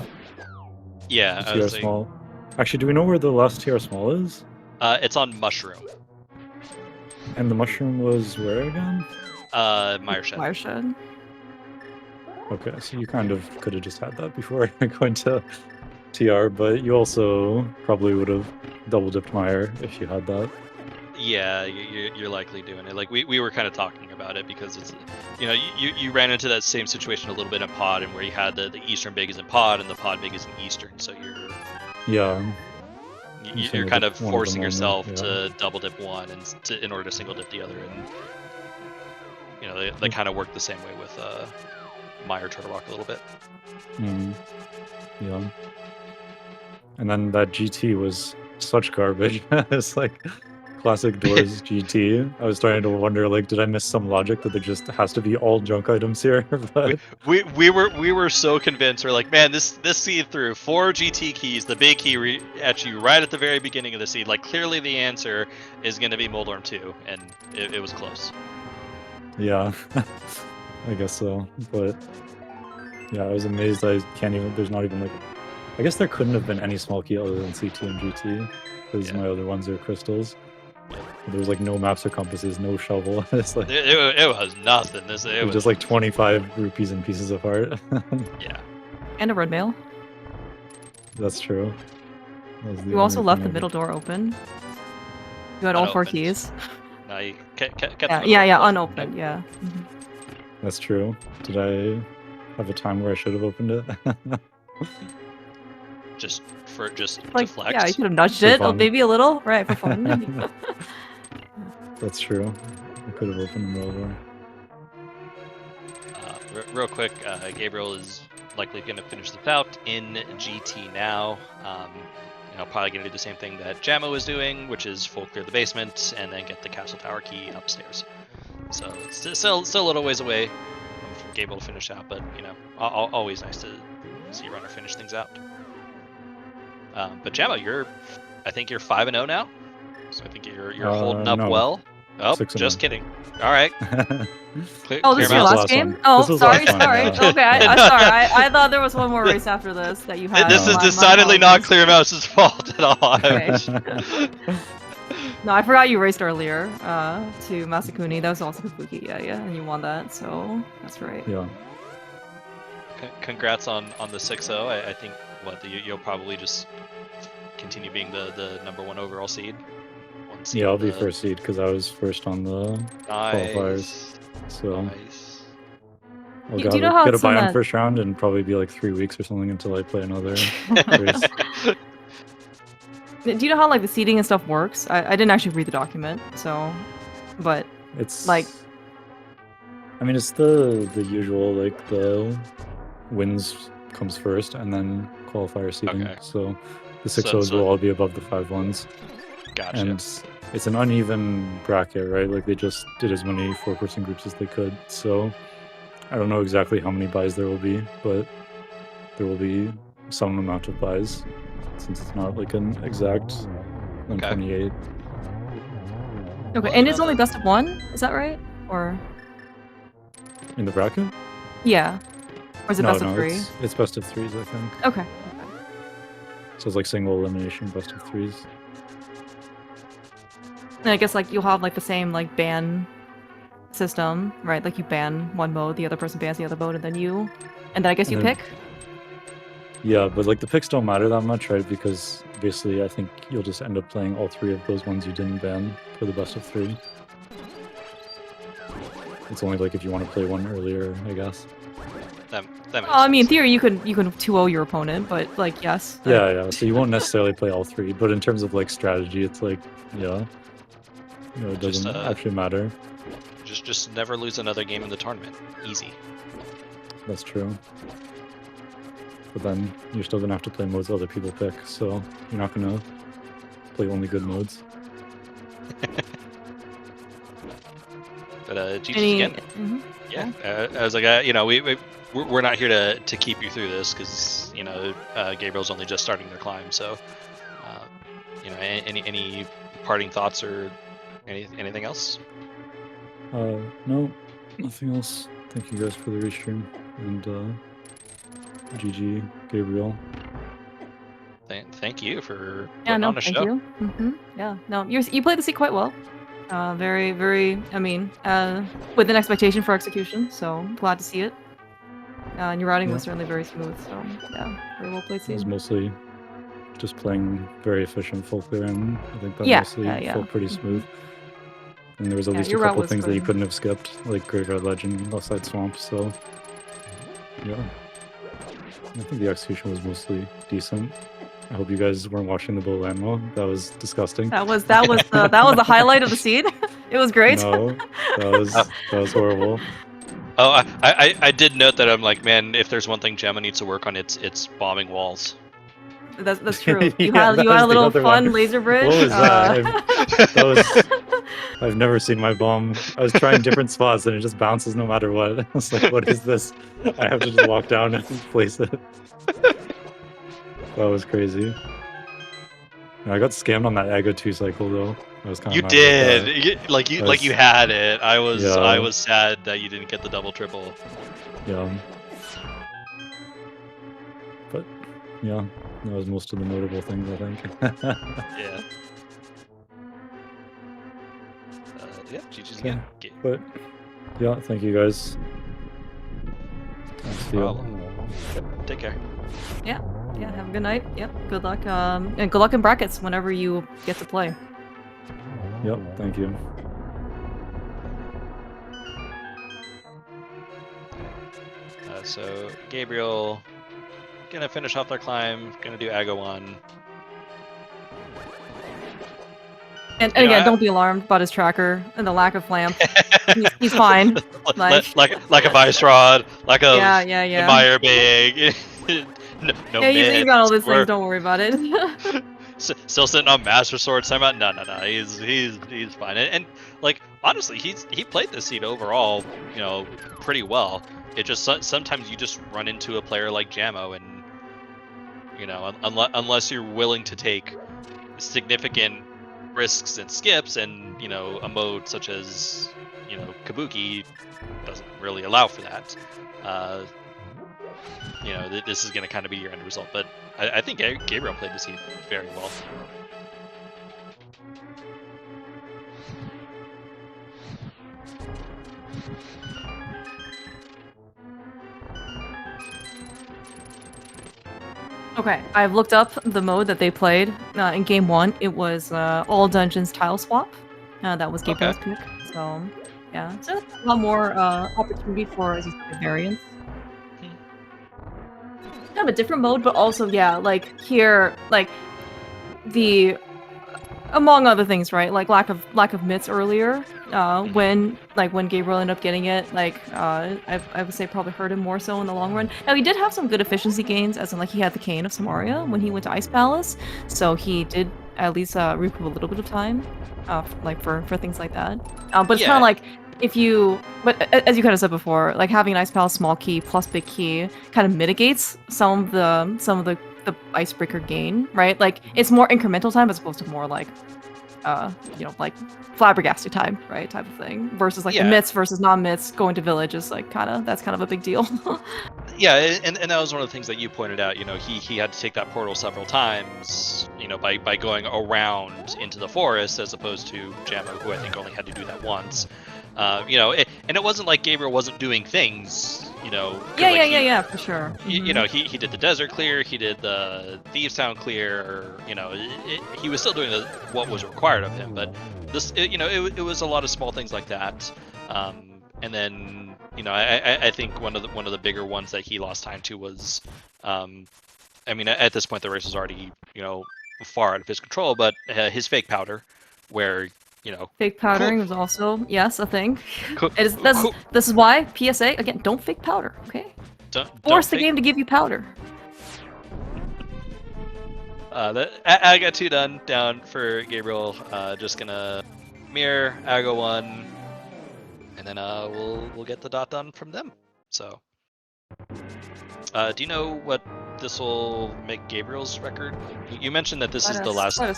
Yeah, The TR small. Actually, do we know where the last TR small is? It's on Mushroom. And the mushroom was where again? Meyer Shed. Meyer Shed. Okay, so you kind of could have just had that before going to TR, but you also probably would have double dipped Meyer if you had that. Yeah, you're likely doing it. Like we were kind of talking about it because it's, you know, you ran into that same situation a little bit in pod, and where you had the Eastern big is in pod and the pod big is in Eastern, so you're kind of forcing yourself to double dip one and in order to single dip the other, and you know they kind of work the same way with Meyer Turtle Rock a little bit. Yeah. And then that GT was such garbage. It's like classic Doors GT. I was starting to wonder, like, did I miss some logic that there just has to be all junk items here? But we were so convinced. We're like, man, this seed through 4 GT keys, the big key at you right at the very beginning of the seed. Like, clearly the answer is going to be Moldorm 2, and it was close. Yeah, I guess so. But yeah, I was amazed. I can't even. There's not even like. I guess there couldn't have been any small key other than CT and GT, because my other ones are crystals. There was like no maps or compasses, no shovel. It's like it was nothing. It was just like 25 rupees and pieces of heart. Yeah. And a red mail. That's true. You also left the middle door open. You had all 4 keys. No, you yeah, unopened. Yeah. That's true. Did I have a time where I should have opened it? just like, to flex. Yeah, you could have nudged it, maybe a little, right, for fun. That's true. I could have opened the middle door. Real quick, Gabriel is likely going to finish this out in GT now. You know, probably going to do the same thing that Jamo is doing, which is full clear the basement and then get the Castle Tower key upstairs. So it's still a little ways away from Gabriel to finish out, but you know, always nice to see a runner finish things out. But Jamo, I think you're 5-0 now, so I think you're holding up well. Oh, just kidding. All right. Oh, this is your last game? Oh, sorry. Okay, I'm sorry. I thought there was one more race after this that you had. This is decidedly not Clear Mouse's fault at all. Okay. No, I forgot you raced earlier to Masakuni. That was also Kabuki, yeah, and you won that, so that's right. Yeah. Congrats on the 6-0. I think you'll probably just continue being the #1 overall seed. Yeah, I'll be first seed because I was first on the qualifiers. So nice. I'll get a bye on first round and probably be like 3 weeks or something until I play another race. Do you know how like the seeding and stuff works? I didn't actually read the document, so but it's like I mean it's the usual, like the wins comes first and then qualifier seeding. Okay. So the 6-0s will all be above the 5-1s. Gotcha. And it's an uneven bracket, right? Like they just did as many 4-person groups as they could. So I don't know exactly how many buys there will be, but there will be some amount of buys since it's not like an exact 128. Okay, and it's only best of 1, is that right? Or in the bracket? Yeah. Or is it best of 3? It's best of 3s, I think. Okay. So it's like single elimination, best of 3s. And I guess like you'll have like the same like ban system, right? Like you ban one mode, the other person bans the other mode, and then I guess you And then- pick. Yeah, but like the picks don't matter that much, right? Because basically, I think you'll just end up playing all 3 of those ones you didn't ban for the best of 3. It's only like if you want to play one earlier, I guess. That makes I mean, in sense. theory, you can 2-0 your opponent, but like yes. Yeah. So you won't necessarily play all 3, but in terms of like strategy, it's like it Just, doesn't actually matter. Just never lose another game in the tournament. Easy. That's true. But then you're still gonna have to play modes other people pick, so you're not gonna play only good modes. But GG again. Mhm. Yeah, I was like, we're not here to keep you through this because Gabriel's only just starting their climb. So, any parting thoughts or anything else? No, nothing else. Thank you guys for the restream and GG Gabriel. Thank you for Yeah, putting no, on a thank show. you. Yeah, no, you played the seat quite well. Very, very. I mean, with an expectation for execution. So glad to see it. And your routing was certainly very smooth. So yeah, very well played It was seat. mostly just playing very efficient full clear, and I think that Yeah, mostly yeah. felt pretty smooth. And there was at Yeah, least a your route couple was things that you good. couldn't have skipped, like Graveyard Legend and Left Side Swamp, so yeah. I think the execution was mostly decent. I hope you guys weren't watching the Bull Landmo. That was disgusting. That was the highlight of the seed. It was great. No, that was horrible. Oh, I did note that. I'm like, man, if there's one thing Jamo needs to work on, it's bombing walls. That's true. You Yeah, had that a was the little other fun one. laser bridge. What was that? I've never seen my bomb. I was trying different spots and it just bounces no matter what. I was like, what is this? I have to just walk down and place it. That was crazy. I got scammed on that Aga 2 cycle though. I was kind of You did, like you had it. I was sad that you didn't get the double triple. Yeah. But yeah, that was most of the notable things, I think. Yeah. Yeah, GG's again. But yeah, thank you guys. I'll see you. Take care. Yeah, have a good night. Yep, good luck. And good luck in brackets whenever you get to play. Yep, thank you. So Gabriel gonna finish off their climb. Gonna do Aga 1. And again, don't be alarmed about his tracker and the lack of lamp. he's fine. like a Vice Rod, like a yeah. Meyer Big. no he's got all these things. Don't worry about it. Still sitting on Master Sword. No. He's fine. And like honestly, he played this seed overall, pretty well. It just sometimes you just run into a player like Jamo, and unless you're willing to take significant risks and skips, and a mode such as Kabuki doesn't really allow for that. This is going to kind of be your end result, but I think Gabriel played the seed very well. Okay, I've looked up the mode that they played in game 1. It was all dungeons tile swap. That was Gabriel's pick. So yeah, so a lot more opportunity for, as you said, variance. Kind of a different mode, but also like here, like the among other things, right? Like lack of mitts earlier. When Gabriel ended up getting it, I would say probably hurt him more so in the long run. Now he did have some good efficiency gains, as in like he had the cane of Samaria when he went to Ice Palace, so he did at least recoup a little bit of time, for things like that. But it's kind of like but as you kind of said before, like having an Ice Palace small key plus big key kind of mitigates some of the icebreaker gain, right? Like it's more incremental time as opposed to more like like flabbergasted time, right, type of thing. Versus like the myths versus non-myths going to village is like that's kind of a big deal. Yeah, and that was one of the things that you pointed out. He had to take that portal several times. By going around into the forest as opposed to Jamo, who I think only had to do that once. And it wasn't like Gabriel wasn't doing things. Yeah, for sure. Mm-hmm. He did the desert clear, he did the Thieves Town clear. He was still doing what was required of him. But this, it was a lot of small things like that. And then, I think one of the bigger ones that he lost time to was, at this point the race was already, far out of his control, but his fake powder, where, fake powdering was also a thing. This is why PSA again: don't fake powder, okay? Force the game to give you powder. I got 2 down for Gabriel. Just gonna mirror Aga 1. And then we'll get the dot done from them. So, do you know what this will make Gabriel's record? You mentioned that this is the last week.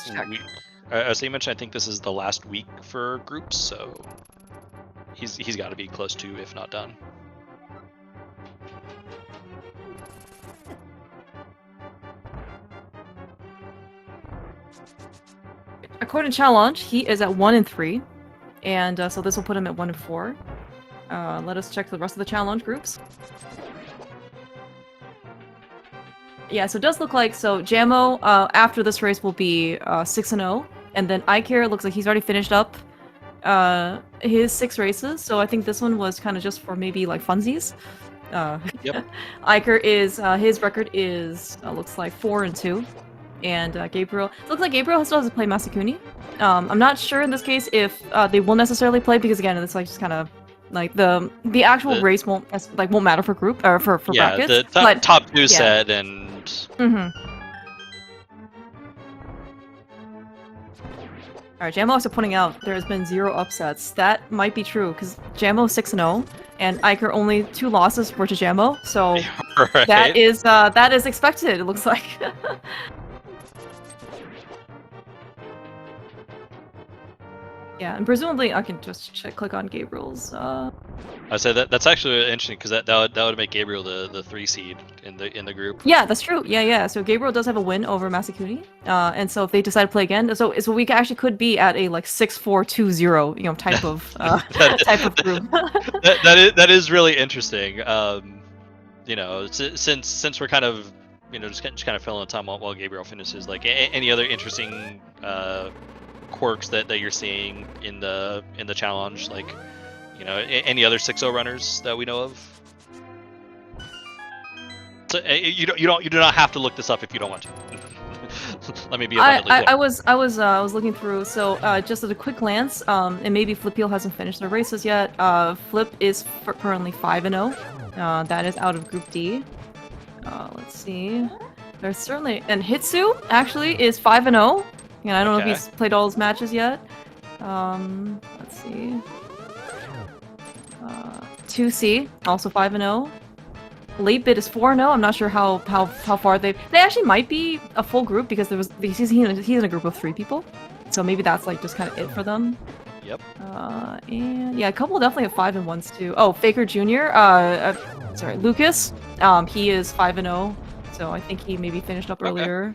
So you mentioned I think this is the last week for groups, so he's got to be close to, if not done. According to challenge, he is at 1 and 3. And so this will put him at 1 and 4. Let us check the rest of the challenge groups. Yeah, so it does look like Jamo after this race will be 6 and 0, and then Iker looks like he's already finished up his 6 races. So I think this one was kind of just for maybe like funsies. Yep. Iker is his record is looks like 4 and 2. And Gabriel, it looks like Gabriel still has to play Masakuni. I'm not sure in this case if they will necessarily play, because again, it's like just kind of like the actual race won't matter for group or for brackets. The top 2 set and. Alright, Jamo also pointing out there has been 0 upsets. That might be true because Jamo 6 and 0, and Iker only 2 losses were to Jamo, so right. that is expected. It looks like. Yeah, and presumably I can just click on Gabriel's. I say that's actually interesting because that would make Gabriel the 3 seed in the group. Yeah, that's true. Yeah. So Gabriel does have a win over Masakuni, and so if they decide to play again, so we actually could be at a like 6-4-2-0 type of type of group. that is really interesting. Since we're kind of just kind of filling the time while Gabriel finishes, like any other interesting quirks that you're seeing in the challenge, like any other 6-0 runners that we know of. So you do not have to look this up if you don't want to. Let me be abundantly clear. I was looking through, so just at a quick glance, and maybe Flipeel hasn't finished their races yet. Flip is currently 5 and 0. That is out of Group D. Let's see. There's certainly, and Hitsu actually is 5 and 0. And I don't know if he's played all his matches yet. Let's see. 2C, also 5 and 0. Late Bit is 4 and 0. I'm not sure how far they actually might be a full group because he's in a group of 3 people. So maybe that's like just kind of it for them. Yep. And yeah, a couple definitely have 5 and 1s too. Oh, Faker Jr. Sorry, Lucas. He is 5 and 0. So I think he maybe finished up earlier.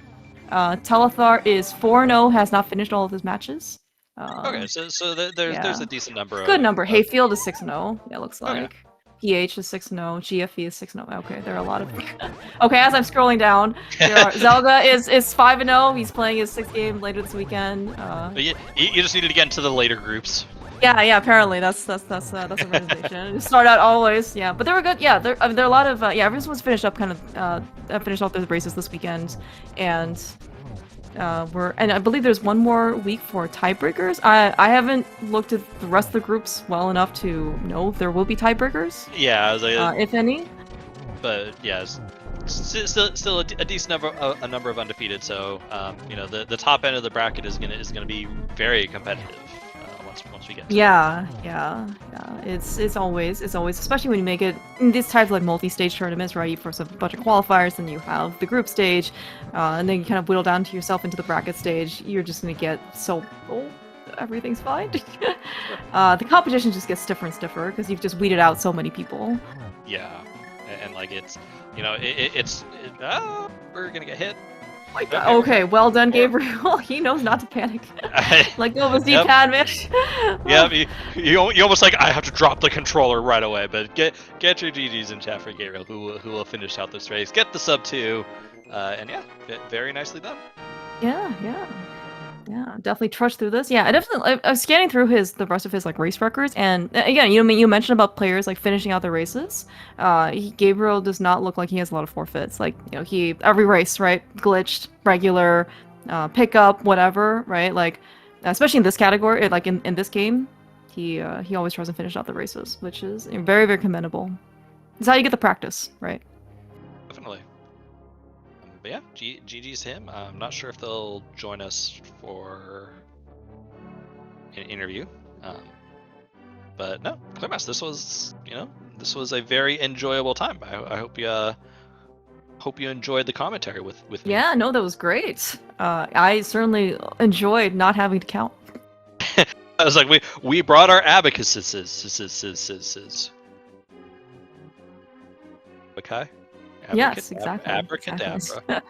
Telethar is 4 and 0, has not finished all of his matches. Okay, so there's a decent number. Good number. Hayfield is 6 and 0. Yeah, looks like. PH is 6 and 0. GFE is 6 and 0. Okay, there are a lot of. Okay, as I'm scrolling down, Zelga is 5 and 0. He's playing his 6th game later this weekend. You just needed to get into the later groups. Yeah. Apparently, that's a recommendation. Start out always. Yeah, but they were good. Yeah, there are a lot of. Everyone's finished up finished off their races this weekend, and and I believe there's one more week for tiebreakers. I haven't looked at the rest of the groups well enough to know if there will be tiebreakers. Yeah, if any. But yeah, still a decent number of undefeated. So the top end of the bracket is gonna be very competitive. Once we get to it's always especially when you make it in these types of like multi-stage tournaments, right? You first have a bunch of qualifiers, and you have the group stage, and then you kind of whittle down to yourself into the bracket stage. You're just gonna get so everything's fine. The competition just gets stiffer and stiffer because you've just weeded out so many people. Yeah, and like it's, we're gonna get hit. Oh my God. Okay, well done, Gabriel. He knows not to panic. Let go of his Yep. D-pad, man. Yeah, you almost like I have to drop the controller right away. But get your GGs in chat for Gabriel, who will finish out this race. Get the sub 2, and yeah, very nicely done. Yeah, definitely trudged through this. Yeah, I was scanning through the rest of his like race records, and again, you mentioned about players like finishing out the races. Gabriel does not look like he has a lot of forfeits. Like he every race, right, glitched, regular, pickup, whatever, right? Like especially in this category, like in this game, he always tries to finish out the races, which is very, very commendable. It's how you get the practice, right? Definitely. But yeah, GG's him. I'm not sure if they'll join us for an interview. But no, Clearmas, this was a very enjoyable time. I hope you enjoyed the commentary with me. Yeah, no, that was great. I certainly enjoyed not having to count. I was like, we brought our abacuses. Okay. Yes, exactly. Abracadabra. Exactly.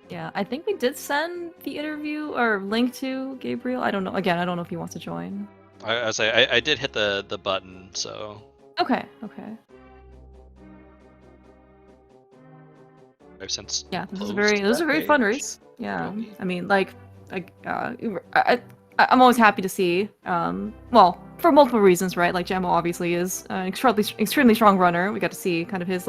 Yeah, I think we did send the interview or link to Gabriel. I don't know. Again, I don't know if he wants to join. I did hit the button, so. Okay. I've since. Yeah, this was a very fun race. Yeah, I mean, I'm always happy to see. Well, for multiple reasons, right? Like Jamo obviously is an extremely strong runner. We got to see kind of his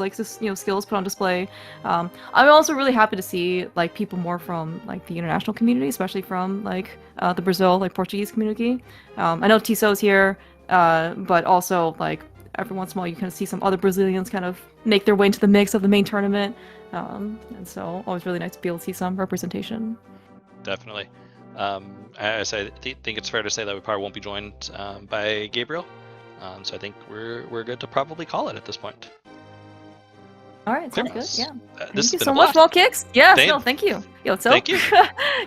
skills put on display. I'm also really happy to see like people more from like the international community, especially from like the Brazil Portuguese community. I know Tisso's here, but also like every once in a while you kind of see some other Brazilians kind of make their way into the mix of the main tournament. And so always really nice to be able to see some representation. Definitely. I think it's fair to say that we probably won't be joined by Gabriel. So I think we're good to probably call it at this point. All right, sounds good. Yeah. Thank you so much, Wall Kicks. Yes, Thank no, thank you. Thank you.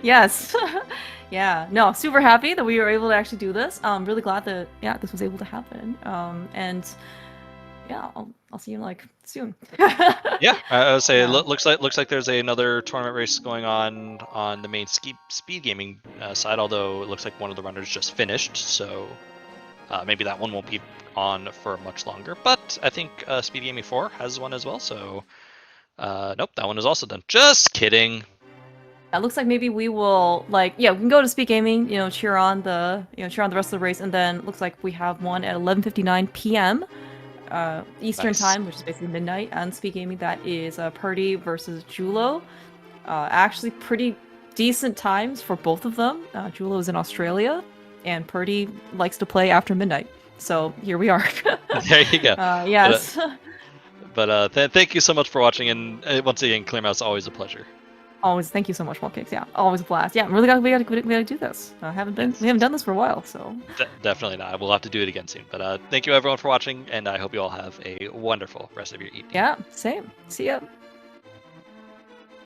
Yes. Yeah, no, super happy that we were able to actually do this. Really glad that this was able to happen. And yeah, I'll see you like soon. Yeah, I would say it looks like there's another tournament race going on the main SpeedGaming side. Although it looks like one of the runners just finished, so maybe that one won't be on for much longer. But I think SpeedGaming 4 has one as well. So nope, that one is also done. Just kidding. It looks like maybe we will we can go to SpeedGaming, cheer on the rest of the race, and then looks like we have one at 11:59 p.m. Eastern time, which is basically midnight, on SpeedGaming. That is Purdy versus Julo. Actually, pretty decent times for both of them. Julo is in Australia, and Purdy likes to play after midnight. So here we are. There you go. Yes. But thank you so much for watching, and once again, Clearmouse, always a pleasure. Always, thank you so much, Wallkicks. Yeah, always a blast. Yeah, I'm really glad we got to do this. We haven't done this for a while, so definitely not. We'll have to do it again soon. But thank you everyone for watching, and I hope you all have a wonderful rest of your evening. Yeah, same. See ya.